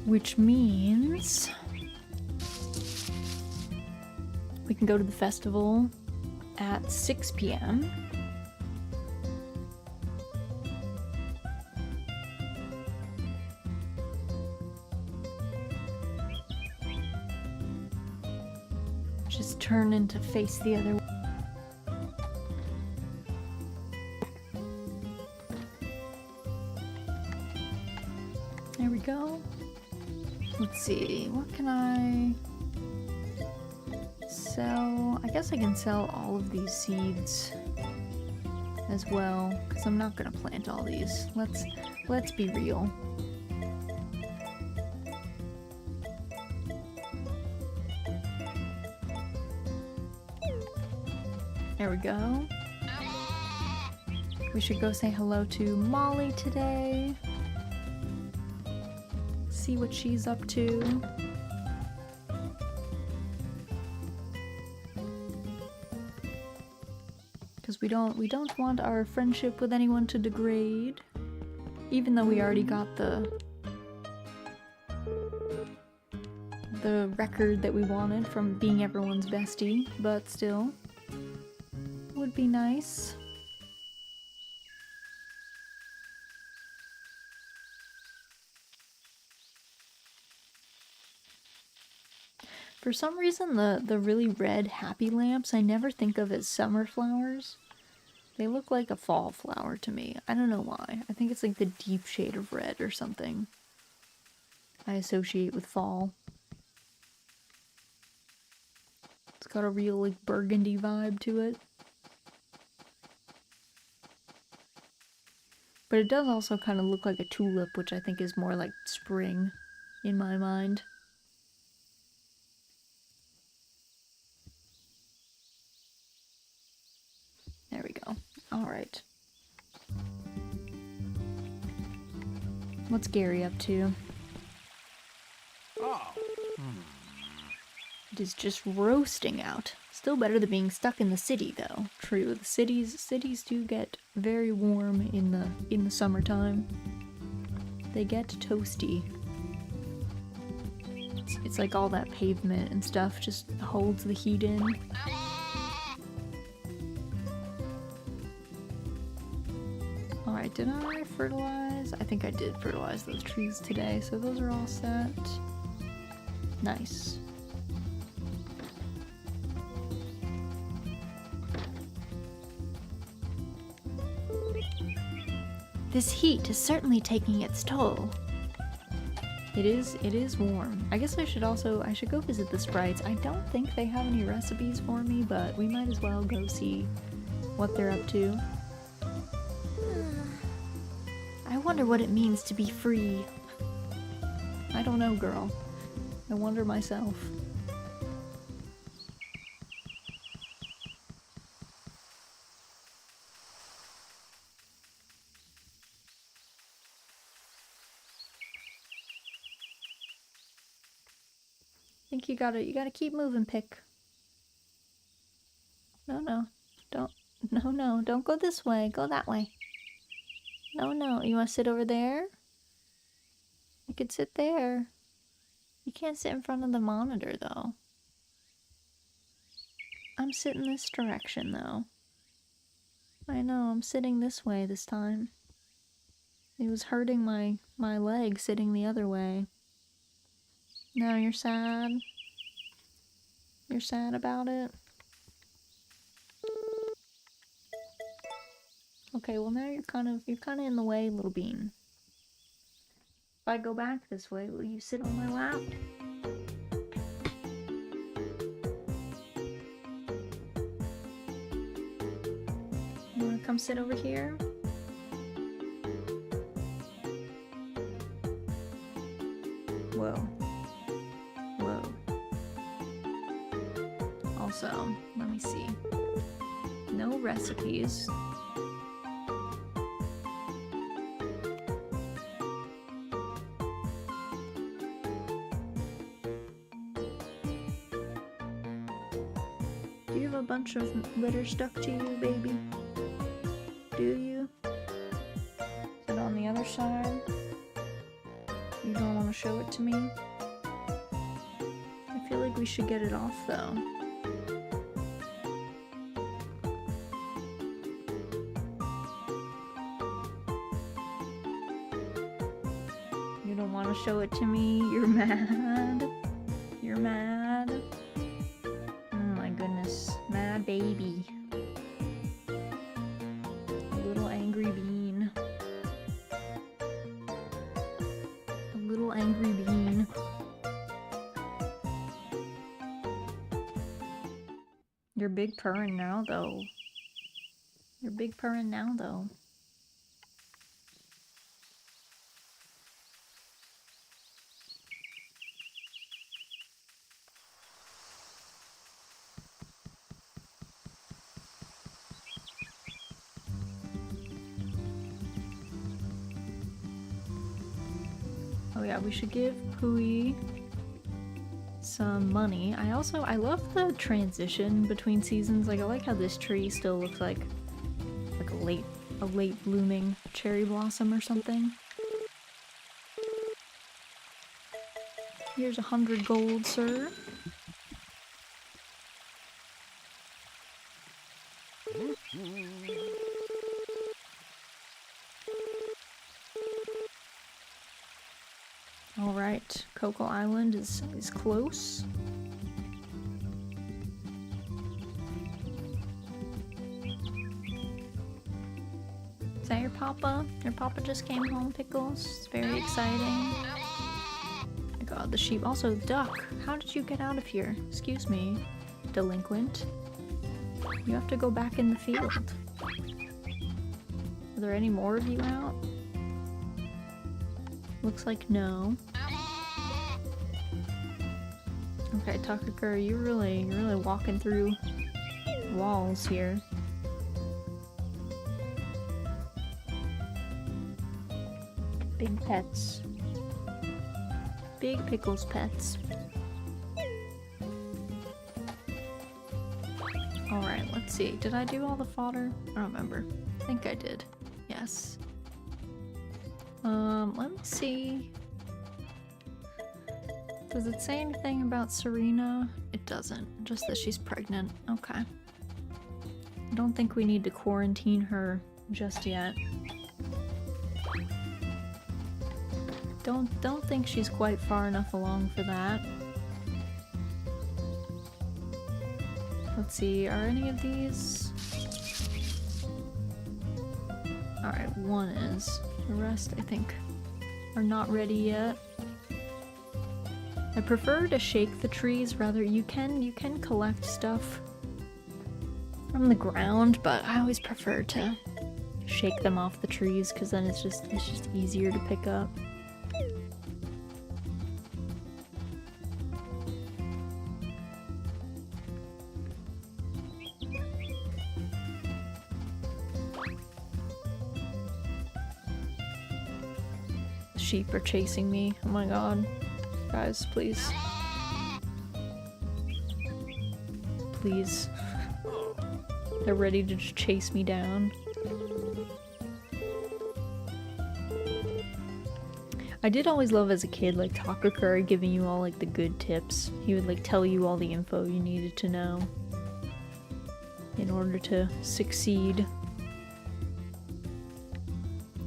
Which means we can go to the festival at 6 p.m. Just turn into face the other way. Let's see, what can I sell? I guess I can sell all of these seeds as well, because I'm not gonna plant all these. Let's be real. There we go. We should go say hello to Molly today. See what she's up to. Because we don't want our friendship with anyone to degrade. Even though we already got the record that we wanted from being everyone's bestie, but still. Would be nice. For some reason, the really red happy lamps I never think of as summer flowers. They look like a fall flower to me. I don't know why. I think it's like the deep shade of red or something I associate with fall. It's got a real like burgundy vibe to it. But it does also kind of look like a tulip, which I think is more like spring in my mind. There we go. Alright. What's Gary up to? Oh. It is just roasting out. Still better than being stuck in the city, though. True, the cities do get very warm in the summertime. They get toasty. It's like all that pavement and stuff just holds the heat in. Alright, did I fertilize? I think I did fertilize those trees today, so those are all set. Nice. This heat is certainly taking its toll. It is warm. I guess I should go visit the sprites. I don't think they have any recipes for me, but we might as well go see what they're up to. I wonder what it means to be free. I don't know, girl. I wonder myself. I think you gotta keep moving, Pick. No, don't go this way, go that way. No, you wanna sit over there? You could sit there. You can't sit in front of the monitor, though. I'm sitting this direction, though. I know, I'm sitting this way this time. It was hurting my leg sitting the other way. Now you're sad? You're sad about it? Okay, well now you're kind of in the way, little bean. If I go back this way, will you sit on my lap? You wanna come sit over here? Whoa. Also, let me see. No recipes. Do you have a bunch of litter stuck to you, baby? Do you? Is it on the other side? You don't want to show it to me? I feel like we should get it off, though. You don't want to show it to me? You're mad? You're mad? Oh my goodness. Mad baby. A little angry bean. A little angry bean. You're big purring now, though. You're big purring now, though. Oh yeah, we should give Pui some money. I love the transition between seasons. Like, I like how this tree still looks like a late blooming cherry blossom or something. Here's 100 gold, sir. Alright, Cocoa Island is close. Is that your papa? Your papa just came home, Pickles. It's very exciting. Oh my god, the sheep. Also, duck. How did you get out of here? Excuse me, delinquent. You have to go back in the field. Are there any more of you out? Looks like no. Okay, Takakura, you're really walking through walls here. Big pets. Big Pickles pets. Alright, let's see. Did I do all the fodder? I don't remember. I think I did. Yes. Let me see. Does it say anything about Serena? It doesn't. Just that she's pregnant. Okay. I don't think we need to quarantine her just yet. Don't think she's quite far enough along for that. Let's see, are any of these? Alright, one is. The rest, I think, are not ready yet. I prefer to shake the trees rather. You can collect stuff from the ground, but I always prefer to shake them off the trees because then it's just easier to pick up. Sheep are chasing me. Oh my god. Guys, please. Please. They're ready to just chase me down. I did always love as a kid, like, Takakura giving you all, like, the good tips. He would, like, tell you all the info you needed to know in order to succeed.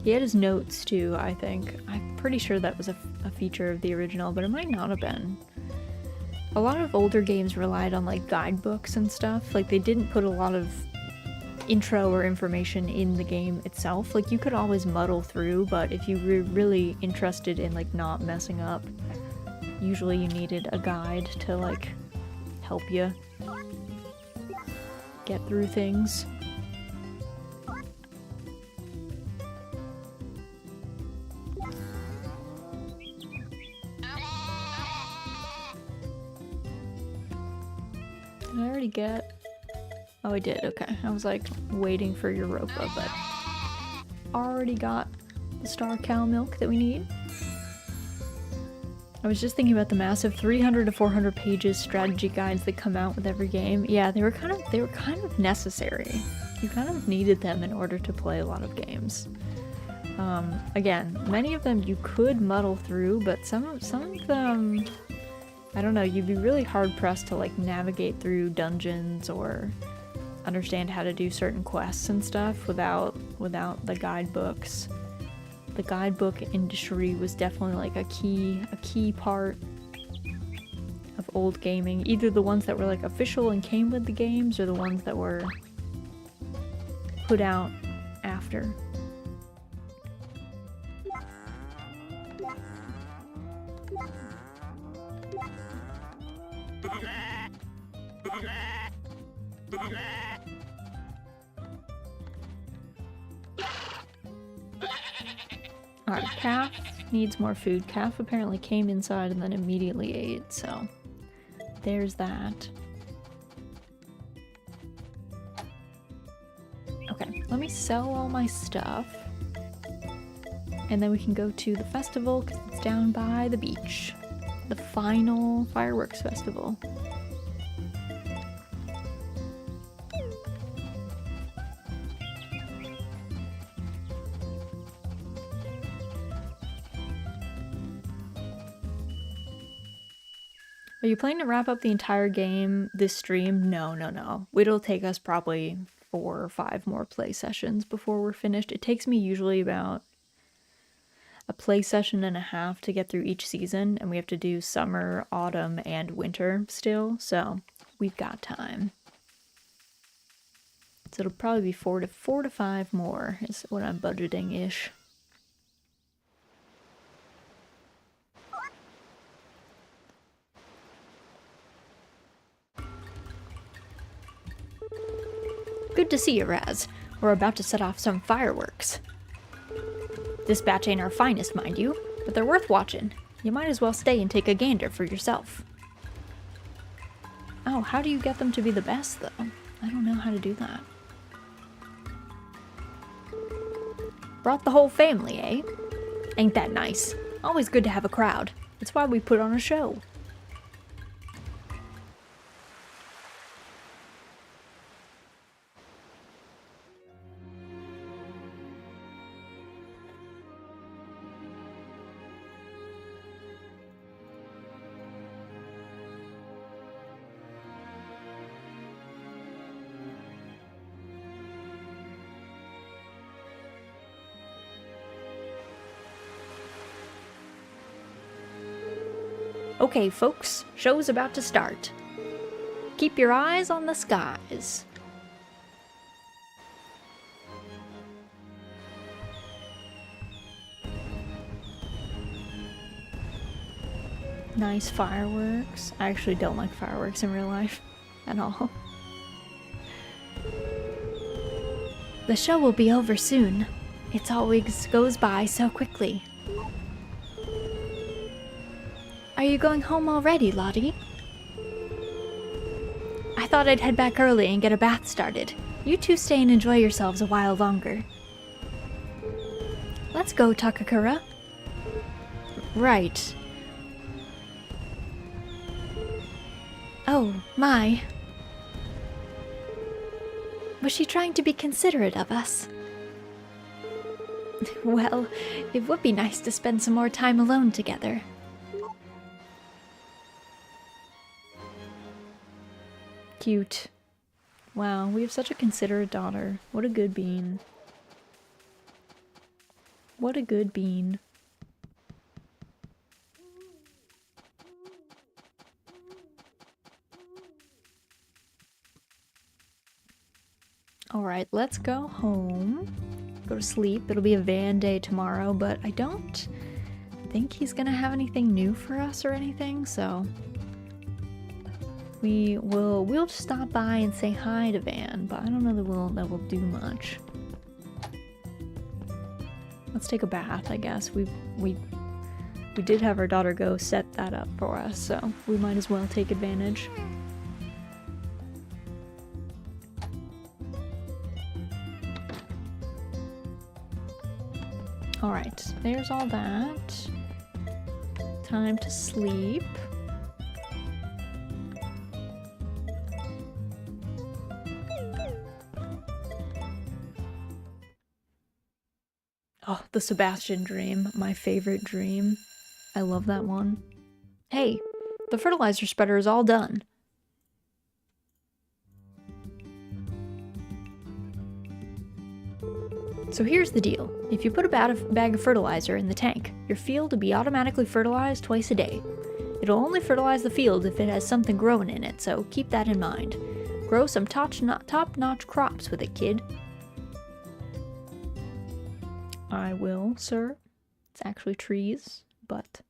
He had his notes too, I think. I'm pretty sure that was a feature of the original, but it might not have been. A lot of older games relied on like guidebooks and stuff. Like they didn't put a lot of intro or information in the game itself. Like you could always muddle through, but if you were really interested in like not messing up, usually you needed a guide to like help you get through things. Did I already get? Oh, I did. Okay. I was like waiting for Europa, but already got the star cow milk that we need. I was just thinking about the massive 300 to 400 pages strategy guides that come out with every game. Yeah, they were kind of necessary. You kind of needed them in order to play a lot of games. Again, many of them you could muddle through, but some of them, I don't know, you'd be really hard pressed to like navigate through dungeons or understand how to do certain quests and stuff without the guidebooks. The guidebook industry was definitely like a key part of old gaming. Either the ones that were like official and came with the games or the ones that were put out after. Alright, calf needs more food. Calf apparently came inside and then immediately ate, so there's that. Okay, let me sell all my stuff. And then we can go to the festival because it's down by the beach. The final fireworks festival. Are you planning to wrap up the entire game this stream? No, no, no. It'll take us probably 4 or 5 more play sessions before we're finished. It takes me usually about a play session and a half to get through each season, and we have to do summer, autumn, and winter still, so we've got time. So it'll probably be 4 to 5 more is what I'm budgeting-ish. Good to see you, Raz. We're about to set off some fireworks. This batch ain't our finest, mind you, but they're worth watching. You might as well stay and take a gander for yourself. Oh, how do you get them to be the best, though? I don't know how to do that. Brought the whole family, eh? Ain't that nice? Always good to have a crowd. That's why we put on a show. Okay, folks, show's about to start. Keep your eyes on the skies. Nice fireworks. I actually don't like fireworks in real life at all. The show will be over soon. It always goes by so quickly. Are you going home already, Lottie? I thought I'd head back early and get a bath started. You two stay and enjoy yourselves a while longer. Let's go, Takakura. Right. Oh, my. Was she trying to be considerate of us? Well, it would be nice to spend some more time alone together. Cute. Wow, we have such a considerate daughter. What a good bean. What a good bean. Alright, let's go home. Go to sleep. It'll be a van day tomorrow, but I don't think he's gonna have anything new for us or anything, so we'll just stop by and say hi to Van, but I don't know that we'll do much. Let's take a bath, I guess. We did have our daughter go set that up for us, so we might as well take advantage. Alright, there's all that. Time to sleep. Oh, the Sebastian dream. My favorite dream. I love that one. Hey, the fertilizer spreader is all done. So here's the deal. If you put a bag of fertilizer in the tank, your field will be automatically fertilized twice a day. It'll only fertilize the field if it has something growing in it, so keep that in mind. Grow some top-notch crops with it, kid. I will, sir. It's actually trees, but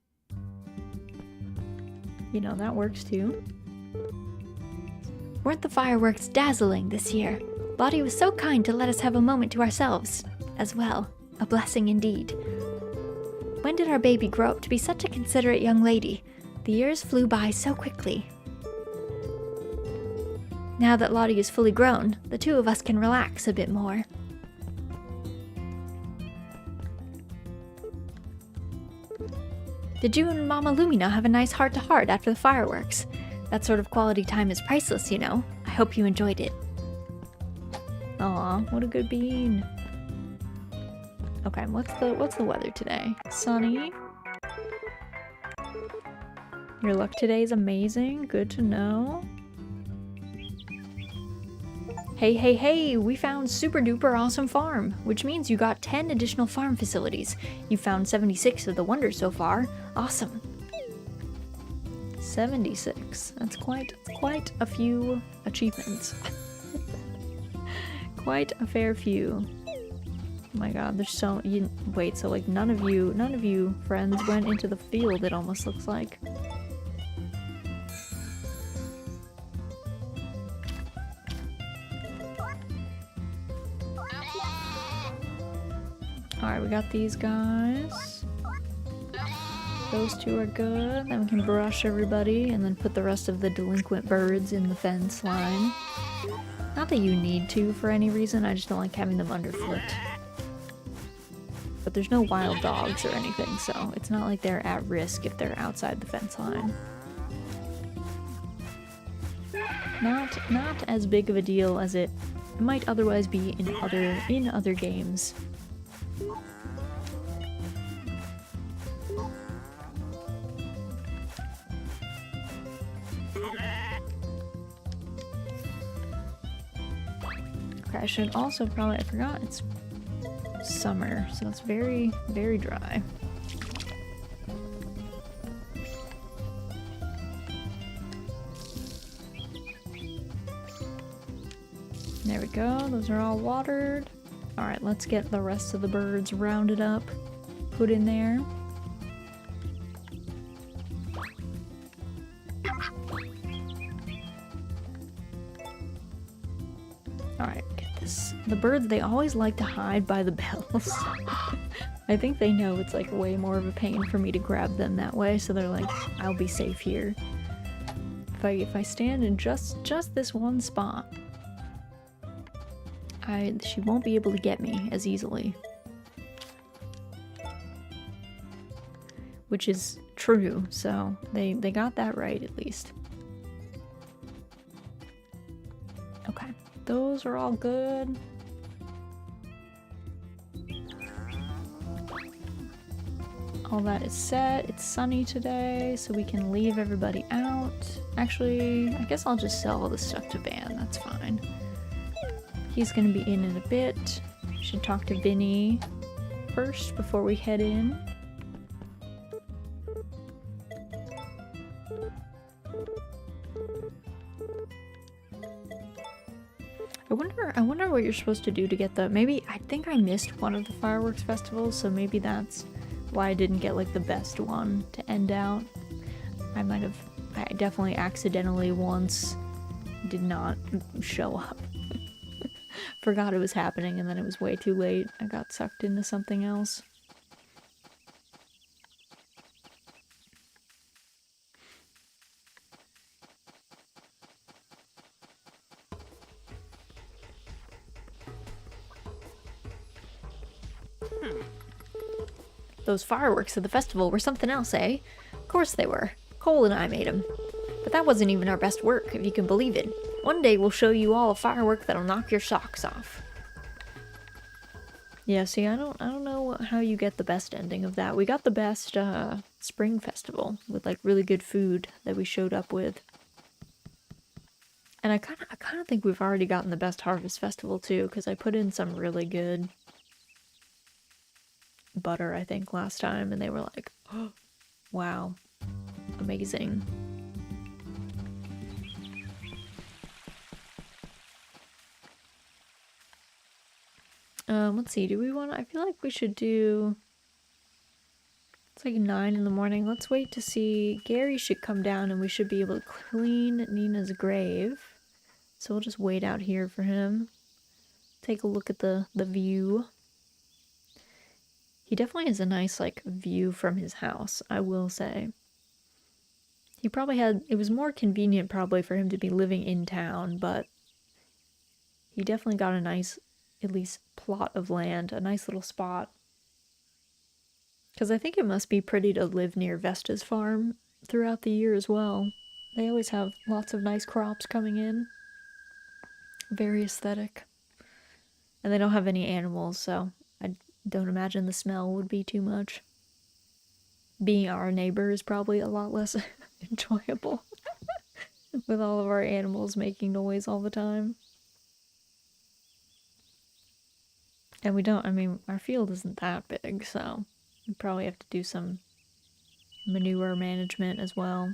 you know, that works too. Weren't the fireworks dazzling this year? Lottie was so kind to let us have a moment to ourselves as well. A blessing indeed. When did our baby grow up to be such a considerate young lady? The years flew by so quickly. Now that Lottie is fully grown, the two of us can relax a bit more. Did you and Mama Lumina have a nice heart-to-heart after the fireworks? That sort of quality time is priceless, you know. I hope you enjoyed it. Aw, what a good bean. Okay, what's the weather today? Sunny. Your luck today is amazing. Good to know. Hey, we found super duper awesome farm, which means you got 10 additional farm facilities. You found 76 of the wonders so far. Awesome. 76. That's quite a few achievements. Quite a fair few. Oh my god, there's so wait, so like none of you friends went into the field, it almost looks like. Alright, we got these guys. Those two are good. Then we can brush everybody and then put the rest of the delinquent birds in the fence line. Not that you need to for any reason, I just don't like having them underfoot. But there's no wild dogs or anything, so it's not like they're at risk if they're outside the fence line. Not as big of a deal as it might otherwise be in other games. Okay, I should also probably, I forgot, it's summer, so it's very, very dry. There we go, those are all watered. Alright, let's get the rest of the birds rounded up, put in there. Alright, get this. The birds, they always like to hide by the bells. I think they know it's like way more of a pain for me to grab them that way, so they're like, I'll be safe here. If I stand in just this one spot, she won't be able to get me as easily. Which is true, so they got that right at least. Okay, those are all good. All that is set. It's sunny today, so we can leave everybody out. Actually, I guess I'll just sell all this stuff to Van, that's fine. He's gonna be in a bit. Should talk to Vinny first before we head in. I wonder what you're supposed to do to get the, maybe, I think I missed one of the fireworks festivals, so maybe that's why I didn't get like the best one to end out. I definitely accidentally once did not show up. Forgot it was happening and then it was way too late. I got sucked into something else. Those fireworks at the festival were something else, eh? Of course they were. Cole and I made them. But that wasn't even our best work, if you can believe it. One day we'll show you all a firework that'll knock your socks off. Yeah, see, I don't know how you get the best ending of that. We got the best spring festival with like really good food that we showed up with. And I kind of think we've already gotten the best harvest festival too, because I put in some really good butter, I think, last time, and they were like, oh, wow, amazing. Let's see, do we want to, I feel like we should do, it's like 9 in the morning. Let's wait to see, Gary should come down and we should be able to clean Nina's grave. So we'll just wait out here for him. Take a look at the view. He definitely has a nice, like, view from his house, I will say. He probably had... It was more convenient probably for him to be living in town, but he definitely got a nice, at least, plot of land. A nice little spot. Because I think it must be pretty to live near Vesta's farm throughout the year as well. They always have lots of nice crops coming in. Very aesthetic. And they don't have any animals, so I don't imagine the smell would be too much. Being our neighbor is probably a lot less enjoyable. With all of our animals making noise all the time. And we don't, I mean, our field isn't that big, so we probably have to do some manure management as well.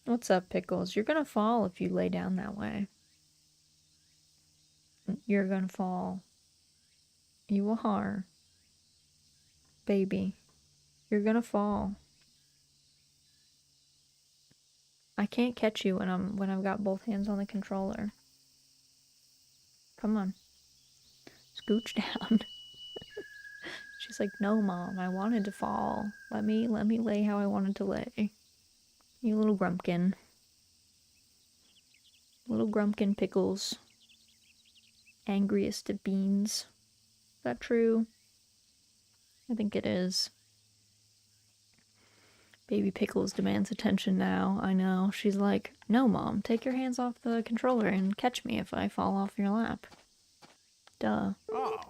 What's up, Pickles? You're gonna fall if you lay down that way. You're gonna fall. You are. Baby. You're gonna fall. I can't catch you when I've got both hands on the controller. Come on. Scooch down. She's like, no, Mom, I wanted to fall. Let me lay how I wanted to lay. You little grumpkin. Little grumpkin Pickles. Angriest of beans. Is that true? I think it is. Baby Pickles demands attention now. I know. She's like, no, Mom, take your hands off the controller and catch me if I fall off your lap. Duh. Oh.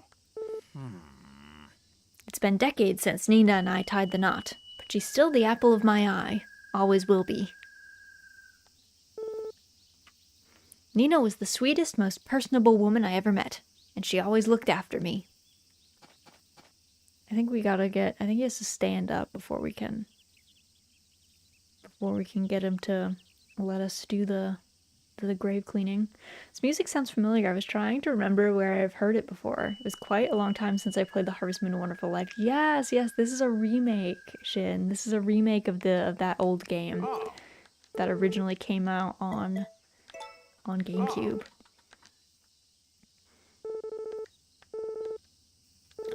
It's been decades since Nina and I tied the knot, but she's still the apple of my eye. Always will be. Nina was the sweetest, most personable woman I ever met, and she always looked after me. I think he has to stand up before we can get him to let us do the grave cleaning. This music sounds familiar. I was trying to remember where I've heard it before. It was quite a long time since I played the Harvest Moon: A Wonderful Life. Yes, this is a remake, Shin. This is a remake of that old game that originally came out on GameCube.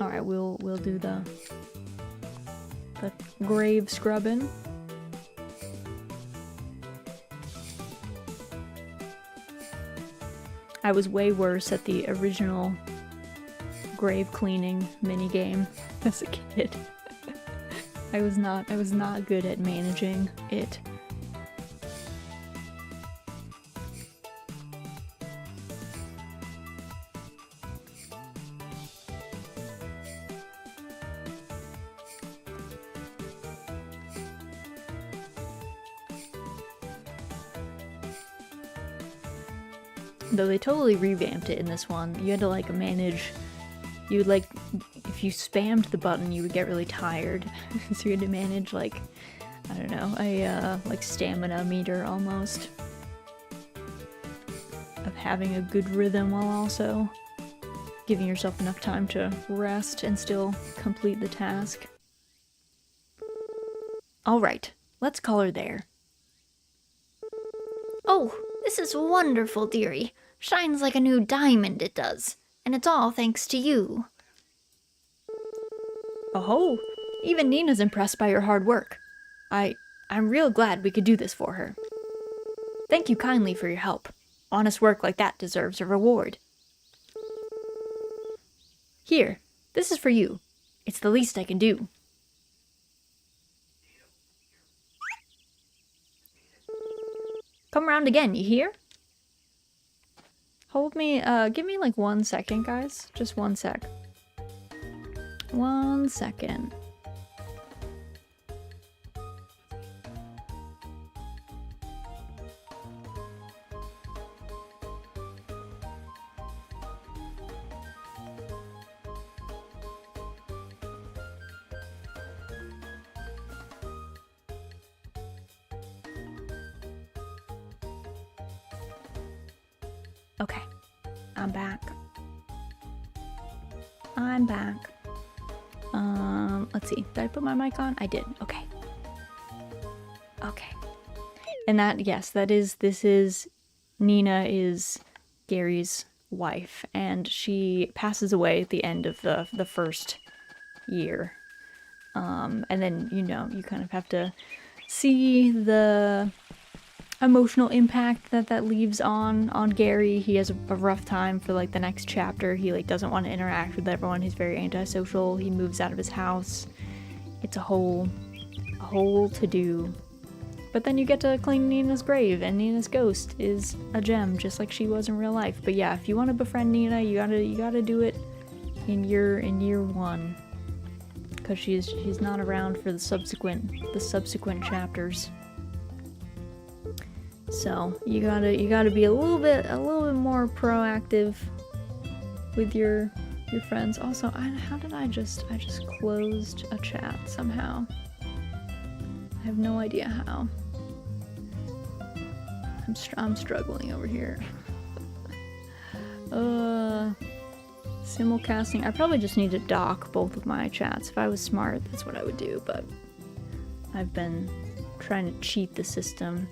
All right, we'll do the grave scrubbing. I was way worse at the original grave cleaning minigame as a kid. I was not good at managing it. Though they totally revamped it in this one. You had to like manage, you would like, if you spammed the button you would get really tired. So you had to manage like, I don't know, a like stamina meter almost. Of having a good rhythm while also giving yourself enough time to rest and still complete the task. Alright, let's call her there. Oh, this is wonderful, dearie. Shines like a new diamond, it does. And it's all thanks to you. Oh, even Nina's impressed by your hard work. I'm real glad we could do this for her. Thank you kindly for your help. Honest work like that deserves a reward. Here, this is for you. It's the least I can do. Come round again, you hear? Hold me, give me like 1 second, guys. Just 1 sec. 1 second. Okay, I'm back. I'm back. Let's see. Did I put my mic on? I did. Okay. Okay. And this is Nina is Gary's wife, and she passes away at the end of the first year. And then, you kind of have to see the emotional impact that leaves on Gary. He has a rough time for like the next chapter. He like doesn't want to interact with everyone. He's very antisocial. He moves out of his house. It's a whole to-do. But then you get to clean Nina's grave, and Nina's ghost is a gem, just like she was in real life. But yeah, if you want to befriend Nina, you gotta do it in year one, because she's not around for the subsequent chapters. So you gotta be a little bit more proactive with your friends. Also, how did I just closed a chat somehow? I have no idea how. I'm struggling over here. Simulcasting. I probably just need to dock both of my chats. If I was smart, that's what I would do, but I've been trying to cheat the system.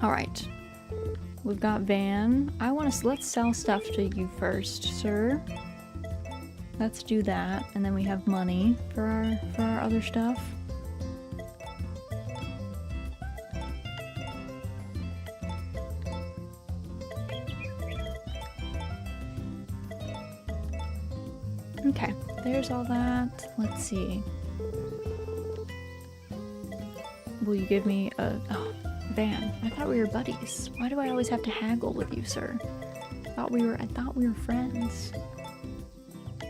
Alright. We've got Van. Let's sell stuff to you first, sir. Let's do that, and then we have money for our other stuff. Okay, there's all that. Let's see. Will you give me a... Oh, Van, I thought we were buddies. Why do I always have to haggle with you, sir? I thought we were friends.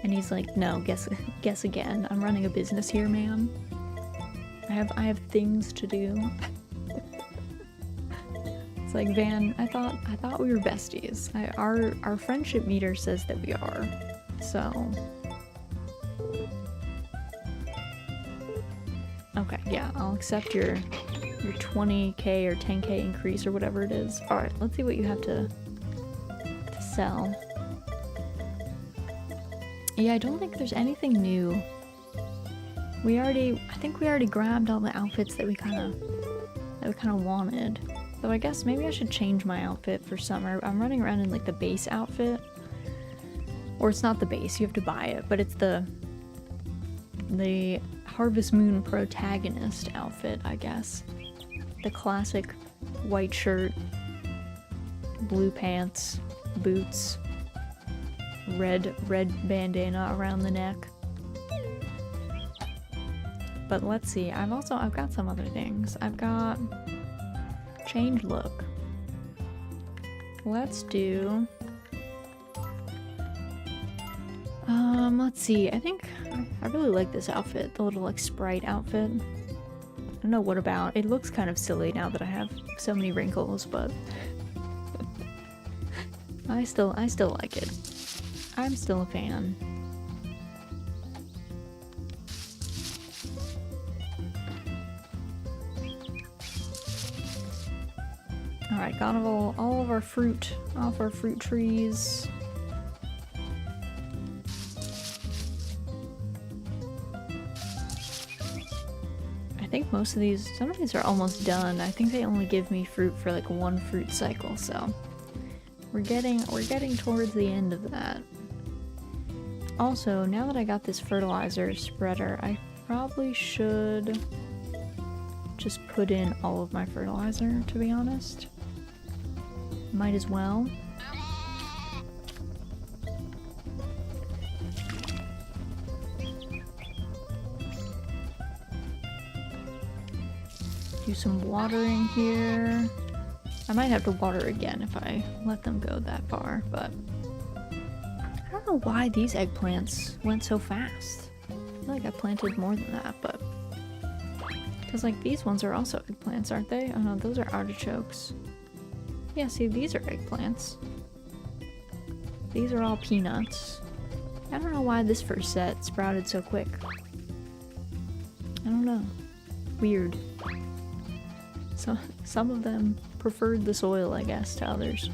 And he's like, no, guess again. I'm running a business here, ma'am. I have things to do. It's like, Van, I thought we were besties. Our friendship meter says that we are. So... Okay, yeah, I'll accept your 20k or 10k increase or whatever it is. Alright, let's see what you have to sell. Yeah, I don't think there's anything new. I think we already grabbed all the outfits that we kind of wanted. Though I guess maybe I should change my outfit for summer. I'm running around in like the base outfit. Or it's not the base, you have to buy it, but it's the Harvest Moon protagonist outfit, I guess. The classic white shirt, blue pants, boots, red bandana around the neck. But let's see, I've got some other things. I've got change look. Let's do... let's see, I think I really like this outfit, the little like Sprite outfit. I don't know what about, it looks kind of silly now that I have so many wrinkles, but I still like it. I'm still a fan. Alright, got all of our fruit off our fruit trees. I think some of these are almost done. I think they only give me fruit for like one fruit cycle, so we're getting towards the end of that. Also, now that I got this fertilizer spreader, I probably should just put in all of my fertilizer, to be honest. Might as well. Do some watering here. I might have to water again if I let them go that far, but I don't know why these eggplants went so fast. I feel like I planted more than that, but because like these ones are also eggplants, aren't they? Oh no, those are artichokes. Yeah, see, these are eggplants. These are all peanuts. I don't know why this first set sprouted so quick. I don't know. Weird. So some of them preferred the soil, I guess, to others.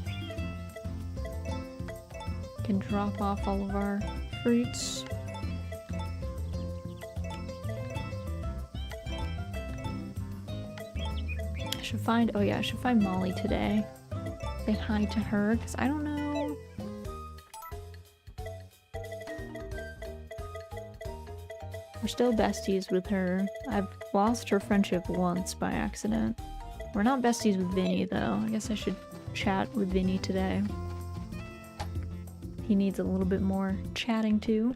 Can drop off all of our fruits. should find, oh yeah, I should find Molly today. Say hi to her, because I don't know. We're still besties with her. I've lost her friendship once by accident. We're not besties with Vinny, though. I guess I should chat with Vinny today. He needs a little bit more chatting to.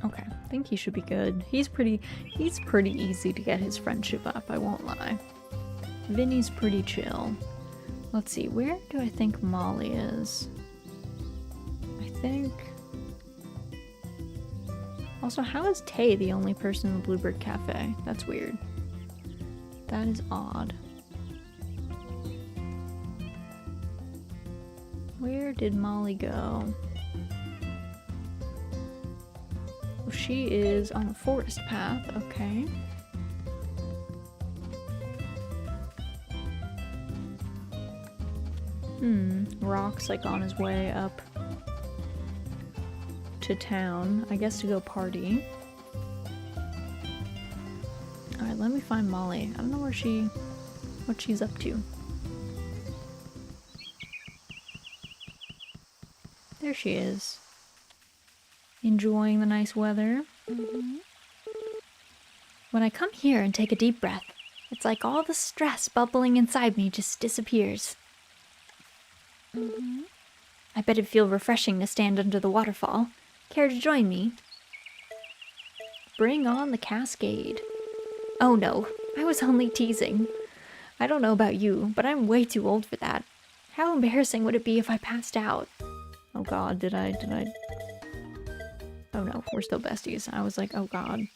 Okay, I think he should be good. He's pretty easy to get his friendship up, I won't lie. Vinny's pretty chill. Let's see, where do I think Molly is? I think... Also, how is Tay the only person in the Bluebird Cafe? That's weird. That is odd. Where did Molly go? Oh, she is on the forest path, okay. Rock's like on his way up to town, I guess to go party. Alright, let me find Molly. I don't know what she's up to. There she is. Enjoying the nice weather. When I come here and take a deep breath, it's like all the stress bubbling inside me just disappears. I bet it'd feel refreshing to stand under the waterfall. Care to join me? Bring on the cascade. Oh no, I was only teasing. I don't know about you, but I'm way too old for that. How embarrassing would it be if I passed out? Oh god, did I... Oh no, we're still besties. I was like, oh god. Is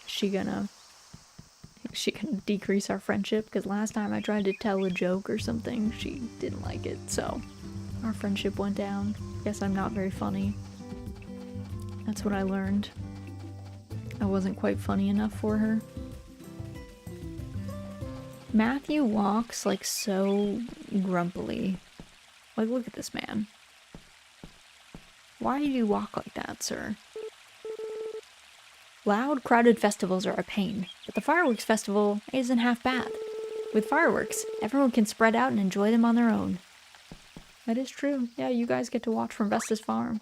she gonna decrease our friendship? Because last time I tried to tell a joke or something, she didn't like it, so our friendship went down. Guess I'm not very funny. That's what I learned. I wasn't quite funny enough for her. Matthew walks like so grumpily. Like, look at this man. Why do you walk like that, sir? Loud, crowded festivals are a pain, but the fireworks festival isn't half bad. With fireworks, everyone can spread out and enjoy them on their own. That is true. Yeah, you guys get to watch from Vesta's farm.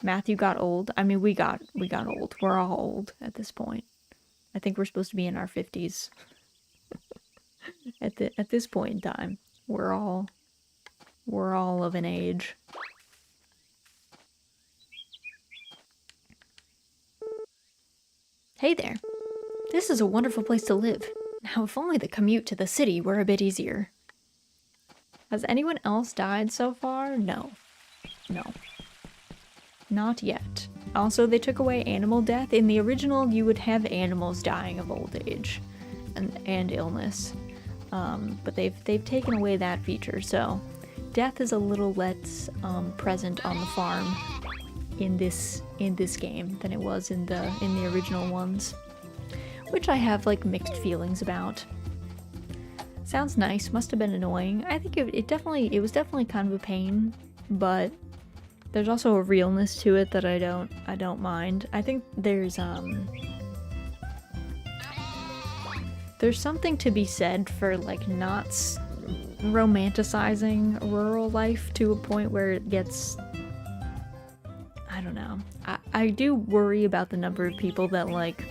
Matthew got old. I mean, we got old. We're all old at this point. I think we're supposed to be in our 50s. At this point in time, we're all of an age. Hey there. This is a wonderful place to live. Now, if only the commute to the city were a bit easier. Has anyone else died so far? No. No. Not yet. Also, they took away animal death. In the original, you would have animals dying of old age and illness. But they've taken away that feature, so death is a little less present on the farm in this game than it was in the original ones, which I have like mixed feelings about. Sounds nice, must have been annoying. I think it was definitely kind of a pain, but there's also a realness to it that I don't mind. I think there's something to be said for like not romanticizing rural life to a point where it gets, I don't know. I do worry about the number of people that like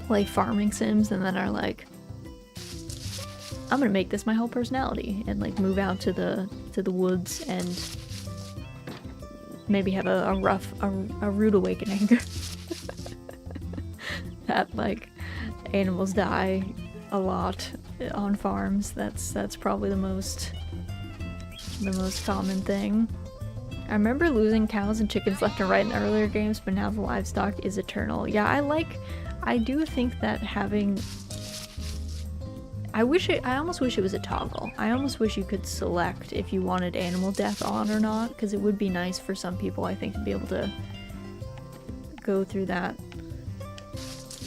play farming sims and then are like, I'm gonna make this my whole personality and like move out to the woods and maybe have a rude awakening. That like animals die a lot on farms. That's probably the most common thing. I remember losing cows and chickens left and right in earlier games, but now the livestock is eternal. Yeah, I do think that having... I almost wish it was a toggle. I almost wish you could select if you wanted animal death on or not, because it would be nice for some people, I think, to be able to go through that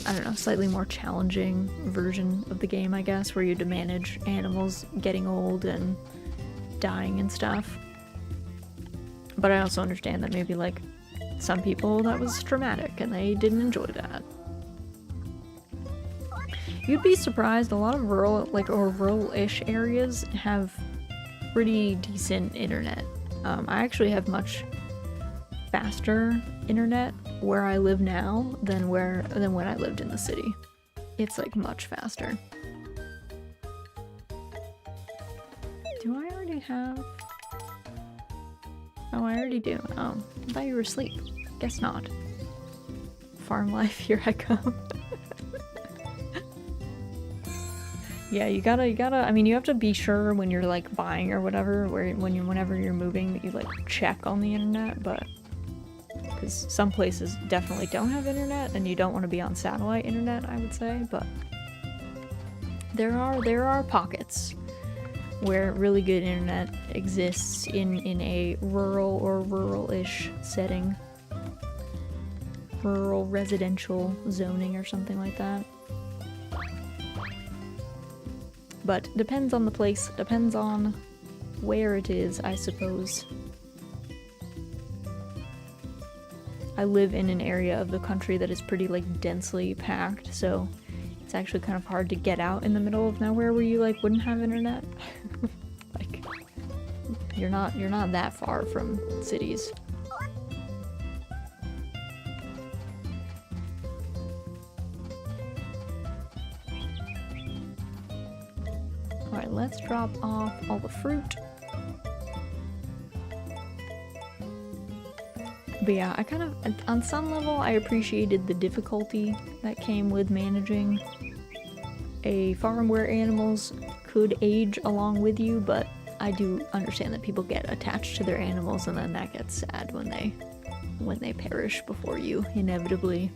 I don't know, slightly more challenging version of the game, I guess, where you had to manage animals getting old and dying and stuff. But I also understand that maybe, like, some people that was traumatic and they didn't enjoy that. You'd be surprised, a lot of rural, like, or rural-ish areas have pretty decent internet. I actually have much faster internet where I live now than when I lived in the city. It's like much faster. Do I already have? Oh, I already do. Oh, I thought you were asleep. Guess not. Farm life, here I come. Yeah, you gotta, I mean, you have to be sure when you're, like, buying or whatever, whenever you're moving, that you, like, check on the internet, but... Because some places definitely don't have internet, and you don't want to be on satellite internet, I would say, but... There are pockets where really good internet exists in a rural or rural-ish setting. Rural residential zoning or something like that. But depends on the place, depends on where it is, I suppose. I live in an area of the country that is pretty, like, densely packed, so it's actually kind of hard to get out in the middle of nowhere where you, like, wouldn't have internet. Like, you're not that far from cities. Alright, let's drop off all the fruit. But yeah, I kind of, on some level, I appreciated the difficulty that came with managing a farm where animals could age along with you, but I do understand that people get attached to their animals and then that gets sad when they perish before you, inevitably.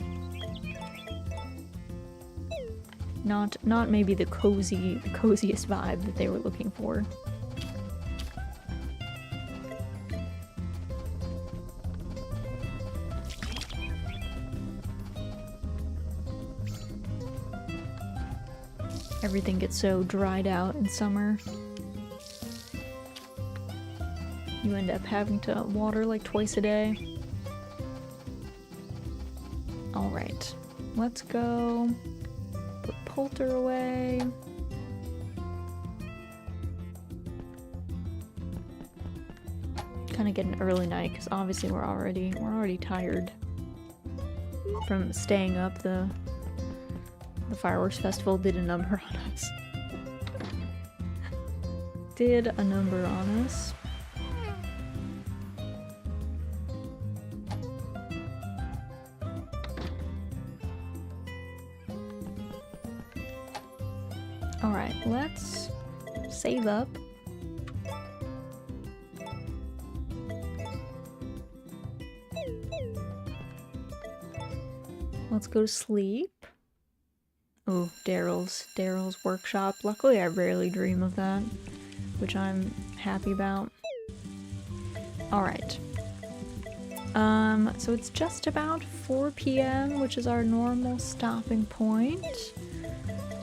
Not maybe the coziest vibe that they were looking for. Everything gets so dried out in summer. You end up having to water like twice a day. Alright, let's go. Put Poulter away. Kind of get an early night because obviously we're already tired from staying up. The fireworks festival did a number on us. Did a number on us. Alright, let's save up. Let's go to sleep. Oh, Daryl's workshop. Luckily, I rarely dream of that, which I'm happy about. Alright. So it's just about 4 p.m., which is our normal stopping point.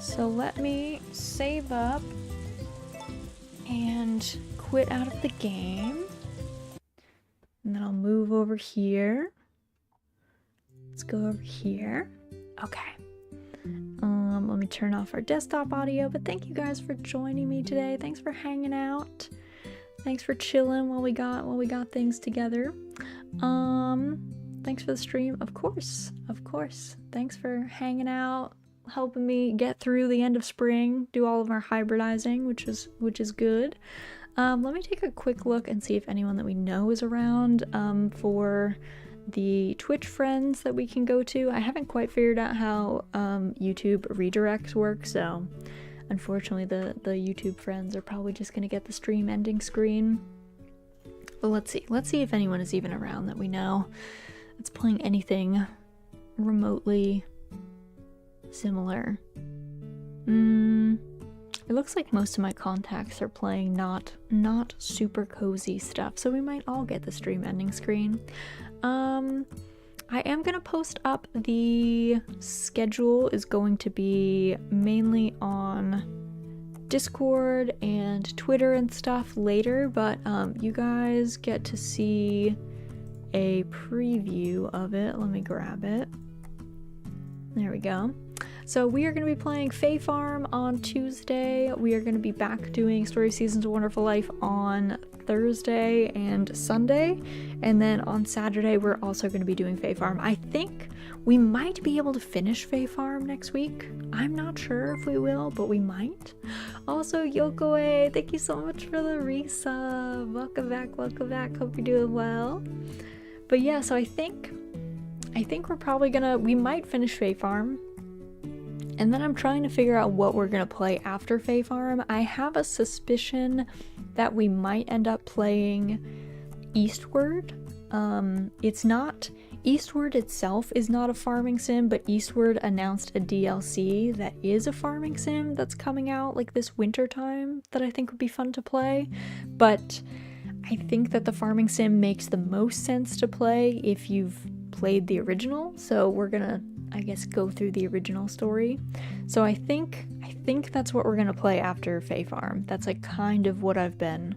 So let me save up and quit out of the game. And then I'll move over here. Let's go over here. Okay. Let me turn off our desktop audio, but thank you guys for joining me today. Thanks for hanging out. Thanks for chilling while we got things together. Thanks for the stream, of course. Thanks for hanging out, helping me get through the end of spring, do all of our hybridizing, which is good. Let me take a quick look and see if anyone that we know is around for the Twitch friends that we can go to. I haven't quite figured out how YouTube redirects work, so unfortunately the YouTube friends are probably just gonna get the stream ending screen. But let's see if anyone is even around that we know that's playing anything remotely similar. It looks like most of my contacts are playing not super cozy stuff, so we might all get the stream ending screen. I am going to post up the schedule is going to be mainly on Discord and Twitter and stuff later, but you guys get to see a preview of it. Let me grab it. There we go. So we are going to be playing Fae Farm on Tuesday. We are going to be back doing Story of Seasons of Wonderful Life on Thursday and Sunday. And then on Saturday, we're also going to be doing Fae Farm. I think we might be able to finish Fae Farm next week. I'm not sure if we will, but we might. Also, Yokoe, thank you so much for the resub. Welcome back, welcome back. Hope you're doing well. But yeah, so I think we're probably we might finish Fae Farm. And then I'm trying to figure out what we're going to play after Fae Farm. I have a suspicion that we might end up playing Eastward. It's not... Eastward itself is not a farming sim, but Eastward announced a DLC that is a farming sim that's coming out like this winter time that I think would be fun to play. But I think that the farming sim makes the most sense to play if you've played the original. So we're gonna, I guess, go through the original story. So I think that's what we're gonna play after Fae Farm. That's like kind of what I've been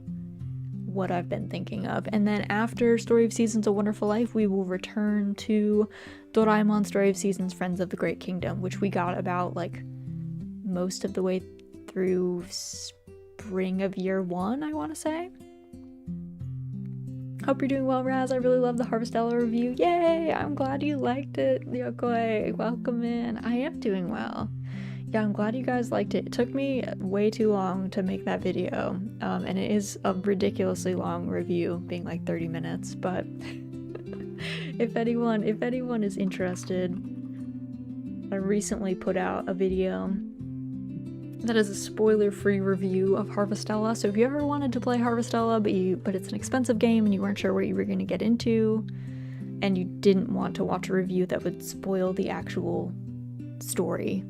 thinking of. And then after Story of Seasons of Wonderful Life, we will return to Doraemon Story of Seasons Friends of the Great Kingdom, which we got about like most of the way through spring of year 1, I want to say. Hope you're doing well, Raz. I really love the Harvestella review. Yay! I'm glad you liked it, Yokoi. Welcome in. I am doing well. Yeah, I'm glad you guys liked it. It took me way too long to make that video, and it is a ridiculously long review, being like 30 minutes, but if anyone is interested, I recently put out a video that is a spoiler-free review of Harvestella. So if you ever wanted to play Harvestella, but it's an expensive game and you weren't sure what you were going to get into, and you didn't want to watch a review that would spoil the actual story,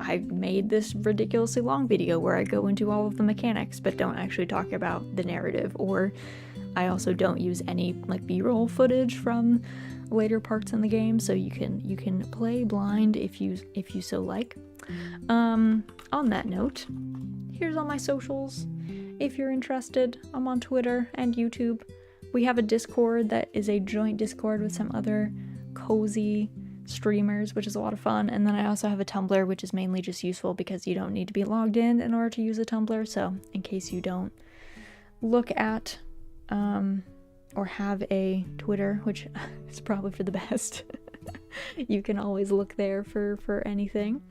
I made this ridiculously long video where I go into all of the mechanics but don't actually talk about the narrative, or I also don't use any like B-roll footage from later parts in the game, so you can play blind if you so like. On that note, here's all my socials. If you're interested, I'm on Twitter and YouTube. We have a Discord that is a joint Discord with some other cozy streamers, which is a lot of fun. And then I also have a Tumblr, which is mainly just useful because you don't need to be logged in order to use a Tumblr. So in case you don't look at or have a Twitter, which is probably for the best, you can always look there for anything.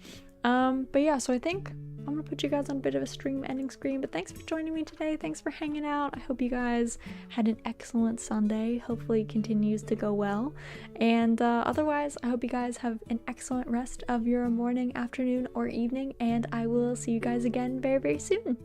But yeah, so I think I'm gonna put you guys on a bit of a stream ending screen, but thanks for joining me today. Thanks for hanging out. I hope you guys had an excellent Sunday. Hopefully it continues to go well. And otherwise, I hope you guys have an excellent rest of your morning, afternoon, or evening, and I will see you guys again very, very soon.